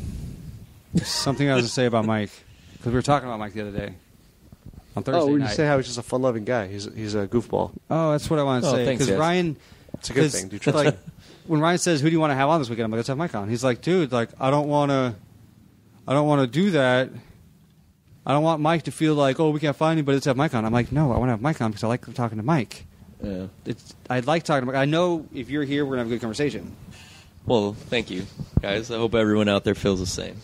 Speaker 3: There's something I was to say about Mike, because we were talking about Mike the other day on Thursday
Speaker 2: Oh, we were
Speaker 3: night.
Speaker 2: just saying how he's just a fun-loving guy. He's a goofball.
Speaker 3: Oh, that's what I wanted to say.
Speaker 5: thanks,
Speaker 3: Because
Speaker 5: guys.
Speaker 3: Ryan,
Speaker 2: It's a good thing, dude.
Speaker 3: like when Ryan says, "Who do you want to have on this weekend?" I'm like, "Let's have Mike on." He's like, "Dude, like I don't want to do that. I don't want Mike to feel like, oh, we can't find anybody. Let's have Mike on." I'm like, "No, I want to have Mike on because I like talking to Mike.
Speaker 5: Yeah.
Speaker 3: I like talking to Mike. I know if you're here, we're gonna have a good conversation."
Speaker 5: Well, thank you, guys. I hope everyone out there feels the same.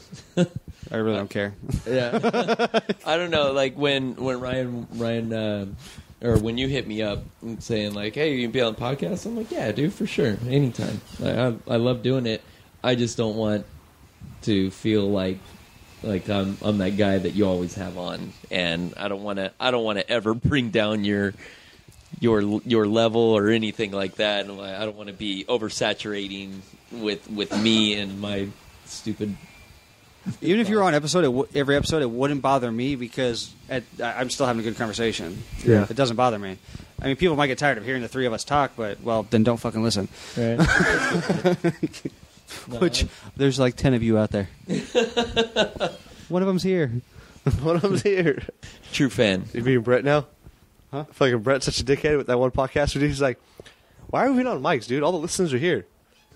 Speaker 3: I really don't care.
Speaker 5: Yeah. I don't know, like when Ryan or when you hit me up and saying like, hey, you can be on the podcast, I'm like, yeah, dude, for sure, anytime. I love doing it. I just don't want to feel like I'm that guy that you always have on, and I don't want to ever bring down your level or anything like that. And I don't want to be oversaturating with me and my stupid.
Speaker 3: Even if you were on every episode, it wouldn't bother me because I'm still having a good conversation.
Speaker 2: Yeah.
Speaker 3: It doesn't bother me. I mean, people might get tired of hearing the three of us talk, but, well, then don't fucking listen.
Speaker 5: Right.
Speaker 3: Which, there's like 10 of you out there. One of them's here.
Speaker 2: One of them's here.
Speaker 5: True fan.
Speaker 2: You being Brett now?
Speaker 3: Huh?
Speaker 2: Fucking Brett's such a dickhead with that one podcast we did. He's like, why are we on mics, dude? All the listeners are here.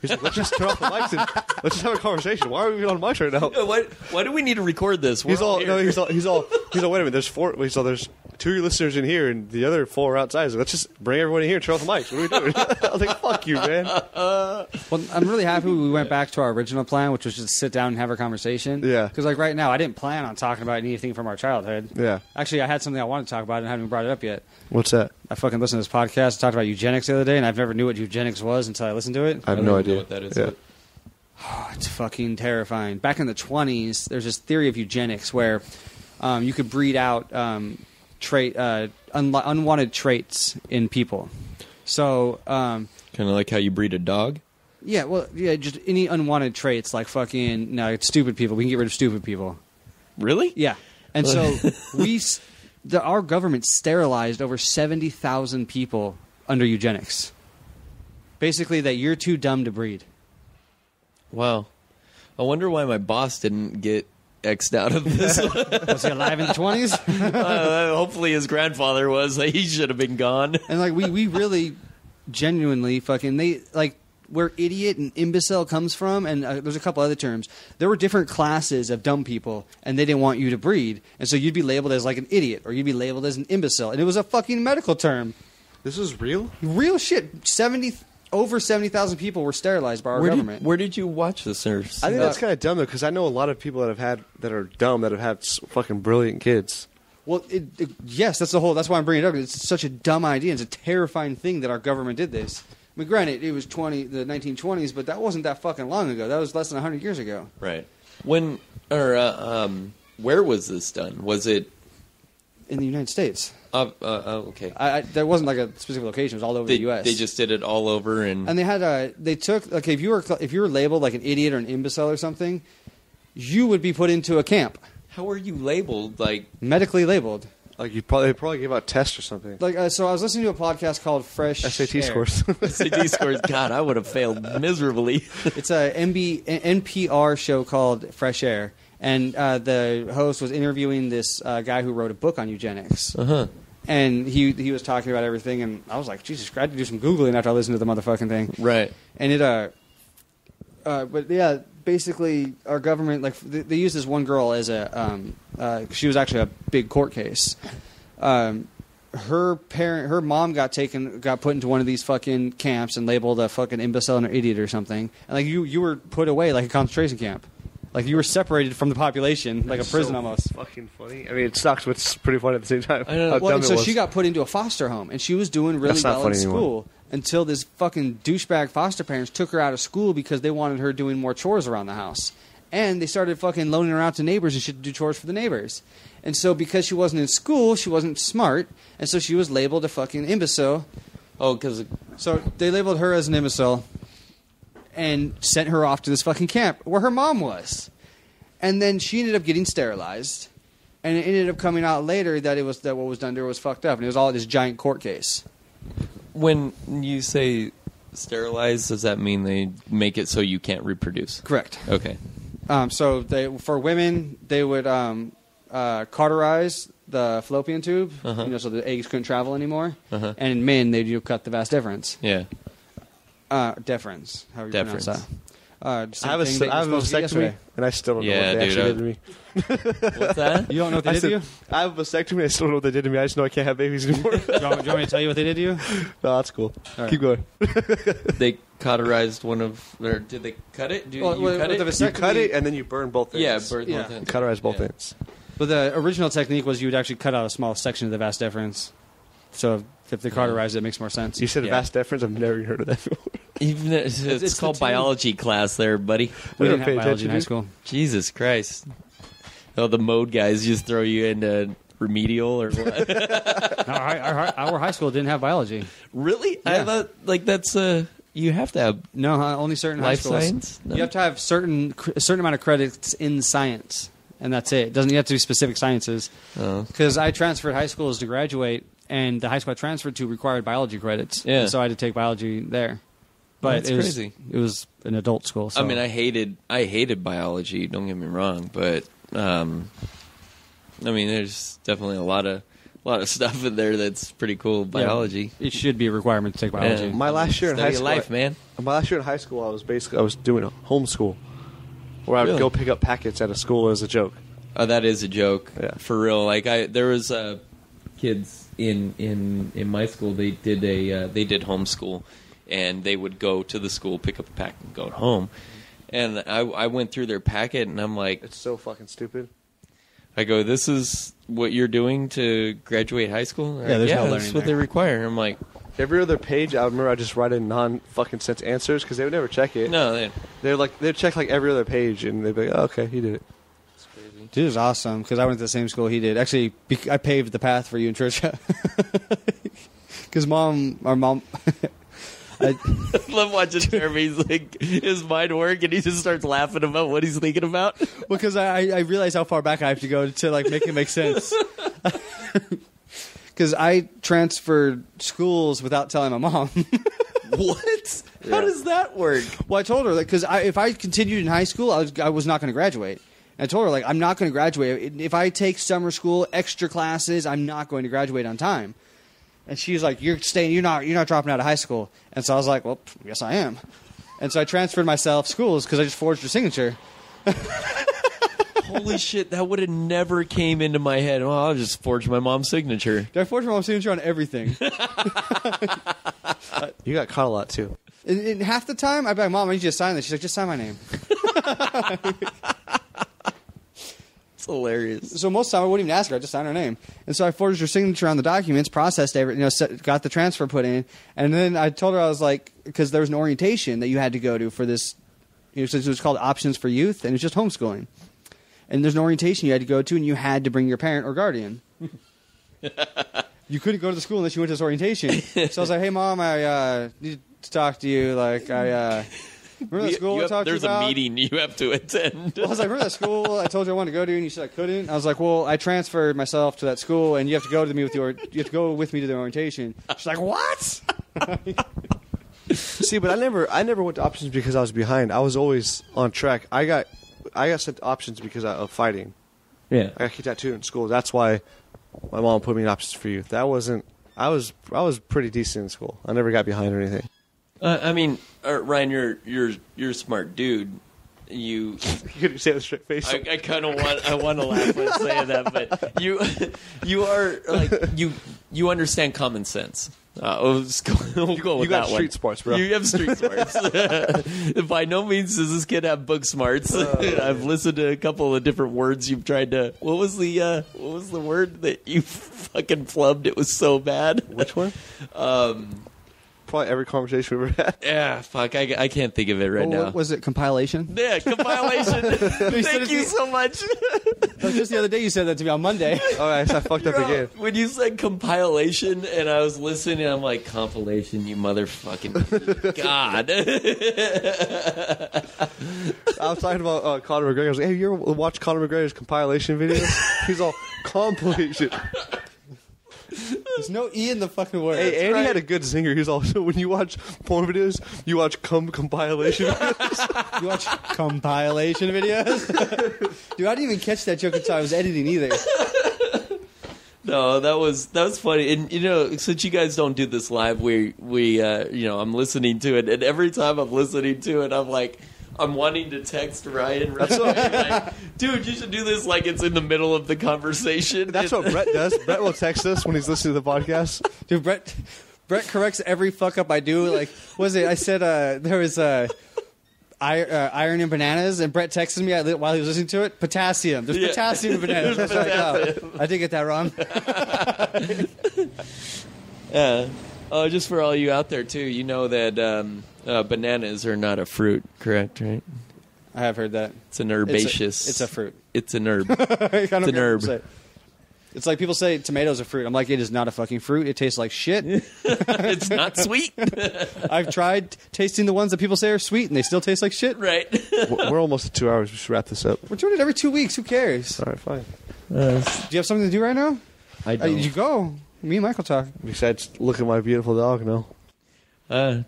Speaker 2: He's like, let's just turn off the mics and let's just have a conversation. Why are we on mics right now?
Speaker 5: Why do we need to record this?
Speaker 2: He's all, wait a minute, there's 4, there's 2 of your listeners in here and the other 4 are outside. So let's just bring everyone in here and turn off the mics. What are we doing? I was like, fuck you, man.
Speaker 3: Well, I'm really happy we went back to our original plan, which was just sit down and have a conversation.
Speaker 2: Yeah.
Speaker 3: Because, like, right now, I didn't plan on talking about anything from our childhood.
Speaker 2: Yeah.
Speaker 3: Actually, I had something I wanted to talk about and haven't even brought it up yet.
Speaker 2: What's that?
Speaker 3: I fucking listened to this podcast, talked about eugenics the other day, and I've never knew what eugenics was until I listened to it.
Speaker 2: I have no idea
Speaker 5: Know what that is.
Speaker 2: Yeah.
Speaker 3: Oh, it's fucking terrifying. Back in the 20s, there's this theory of eugenics where you could breed out unwanted traits in people. So,
Speaker 5: Kind of like how you breed a dog.
Speaker 3: yeah, well, yeah, just any unwanted traits, like fucking, no, it's stupid people. We can get rid of stupid people.
Speaker 5: Really?
Speaker 3: Yeah. And so our government sterilized over 70,000 people under eugenics. Basically, that you're too dumb to breed.
Speaker 5: Wow. I wonder why my boss didn't get X'd out of this.
Speaker 3: Was he alive in the 20s?
Speaker 5: Hopefully his grandfather was. He should have been gone.
Speaker 3: And like we really genuinely fucking where idiot and imbecile comes from, and there's a couple other terms. There were different classes of dumb people, and they didn't want you to breed, and so you'd be labeled as like an idiot, or you'd be labeled as an imbecile, and it was a fucking medical term.
Speaker 2: This is real?
Speaker 3: Real shit. Over 70,000 people were sterilized by our government.
Speaker 5: Where did you watch this? Or
Speaker 2: I think that's kind of dumb, though, because I know a lot of people that are dumb that have had fucking brilliant kids.
Speaker 3: Well, yes, that's why I'm bringing it up. It's such a dumb idea. It's a terrifying thing that our government did this. I mean, granted, it was the 1920s, but that wasn't that fucking long ago. That was less than 100 years ago.
Speaker 5: Right. Where was this done? Was it
Speaker 3: in the United States.
Speaker 5: Okay.
Speaker 3: There wasn't like a specific location. It was all over the U.S.
Speaker 5: They just did it all over, and
Speaker 3: they had they took if you were labeled like an idiot or an imbecile or something, you would be put into a camp.
Speaker 5: How were you labeled? Like
Speaker 3: medically labeled.
Speaker 2: Like they probably gave out tests or something.
Speaker 3: Like so, I was listening to a podcast called Fresh
Speaker 2: SAT
Speaker 3: Air.
Speaker 2: scores.
Speaker 5: SAT scores. God, I would have failed miserably.
Speaker 3: It's a NPR show called Fresh Air, and the host was interviewing this guy who wrote a book on eugenics. And he was talking about everything, and I was like, Jesus Christ, I had to do some Googling after I listened to the motherfucking thing.
Speaker 5: Right.
Speaker 3: And but yeah, basically our government, like they used this one girl as she was actually a big court case. Her mom got put into one of these fucking camps and labeled a fucking imbecile and an idiot or something. And like you were put away like a concentration camp. Like you were separated from the population, like a prison almost.
Speaker 2: Fucking funny. I mean, it sucks, but it's pretty funny at the same time.
Speaker 5: I know.
Speaker 3: Well, and so she got put into a foster home, and she was doing really well in school until this fucking douchebag foster parents took her out of school because they wanted her doing more chores around the house. And they started fucking loaning her out to neighbors and shit to do chores for the neighbors. And so because she wasn't in school, she wasn't smart, and so she was labeled a fucking imbecile.
Speaker 5: Oh, because
Speaker 3: so they labeled her as an imbecile and sent her off to this fucking camp where her mom was. And then she ended up getting sterilized. And it ended up coming out later that what was done to her was fucked up. And it was all this giant court case.
Speaker 5: when you say sterilized, does that mean they make it so you can't reproduce?
Speaker 3: Correct.
Speaker 5: Okay.
Speaker 3: So for women, they would cauterize the fallopian tube, so the eggs couldn't travel anymore. And in men, they do cut the vas deferens.
Speaker 5: Yeah.
Speaker 3: Deferens, however you pronounce that.
Speaker 2: I have a vasectomy, and I still don't know what they actually did to me.
Speaker 5: What's that?
Speaker 3: You don't know what they did to you?
Speaker 2: I have a vasectomy, I still don't know what they did to me. I just know I can't have babies anymore.
Speaker 3: Do you want me to tell you what they did to you?
Speaker 2: No, that's cool.
Speaker 3: Right.
Speaker 2: Keep going.
Speaker 5: They cauterized one of... Or did they cut it? You cut it?
Speaker 2: You cut it, and then you burn both ends.
Speaker 5: Yeah, burn both ends.
Speaker 2: Cauterize both ends.
Speaker 3: But the original technique was you would actually cut out a small section of the vas deferens. So if they cauterize it, it makes more sense.
Speaker 2: You said vas deferens? I've never even heard of that before.
Speaker 5: Even it's called biology class there, buddy.
Speaker 3: We didn't have biology in high school.
Speaker 5: Jesus Christ. Oh, the mode guys just throw you into remedial or what?
Speaker 3: Our high school didn't have biology.
Speaker 5: Really?
Speaker 3: Yeah.
Speaker 5: I thought, that's you have to have
Speaker 3: No, only certain
Speaker 5: life
Speaker 3: high schools.
Speaker 5: science? No?
Speaker 3: You have to have a certain amount of credits in science, and that's it. You have to be specific sciences. Because I transferred high schools to graduate, and the high school I transferred to required biology credits.
Speaker 5: Yeah.
Speaker 3: And so I had to take biology there. But
Speaker 5: That's crazy.
Speaker 3: It was an adult school. So.
Speaker 5: I mean, I hated biology. Don't get me wrong, but I mean, there's definitely a lot of stuff in there that's pretty cool. Biology.
Speaker 3: It should be a requirement to take biology.
Speaker 5: Yeah.
Speaker 2: My last year in high school,
Speaker 5: life, man.
Speaker 2: My last year in high school, I was doing a homeschool, where I would go pick up packets at a school as a joke.
Speaker 5: Oh, that is a joke.
Speaker 2: Yeah.
Speaker 5: For real. Like there was kids in my school. They did homeschool. And they would go to the school, pick up a packet, and go home. And I went through their packet, and I'm like...
Speaker 2: It's so fucking stupid.
Speaker 5: I go, this is what you're doing to graduate high school?
Speaker 3: Yeah, there's no learning
Speaker 5: that's what
Speaker 3: there.
Speaker 5: they require. I'm like...
Speaker 2: Every other page, I remember I just write in non-fucking sense answers, because they would never check it.
Speaker 5: No,
Speaker 2: They'd check like every other page, and they'd be like, oh, okay, he did it.
Speaker 5: it's crazy.
Speaker 3: Dude was awesome, because I went to the same school he did. Actually, I paved the path for you and Trisha. Because our mom...
Speaker 5: I love watching Jeremy's his mind work, and he just starts laughing about what he's thinking about.
Speaker 3: Because I realize how far back I have to go to make it make sense. Because I transferred schools without telling my mom.
Speaker 5: What? Yeah. How does that work?
Speaker 3: Well, I told her because if I continued in high school, I was not going to graduate. And I told her I'm not going to graduate. If I take summer school, extra classes, I'm not going to graduate on time. And she's like, "You're staying. You're not dropping out of high school." And so I was like, "Well, yes, I am." And so I transferred myself schools because I just forged her signature.
Speaker 5: Holy shit! That would have never came into my head. Well, I'll just forge my mom's signature.
Speaker 3: Did I forge my mom's signature on everything?
Speaker 2: You got caught a lot too.
Speaker 3: And half the time, I'd be like, "Mom, I need you to sign this." She's like, "Just sign my name."
Speaker 5: It's hilarious.
Speaker 3: So most of the time I wouldn't even ask her; I just signed her name. And so I forged her signature on the documents, processed everything, got the transfer put in, and then I told her I was like, because there was an orientation that you had to go to for this. So it was called Options for Youth, and it's just homeschooling. And there's an orientation you had to go to, and you had to bring your parent or guardian. You couldn't go to the school unless you went to this orientation. So I was like, hey, Mom, I need to talk to you. Like, remember that school I talked to you about?
Speaker 5: There's a meeting you have to attend.
Speaker 3: I was like, remember that school I told you I wanted to go to, and you said I couldn't? I was like, well, I transferred myself to that school, and you have to go with me to the orientation. She's like, what?
Speaker 2: See, but I never went to options because I was behind. I was always on track. I got sent to options because of fighting.
Speaker 5: Yeah.
Speaker 2: I got kicked out too in school. That's why my mom put me in options for youth. That wasn't. I was pretty decent in school. I never got behind or anything.
Speaker 5: I mean, Ryan, you're a smart dude. You
Speaker 2: could say it with a straight face.
Speaker 5: I kind of want to laugh when saying that, but you are like you understand common sense. We'll go with
Speaker 2: you got
Speaker 5: that
Speaker 2: street
Speaker 5: one.
Speaker 2: smarts, bro.
Speaker 5: You have street smarts. By no means does this kid have book smarts. I've listened to a couple of different words you've tried to. What was the word that you fucking flubbed? It was so bad.
Speaker 2: Which one? Probably every conversation we've ever had.
Speaker 5: Yeah, fuck. I can't think of it right now.
Speaker 3: Was it compilation?
Speaker 5: Yeah, compilation. Thank you so much.
Speaker 3: Just the other day you said that to me on Monday.
Speaker 2: All right, so I fucked up again.
Speaker 5: When you said compilation and I was listening, I'm like, compilation, you motherfucking God.
Speaker 2: I was talking about Conor McGregor. I was like, hey, you ever watch Conor McGregor's compilation videos? He's all compilation.
Speaker 3: There's no E in the fucking word.
Speaker 2: Hey, Andy had a good zinger. He's also, when you watch porn videos, you watch compilation videos.
Speaker 3: You watch compilation videos? Dude, I didn't even catch that joke until I was editing either.
Speaker 5: No, that was funny. And since you guys don't do this live, we I'm listening to it, and every time I'm listening to it, I'm like, I'm wanting to text Ryan. That's like, dude, you should do this like it's in the middle of the conversation.
Speaker 2: That's what Brett does. Brett will text us when he's listening to the podcast.
Speaker 3: Dude, Brett corrects every fuck up I do. Like, what was it? I said there was iron in bananas, and Brett texted me while he was listening to it. Potassium. There's potassium in bananas. That's right. Oh, I did get that wrong.
Speaker 5: Yeah. Oh, just for all you out there too, you know that bananas are not a fruit, correct? Right?
Speaker 3: I have heard that.
Speaker 5: It's an herbaceous.
Speaker 3: It's a fruit.
Speaker 5: It's an herb.
Speaker 3: It's an herb. It's like people say tomatoes are fruit. I'm like, it is not a fucking fruit. It tastes like shit.
Speaker 5: It's not sweet.
Speaker 3: I've tried tasting the ones that people say are sweet, and they still taste like shit.
Speaker 5: Right.
Speaker 2: We're almost at 2 hours. We should wrap this up.
Speaker 3: We're doing it every 2 weeks. Who cares?
Speaker 2: All right, fine.
Speaker 3: Do you have something to do right now?
Speaker 5: I don't.
Speaker 3: You go. Me and Michael talk.
Speaker 2: Besides, look at my beautiful dog, no.
Speaker 5: I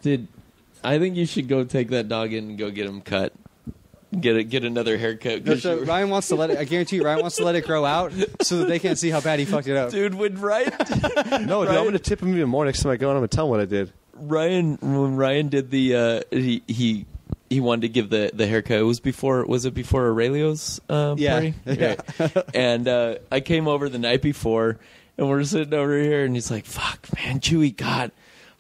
Speaker 5: think you should go take that dog in and go get him cut. Get another haircut.
Speaker 3: No, so Ryan wants to let it. I guarantee you, Ryan wants to let it grow out so that they can't see how bad he fucked it up.
Speaker 5: Dude, when Ryan,
Speaker 2: no, dude, I'm gonna tip him even more next time I go, and I'm gonna tell him what I did.
Speaker 5: When Ryan did the he wanted to give the haircut. Was it before Aurelio's party?
Speaker 3: Yeah.
Speaker 5: And I came over the night before, and we're sitting over here, and he's like, "Fuck, man, Chewy, God,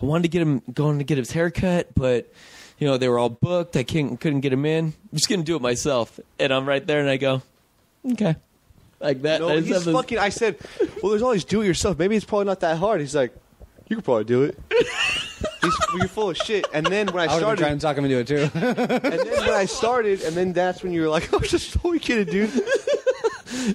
Speaker 5: I wanted to get him going to get his haircut, but." They were all booked. I couldn't get him in. I'm just going to do it myself. And I'm right there, and I go, okay. Like that.
Speaker 2: No, he's fucking... I said, well, there's all these do-it-yourself. Maybe it's probably not that hard. He's like, you could probably do it. You're full of shit. And then when I started...
Speaker 3: I would have been trying to talk him into it, too.
Speaker 2: And then when I started, and then that's when you were like, oh, just totally kidding, dude.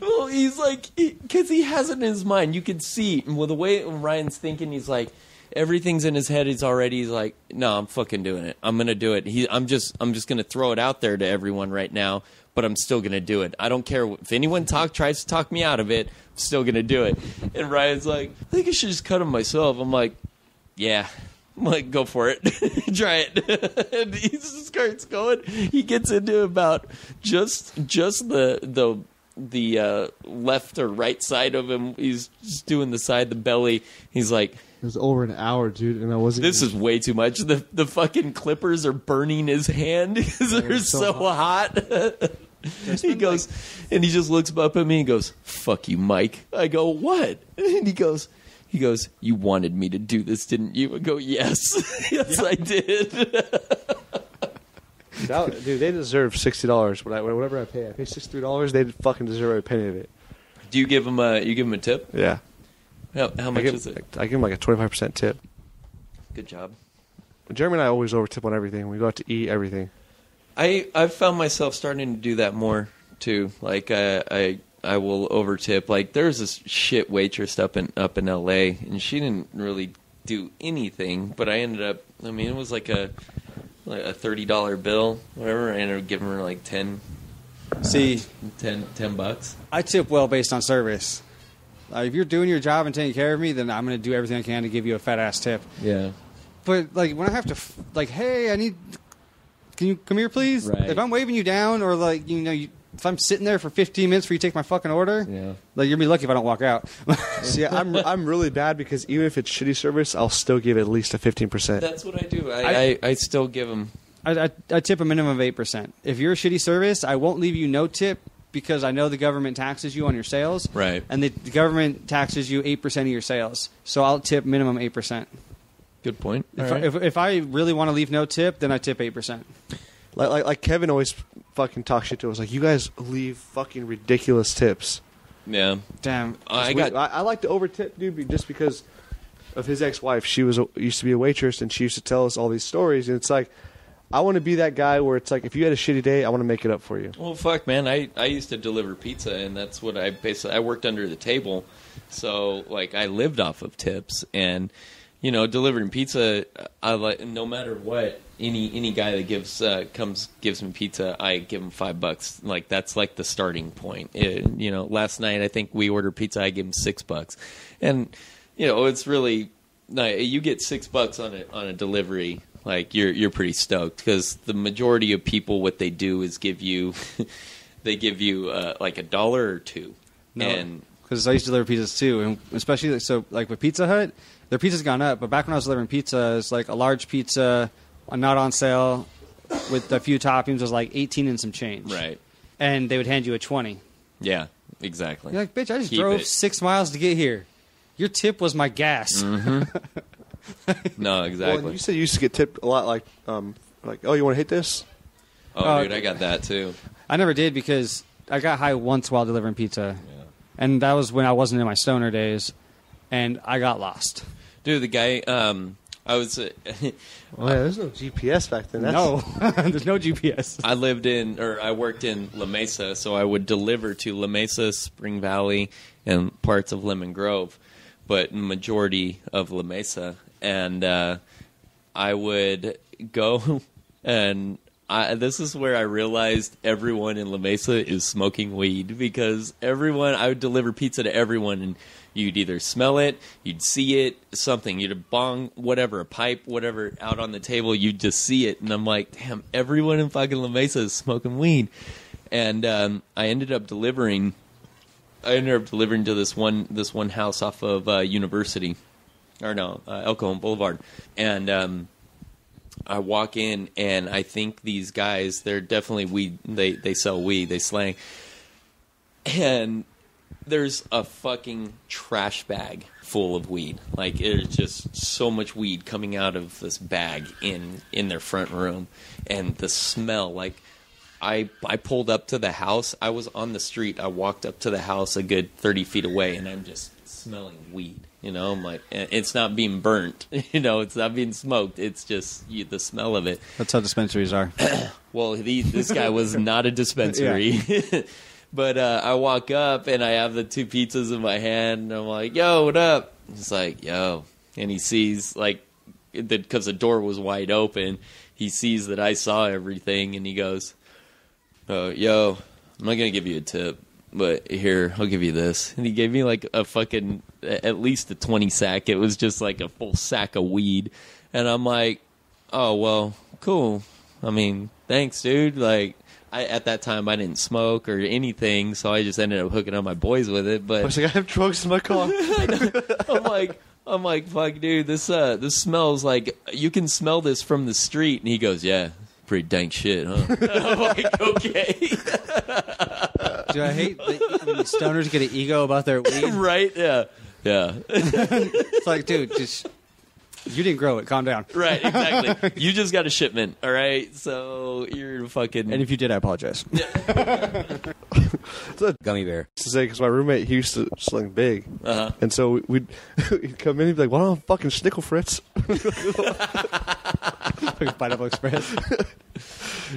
Speaker 5: Well, he's like... Because he has it in his mind. You can see. Well, the way Ryan's thinking, he's like... Everything's in his head. He's like, no, I'm fucking doing it. I'm gonna do it. I'm just gonna throw it out there to everyone right now. But I'm still gonna do it. I don't care if anyone tries to talk me out of it. I'm still gonna do it. And Ryan's like, I think I should just cut him myself. I'm like, yeah. I'm like, go for it. Try it. And he just starts going. He gets into about just the left or right side of him. He's just doing the side, the belly. He's like.
Speaker 2: It was over an hour, dude, and I wasn't...
Speaker 5: This is way too much. The fucking clippers are burning his hand because they're so hot. He goes, and he just looks up at me and goes, fuck you, Mike. I go, what? And he goes, you wanted me to do this, didn't you? I go, yes. Yes, I did.
Speaker 2: Dude, they deserve $60. Whatever I pay $63. They fucking deserve every penny of it.
Speaker 5: Do you give them a tip?
Speaker 2: Yeah.
Speaker 5: How much is it?
Speaker 2: I give him like a 25% tip.
Speaker 5: Good job.
Speaker 2: Jeremy and I always over-tip on everything. We go out to eat, everything.
Speaker 5: I've found myself starting to do that more, too. Like, I overtip. Like there's this shit waitress up in LA, and she didn't really do anything, but I ended up. I mean, it was like a $30 bill, whatever. I ended up giving her like 10 bucks.
Speaker 3: I tip well based on service. If you're doing your job and taking care of me, then I'm going to do everything I can to give you a fat ass tip.
Speaker 5: Yeah.
Speaker 3: But like when I have to, hey, can you come here, please?
Speaker 5: Right.
Speaker 3: If I'm waving you down, or like if I'm sitting there for 15 minutes before you take my fucking order, like you're gonna be lucky if I don't walk out.
Speaker 2: See, I'm really bad because even if it's shitty service, I'll still give at least a 15%.
Speaker 5: That's what I do. I still give them.
Speaker 3: I tip a minimum of 8%. If you're a shitty service, I won't leave you no tip because I know the government taxes you on your sales.
Speaker 5: Right.
Speaker 3: And the government taxes you 8% of your sales. So I'll tip minimum 8%.
Speaker 5: Good point.
Speaker 3: If I really want to leave no tip, then I tip 8%.
Speaker 2: Like Kevin always fucking talks shit to us. Like, you guys leave fucking ridiculous tips.
Speaker 5: Yeah.
Speaker 3: Damn.
Speaker 2: I like to overtip, dude, just because of his ex-wife. She used to be a waitress, and she used to tell us all these stories. And it's like, I want to be that guy where it's like, if you had a shitty day, I want to make it up for you.
Speaker 5: Well, fuck, man. I used to deliver pizza, and that's what I worked under the table. So, like, I lived off of tips. And, delivering pizza, no matter what, any guy that gives me pizza, I give him $5. Like, that's like the starting point. Last night I think we ordered pizza, I gave him $6, and it's really you get $6 on a delivery. Like you're pretty stoked because the majority of people, what they do is give you like $1 or $2.
Speaker 3: No,
Speaker 5: and
Speaker 3: because I used to deliver pizzas too, and especially like with Pizza Hut, their pizza's gone up. But back when I was delivering pizza, it's like a large pizza, not on sale, with a few toppings, was like 18 and some change.
Speaker 5: Right.
Speaker 3: And they would hand you a 20.
Speaker 5: Yeah, exactly.
Speaker 3: You're like, bitch, I just drove 6 miles to get here. Your tip was my gas.
Speaker 5: Mm-hmm. No, exactly.
Speaker 2: Well, you said you used to get tipped a lot, like, oh, you want to hit this?
Speaker 5: Oh, dude, I got that too. I
Speaker 3: never did because I got high once while delivering pizza. Yeah. And that was when I wasn't in my stoner days, and I got lost.
Speaker 5: Dude, the guy, I was...
Speaker 2: there's no GPS back then.
Speaker 3: No, there's no GPS.
Speaker 5: I worked in La Mesa, so I would deliver to La Mesa, Spring Valley, and parts of Lemon Grove, but majority of La Mesa. And I would go, and this is where I realized everyone in La Mesa is smoking weed, because I would deliver pizza to everyone, and you'd either smell it, you'd see it, something, you'd a bong, whatever, a pipe, whatever, out on the table, you'd just see it. And I'm like, damn, everyone in fucking La Mesa is smoking weed. And I ended up delivering to this one house off of University. Or no, El Cajon Boulevard. And I walk in, and I think these guys, they're definitely weed. They sell weed. They slang. And there's a fucking trash bag full of weed. Like, there's just so much weed coming out of this bag in their front room. And the smell, like, I pulled up to the house. I was on the street. I walked up to the house a good 30 feet away, and I'm just smelling weed. I'm like, it's not being burnt. It's not being smoked. It's just the smell of it.
Speaker 3: That's how dispensaries are.
Speaker 5: Well, this guy was not a dispensary. Yeah. But I walk up, and I have the 2 pizzas in my hand, and I'm like, yo, what up? He's like, yo. And he sees, like, because the door was wide open, he sees that I saw everything, and he goes, yo, I'm not going to give you a tip, but here, I'll give you this. And he gave me like a fucking, at least a 20 sack. It was just like a full sack of weed. And I'm like, oh, well, cool. I mean, thanks, dude. Like, at that time, I didn't smoke or anything, so I just ended up hooking up my boys with it. But
Speaker 2: I was like, I have drugs in my car.
Speaker 5: I'm like, fuck, dude, this smells like, you can smell this from the street. And he goes, yeah, pretty dank shit, huh? I'm like, okay.
Speaker 3: Dude, I hate when stoners get an ego about their weed.
Speaker 5: Right? Yeah. Yeah.
Speaker 3: It's like, dude, you didn't grow it. Calm down.
Speaker 5: Right, exactly. You just got a shipment, all right? So you're fucking...
Speaker 3: And if you did, I apologize.
Speaker 2: It's a gummy bear. To say, because my roommate, he used to sling big. Uh-huh. And so he'd come in and be like, why don't I fucking Snickle Fritz?
Speaker 3: Pineapple Express.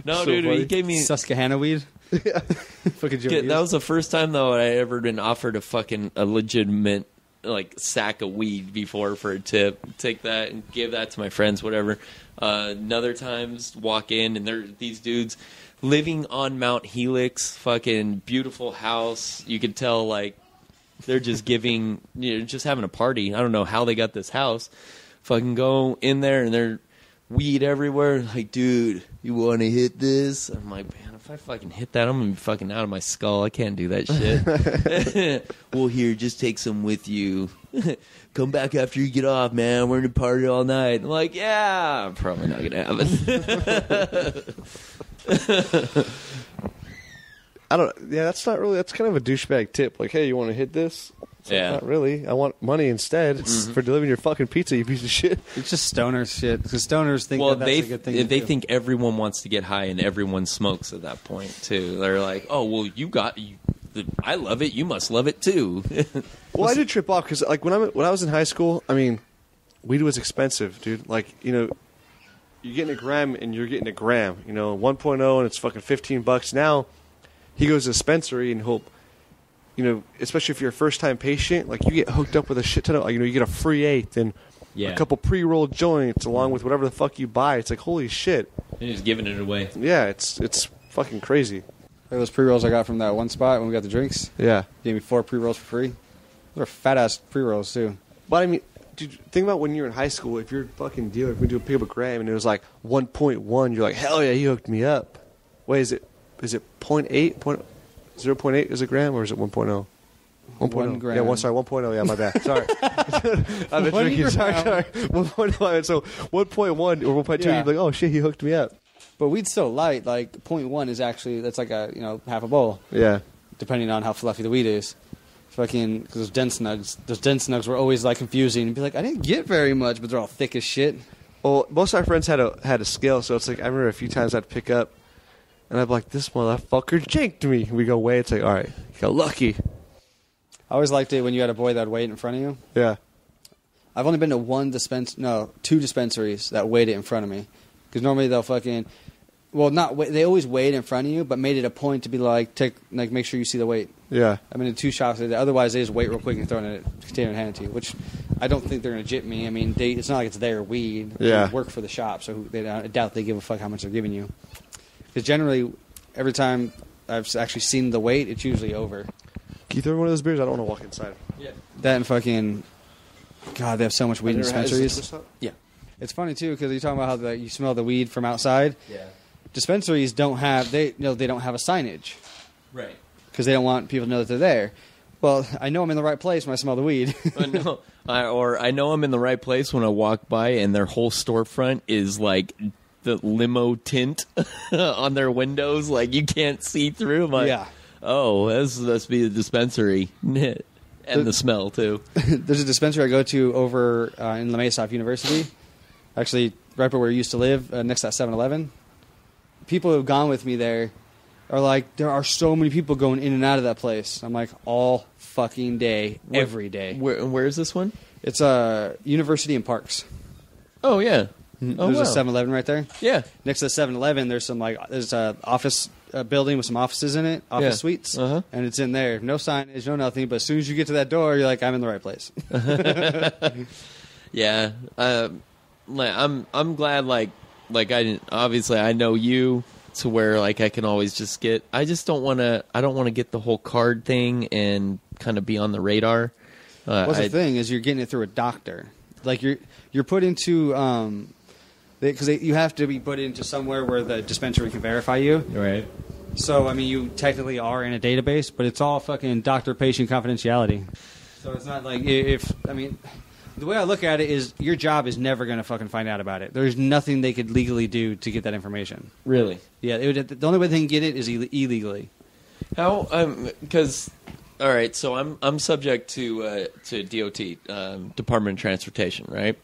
Speaker 5: No,
Speaker 2: So
Speaker 5: dude,
Speaker 2: funny.
Speaker 5: he gave me.
Speaker 3: Susquehanna weed. Fucking Joe.
Speaker 5: That was the first time though I ever been offered a legitimate like sack of weed before for a tip. Take that and give that to my friends, whatever. Another times walk in and there these dudes living on Mount Helix, fucking beautiful house. You could tell like they're just giving, just having a party. I don't know how they got this house. Fucking go in there and they're weed everywhere. Like, dude, you want to hit this? I'm like, man, if I fucking hit that, I'm going to be fucking out of my skull. I can't do that shit. Well, here, just take some with you. Come back after you get off, man. We're going to party all night. I'm like, yeah, I'm probably not going to happen.
Speaker 2: That's not really, that's kind of a douchebag tip. Like, hey, you want to hit this? It's like, not really. I want money instead for delivering your fucking pizza, you piece of shit.
Speaker 3: It's just stoner shit. Because stoners think that's a good thing to
Speaker 5: they
Speaker 3: do.
Speaker 5: think everyone wants to get high and everyone smokes at that point, too. They're like, oh, well, I love it. You must love it, too.
Speaker 2: Well, I did trip off because, like, when I was in high school, I mean, weed was expensive, dude. Like, you're getting a gram and you're getting a gram. 1.0 and it's fucking $15. Now, he goes to a dispensary and he'll, especially if you're a first-time patient, like, you get hooked up with a shit ton of, you get a free eighth and a couple pre-rolled joints along with whatever the fuck you buy. It's like, holy shit.
Speaker 5: You're just giving it away.
Speaker 2: Yeah, it's fucking crazy.
Speaker 3: Like those pre-rolls I got from that one spot when we got the drinks.
Speaker 2: Yeah.
Speaker 3: Gave me 4 pre-rolls for free. Those are fat-ass pre-rolls, too.
Speaker 2: But, I mean, dude, think about when you're in high school. If you're a fucking dealer, if we do pick up a gram and it was like 1.1, you're like, hell yeah, he hooked me up. Wait, is it 0.8? 0.8 is a gram, or is it 1.0?
Speaker 3: 1 gram.
Speaker 2: Yeah, 1.0. Yeah, my bad. Sorry. I've been drinking. Sorry. 1.0. So 1.1 or 1.2,
Speaker 3: Yeah.
Speaker 2: you'd be like, oh shit, he hooked me up.
Speaker 3: But weed's so light, like 0.1 is actually, that's like a, half a bowl,
Speaker 2: Yeah.
Speaker 3: depending on how fluffy the weed is. Fucking, because those dense nugs were always like confusing. And be like, I didn't get very much, but they're all thick as shit.
Speaker 2: Well, most of our friends had a scale, so it's like I remember a few times I'd pick up, and I'd be like, this motherfucker jinked me. We go weigh. It's like, all right, you got lucky.
Speaker 3: I always liked it when you had a boy that would weigh it in front of you.
Speaker 2: Yeah.
Speaker 3: I've only been to 2 dispensaries that weighed it in front of me. Because normally they'll fucking, they always weigh it in front of you, but made it a point to be like, make sure you see the weight.
Speaker 2: Yeah.
Speaker 3: I've been in 2 shops. Otherwise, they just wait real quick and throw it in a container and hand it to you, which I don't think they're going to jip me. I mean, it's not like it's their weed.
Speaker 2: Yeah.
Speaker 3: They work for the shop, so I doubt they give a fuck how much they're giving you. Because generally, every time I've actually seen the weight, it's usually over.
Speaker 2: Can you throw me one of those beers? I don't want to walk inside.
Speaker 5: Yeah.
Speaker 3: That and fucking, God, they have so much weed in dispensaries.
Speaker 5: Yeah.
Speaker 3: It's funny too because you're talking about how you smell the weed from outside.
Speaker 5: Yeah.
Speaker 3: Dispensaries don't have they don't have a signage
Speaker 5: Right.
Speaker 3: because they don't want people to know that they're there. Well, I know I'm in the right place when I smell the weed.
Speaker 5: I know I'm in the right place when I walk by and their whole storefront is like the limo tint on their windows, like you can't see through. I'm like,
Speaker 3: Yeah.
Speaker 5: Oh, this must be a dispensary, and the smell too.
Speaker 3: There's a dispensary I go to over in La Mesa University, actually right by where we used to live, next to that 7-Eleven. People who have gone with me there are like, there are so many people going in and out of that place. I'm like, all fucking day, every day.
Speaker 5: Where is this one?
Speaker 3: It's a University and Parks.
Speaker 5: Oh yeah. Oh,
Speaker 3: There's
Speaker 5: wow.
Speaker 3: a 7-Eleven right there.
Speaker 5: Yeah.
Speaker 3: Next to the 7-Eleven, there's a office building with some offices in it, office suites, and it's in there. No signage, no nothing. But as soon as you get to that door, you're like, I'm in the right place.
Speaker 5: Yeah. I'm glad. Like I didn't. Obviously, I know you to where like I can always just get. I just don't want to. I don't want to get the whole card thing and kind of be on the radar.
Speaker 3: What's the thing is you're getting it through a doctor. Like you're put into because you have to be put into somewhere where the dispensary can verify you.
Speaker 5: Right.
Speaker 3: So, I mean, you technically are in a database, but it's all fucking doctor-patient confidentiality. So it's not like the way I look at it is your job is never going to fucking find out about it. There's nothing they could legally do to get that information.
Speaker 5: Really?
Speaker 3: Yeah, the only way they can get it is illegally.
Speaker 5: How? Because all right, so I'm subject to DOT, Department of Transportation, right?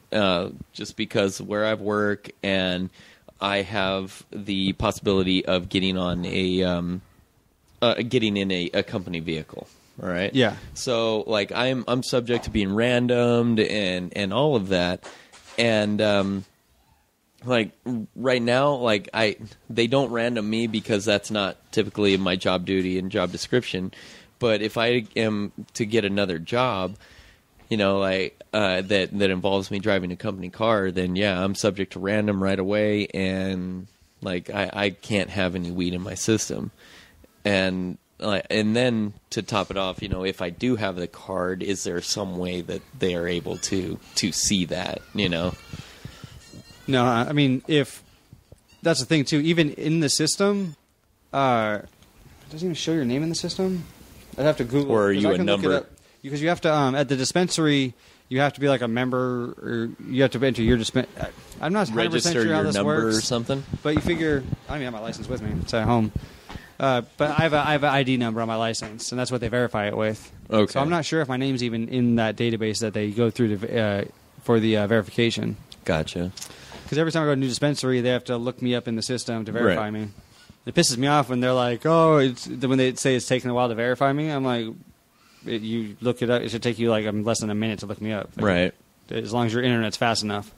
Speaker 5: Just because where I work and I have the possibility of getting on getting in a company vehicle. All right.
Speaker 3: Yeah.
Speaker 5: So like I'm subject to being randomed and all of that, and like right now, like they don't random me because that's not typically my job duty and job description. But if I am to get another job, like that involves me driving a company car, then yeah, I'm subject to random right away, and like I can't have any weed in my system. And then to top it off, if I do have the card, is there some way that they are able to see that, No,
Speaker 3: I mean, if that's the thing too, even in the system, it doesn't even show your name in the system. I'd have to Google.
Speaker 5: Or are you a number?
Speaker 3: Because you have to at the dispensary, you have to be like a member, or you have to enter your I'm not 100%
Speaker 5: register
Speaker 3: sure how
Speaker 5: your
Speaker 3: this
Speaker 5: number
Speaker 3: works,
Speaker 5: or something.
Speaker 3: But you figure, I don't even have my license with me; it's at home. But I have an ID number on my license, and that's what they verify it with.
Speaker 5: Okay.
Speaker 3: So I'm not sure if my name's even in that database that they go through for the verification.
Speaker 5: Gotcha.
Speaker 3: Because every time I go to a new dispensary, they have to look me up in the system to verify me. It pisses me off when they're like, "Oh," when they say it's taking a while to verify me. I'm like, "You look it up. It should take you like less than a minute to look me up." Like,
Speaker 5: right.
Speaker 3: As long as your internet's fast enough.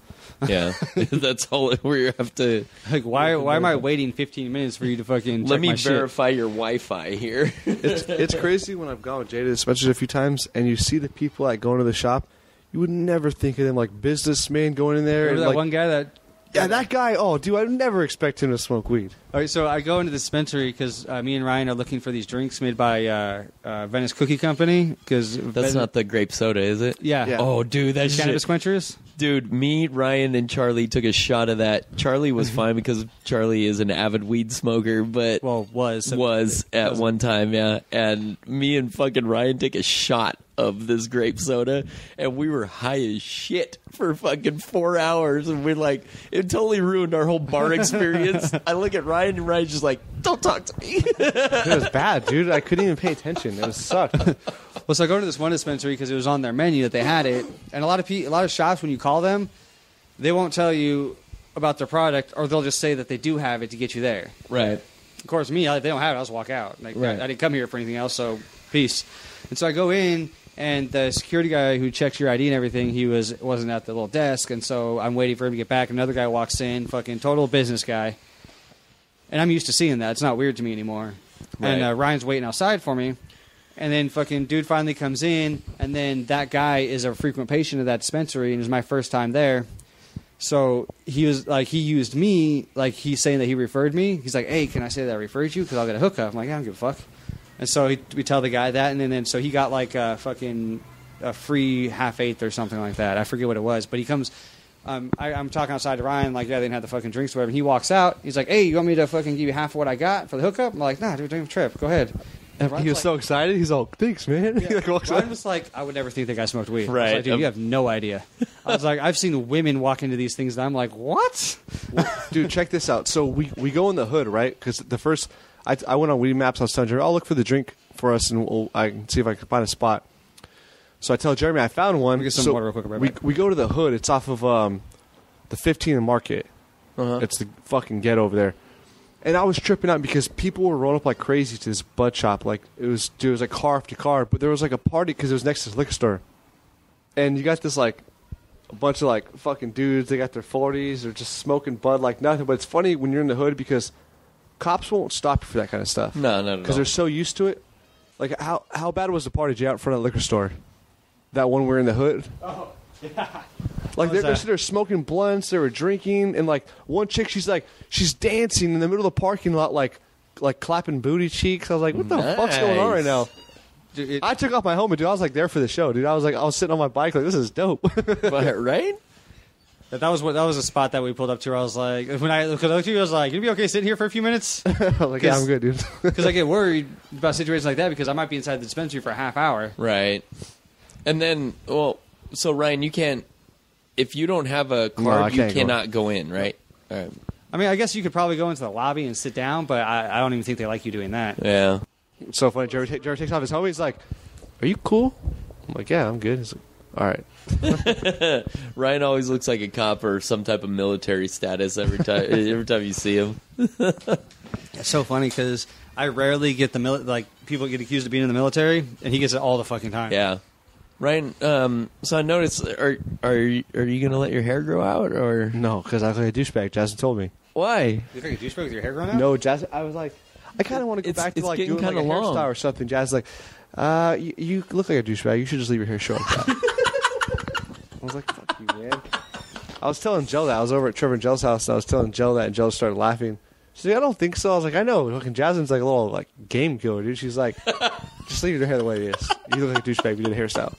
Speaker 5: Yeah, that's all where you have to.
Speaker 3: Like, why am I waiting 15 minutes for you to fucking check
Speaker 5: Let me
Speaker 3: my
Speaker 5: verify
Speaker 3: shit?
Speaker 5: your Wi-Fi here.
Speaker 2: It's crazy when I've gone with Jada, especially a few times, and you see the people like going to the shop. You would never think of them like businessmen going in there.
Speaker 3: Remember
Speaker 2: and,
Speaker 3: that
Speaker 2: like,
Speaker 3: one guy that...
Speaker 2: Yeah, that guy. Oh, dude, I would never expect him to smoke weed.
Speaker 3: All right, so I go into the dispensary because me and Ryan are looking for these drinks made by Venice Cookie Company.
Speaker 5: That's not the grape soda, is it?
Speaker 3: Yeah.
Speaker 5: Oh, dude, that's
Speaker 3: Cannabis quenchers?
Speaker 5: Dude, me, Ryan, and Charlie took a shot of that. Charlie was fine because Charlie is an avid weed smoker, but was at one time, yeah. And me and fucking Ryan take a shot of this grape soda, and we were high as shit for fucking 4 hours, and we're like, it totally ruined our whole bar experience. I look at Ryan, and Ryan's just like, don't talk to me.
Speaker 2: It was bad, dude. I couldn't even pay attention. It was sucked.
Speaker 3: Well, so I go to this one dispensary because it was on their menu that they had it, and a lot of shops, when you call them, they won't tell you about their product, or they'll just say that they do have it to get you there.
Speaker 5: Right.
Speaker 3: Of course, me, if they don't have it, I'll just walk out. Like,
Speaker 5: right.
Speaker 3: I didn't come here for anything else, so peace. And so I go in, and the security guy who checks your ID and everything, he wasn't at the little desk, and so I'm waiting for him to get back. Another guy walks in, fucking total business guy. And I'm used to seeing that. It's not weird to me anymore. Right. And Ryan's waiting outside for me. And then fucking dude finally comes in, and then that guy is a frequent patient of that dispensary, and it was my first time there. So he was like, he used me, like he's saying that he referred me. He's like, hey, can I say that I referred you? Because I'll get a hookup. I'm like, I don't give a fuck. And so we tell the guy that, and then so he got like a free half-eighth or something like that. I forget what it was. But he comes, I'm talking outside to Ryan, like, yeah, they didn't have the fucking drinks or whatever. And he walks out. He's like, hey, you want me to fucking give you half of what I got for the hookup? I'm like, nah, dude, don't even trip. Go ahead.
Speaker 2: And he was like, so excited. He's all, thanks, man.
Speaker 3: Yeah. Ryan was like, I would never think that guy smoked weed.
Speaker 5: Right.
Speaker 3: I was like, dude, you have no idea. I was like, I've seen women walk into these things, and I'm like, what?
Speaker 2: Dude, check this out. So we go in the hood, right? Because the first, I went on Weed Maps. I was telling Jeremy, I'll look for the drink for us, and I can see if I can find a spot. So I tell Jeremy I found one.
Speaker 3: Get some water real quick. Right
Speaker 2: we go to the hood. It's off of the 15 and Market.
Speaker 5: Uh-huh.
Speaker 2: It's the fucking ghetto over there. And I was tripping out because people were rolling up like crazy to this bud shop. Like it was like car after car. But there was like a party because it was next to this liquor store. And you got this like a bunch of like fucking dudes. They got their 40s. They're just smoking bud like nothing. But it's funny when you're in the hood because cops won't stop you for that kind of stuff.
Speaker 5: No, not at all.
Speaker 2: Because they're so used to it. Like how bad was the party Jay, out in front of the liquor store? That one we're in the hood.
Speaker 3: Oh yeah.
Speaker 2: Like they're sitting there smoking blunts, they were drinking, and like one chick, she's dancing in the middle of the parking lot, like clapping booty cheeks. I was like, what the fuck's going on right now? Dude, I took off my helmet, dude. I was like there for the show, dude. I was sitting on my bike, like this is dope.
Speaker 5: Right?
Speaker 3: That was a spot that we pulled up to. Where I was like, because I looked at you, I was like, "You'd be okay sitting here for a few minutes?"
Speaker 2: I was like, yeah, I'm good, dude.
Speaker 3: Because I get worried about situations like that because I might be inside the dispensary for a half hour.
Speaker 5: Right. And then, so Ryan, you can't. If you don't have a card, you cannot go in, right? All right.
Speaker 3: I mean, I guess you could probably go into the lobby and sit down, but I don't even think they like you doing that.
Speaker 5: Yeah.
Speaker 2: It's so funny. Jared takes off his helmet. He's like, "Are you cool?" I'm like, "Yeah, I'm good." He's like, "All right."
Speaker 5: Ryan always looks like a cop or some type of military status every time you see him.
Speaker 3: It's so funny because I rarely get people get accused of being in the military, and he gets it all the fucking time.
Speaker 5: Yeah. Ryan, so I noticed, are you going to let your hair grow out, or?
Speaker 2: No, because I look like a douchebag. Jasmine told me.
Speaker 5: Why?
Speaker 3: You look like a douchebag with your hair growing out?
Speaker 2: No, Jasmine, I was like, I kind of want to go back to like doing like a hairstyle or something. Jasmine's like, you look like a douchebag. You should just leave your hair short. I was like, fuck you, man. I was telling Jill that. I was over at Trevor and Jill's house, and I was telling Jill that, and Jill started laughing. She's like, I don't think so. I was like, I know. Fucking Jasmine's like a little like game killer, dude. She's like, just leave your hair the way it is. You look like a douchebag if you did a hairstyle.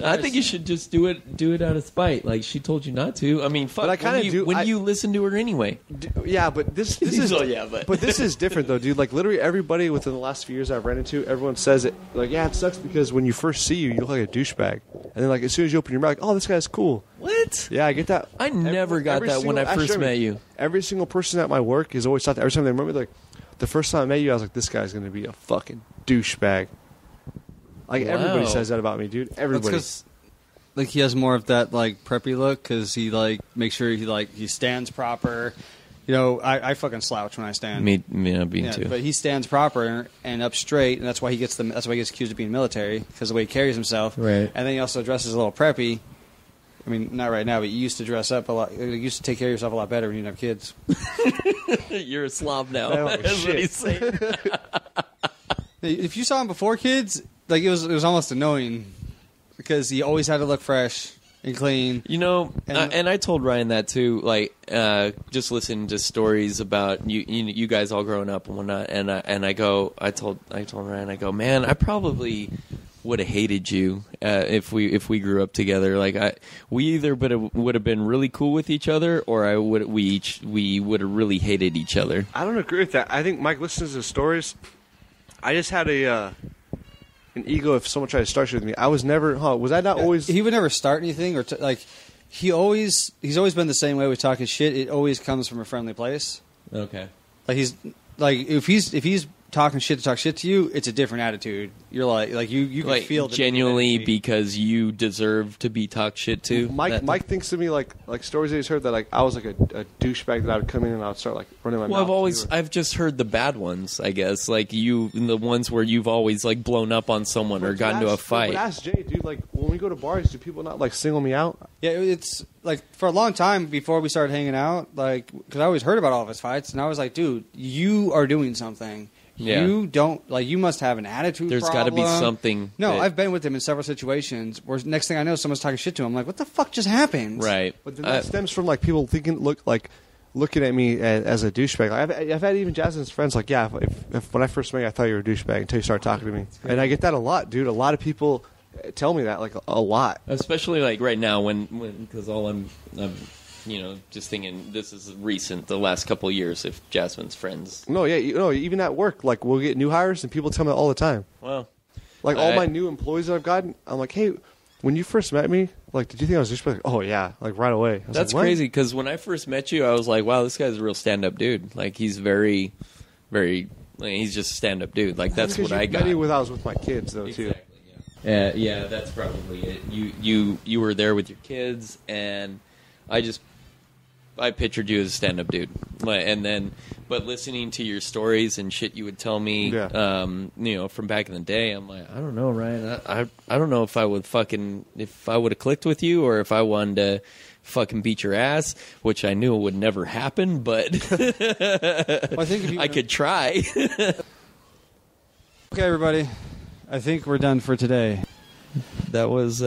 Speaker 5: I think you should just do it out of spite. Like she told you not to. I mean, fuck.
Speaker 2: But I kind of do.
Speaker 5: When you listen to her anyway.
Speaker 2: Yeah, but this is.
Speaker 5: Oh, yeah, but
Speaker 2: this is different though, dude. Like literally everybody within the last few years I've ran into, everyone says it. Like, yeah, it sucks because when you first see you look like a douchebag, and then like as soon as you open your mouth, like, oh, this guy's cool.
Speaker 5: What?
Speaker 2: Yeah, I get that.
Speaker 5: I never got that when I first met you.
Speaker 2: Every single person at my work has always thought that. Every time they remember, like, the first time I met you, I was like, this guy's going to be a fucking douchebag. Like, everybody says that about me, dude. Everybody.
Speaker 3: That's 'cause, like, he has more of that, like, preppy look because he, like, makes sure he stands proper. You know, I fucking slouch when I stand.
Speaker 5: Me too.
Speaker 3: But he stands proper and up straight, and that's why he gets accused of being military because of the way he carries himself.
Speaker 5: Right.
Speaker 3: And then he also dresses a little preppy. I mean, not right now, but you used to dress up a lot. You used to take care of yourself a lot better when you didn't have kids.
Speaker 5: You're a slob now.
Speaker 2: Oh,
Speaker 5: That's what he's saying.
Speaker 3: If you saw him before kids, like it was almost annoying because he always had to look fresh and clean.
Speaker 5: You know, and I told Ryan that too. Like, just listening to stories about you guys all growing up and whatnot. And I told Ryan, I go, man, I probably would have hated you if we grew up together. Like we either would have been really cool with each other, or we would have really hated each other.
Speaker 2: I don't agree with that. I think Mike listens to stories. I just had an ego if someone tried to start shit with me. I was never. Was I not always?
Speaker 3: He would never start anything or like. He's always been the same way with talking shit. It always comes from a friendly place.
Speaker 5: Okay.
Speaker 3: Like he's like if he's talking shit to talk shit to you, it's a different attitude. You're like you can feel the
Speaker 5: genuinely because you deserve to be talked shit to.
Speaker 2: Mike thinks to me like stories that he's heard that like I was like a douchebag that I would come in and I would start like running my mouth.
Speaker 5: Well, I've just heard the bad ones. I guess like the ones where you've always like blown up on someone or gotten to a fight.
Speaker 2: But ask Jay, dude. Like when we go to bars, do people not like single me out?
Speaker 3: Yeah, it's like for a long time before we started hanging out, like because I always heard about all of his fights, and I was like, dude, you are doing something.
Speaker 5: Yeah.
Speaker 3: You don't like. You must have an attitude.
Speaker 5: There's got to be something.
Speaker 3: No, I've been with him in several situations where next thing I know, someone's talking shit to him. I'm like, what the fuck just happened?
Speaker 5: Right.
Speaker 2: But then that stems from like people looking at me as a douchebag. Like, I've had even Jasmine's friends like, yeah, if when I first met you, I thought you were a douchebag until you started talking to me, and I get that a lot, dude. A lot of people tell me that like a lot,
Speaker 5: especially like right now when because all I'm just thinking this is recent, the last couple of years. If Jasmine's friends,
Speaker 2: no, yeah, even at work, like we'll get new hires and people tell me that all the time.
Speaker 5: Well,
Speaker 2: like all my new employees that I've gotten, I'm like, hey, when you first met me, like, did you think I was just like, oh yeah, like right away?
Speaker 5: That's like, crazy because when I first met you, I was like, wow, this guy's a real stand-up dude. Like he's very, very, like, he's just a stand-up dude. Like that's what I got.
Speaker 2: Met me when I was with my kids though too.
Speaker 5: Exactly. Yeah, that's probably it. You were there with your kids, and I pictured you as a stand-up dude, but listening to your stories and shit you would tell me, from back in the day, I'm like, I don't know, Ryan. I don't know if I would have clicked with you or if I wanted to fucking beat your ass, which I knew would never happen, but
Speaker 3: I think I
Speaker 5: could try.
Speaker 3: Okay, everybody, I think we're done for today.
Speaker 5: That was.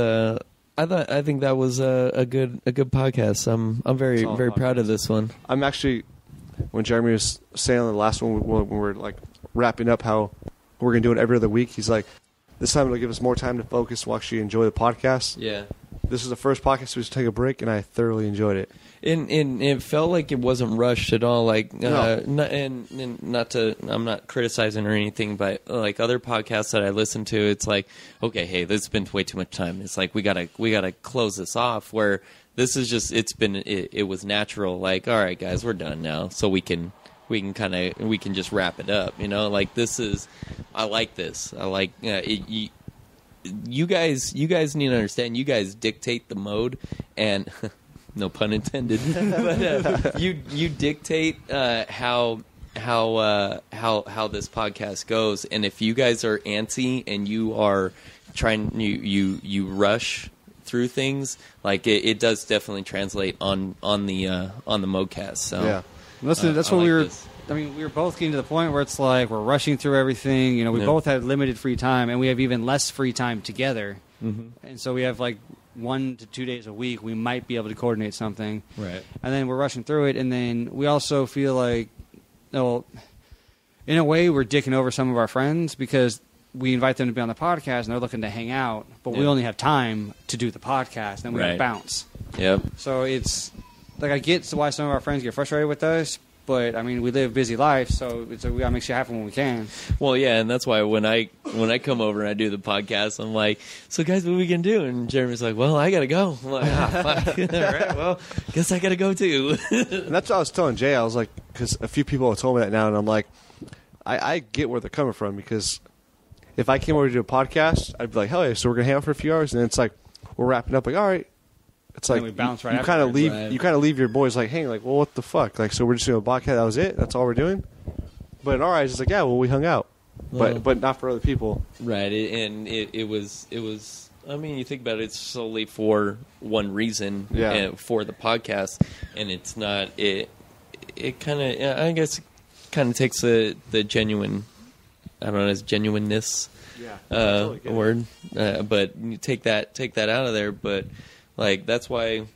Speaker 5: I think that was a good podcast. I'm very proud of this one.
Speaker 2: I'm actually, when Jeremy was saying on the last one when we're like wrapping up how we're gonna do it every other week, he's like, this time it'll give us more time to focus and actually enjoy the podcast.
Speaker 5: Yeah. This
Speaker 2: is the first podcast we just take a break, and I thoroughly enjoyed it.
Speaker 5: And it felt like it wasn't rushed at all. Like,
Speaker 2: no.
Speaker 5: I'm not criticizing or anything, but like other podcasts that I listen to, it's like, okay, hey, this has been way too much time. It's like we gotta close this off. Where this is just it was natural. Like, all right, guys, we're done now, so we can just wrap it up. You know, like I like this. I like you guys need to understand. You guys dictate the mode, and no pun intended. But you dictate how this podcast goes. And if you guys are antsy and you are you rush through things, like it does definitely translate on the ModeCast. So
Speaker 3: yeah, that's what we were. I mean, we were both getting to the point where it's like we're rushing through everything. You know, we both had limited free time, and we have even less free time together. Mm-hmm. And so we have like 1 to 2 days a week. We might be able to coordinate something,
Speaker 5: right?
Speaker 3: And then we're rushing through it, and then we also feel like, well, in a way, we're dicking over some of our friends because we invite them to be on the podcast, and they're looking to hang out, but we only have time to do the podcast, and then we gotta bounce.
Speaker 5: Yep.
Speaker 3: So it's like I get why some of our friends get frustrated with us. But I mean, we live busy lives, so we gotta make shit happen when we can.
Speaker 5: Well, yeah, and that's why when I come over and I do the podcast, I'm like, "So, guys, what are we gonna do?" And Jeremy's like, "Well, I gotta go." I'm like, fuck. All right, well, guess I gotta go too.
Speaker 2: And that's what I was telling Jay. I was like, because a few people have told me that now, and I'm like, I get where they're coming from, because if I came over to do a podcast, I'd be like, "Hell yeah!" So we're gonna hang out for a few hours, and then it's like we're wrapping up. Like, all right. It's like
Speaker 3: we bounce right
Speaker 2: you kind of leave your boys like, hey, like, well, what the fuck? Like, so we're just doing a podcast. That was it. That's all we're doing. But in our eyes, it's like, yeah, well, we hung out, but not for other people,
Speaker 5: right? It was. I mean, you think about it, it's solely for one reason, for the podcast, and it's not. It kind of, I guess, kind of takes the genuine. I don't know, as genuineness, word, but you take that out of there, but. Like, that's why,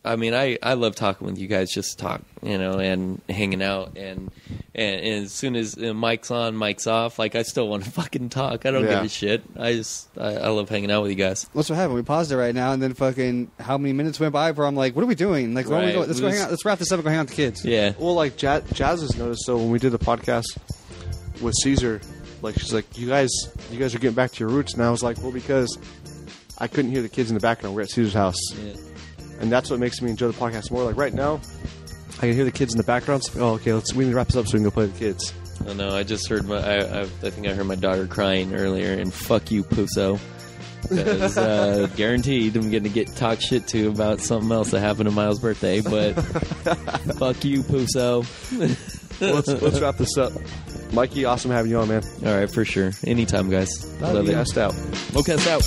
Speaker 5: I mean, I love talking with you guys, just talk, you know, and hanging out. And as soon as mic's on, mic's off, like, I still want to fucking talk. I don't give a shit. I love hanging out with you guys.
Speaker 3: That's what happened. We paused it right now, and then fucking how many minutes went by where I'm like, what are we doing? Like, where are we going? Let's go hang out. Let's wrap this up and go hang out with the kids.
Speaker 5: Yeah.
Speaker 2: Well, like, Jazz has noticed, so when we did the podcast with Caesar, like, she's like, you guys are getting back to your roots. And I was like, well, because I couldn't hear the kids in the background. We're at Caesar's house. Yeah. And that's what makes me enjoy the podcast more. Like, right now, I can hear the kids in the background. So, oh, okay, we need to wrap this up so we can go play with the kids.
Speaker 5: I know. I just heard I think I heard my daughter crying earlier, and fuck you, Puso. Because guaranteed I'm going to get talk shit to about something else that happened on Miles' birthday, but fuck you, Puso.
Speaker 2: Well, let's wrap this up. Mikey, awesome having you on, man.
Speaker 5: All right, for sure. Anytime, guys.
Speaker 2: Love it. ModeCast out.
Speaker 5: ModeCast out.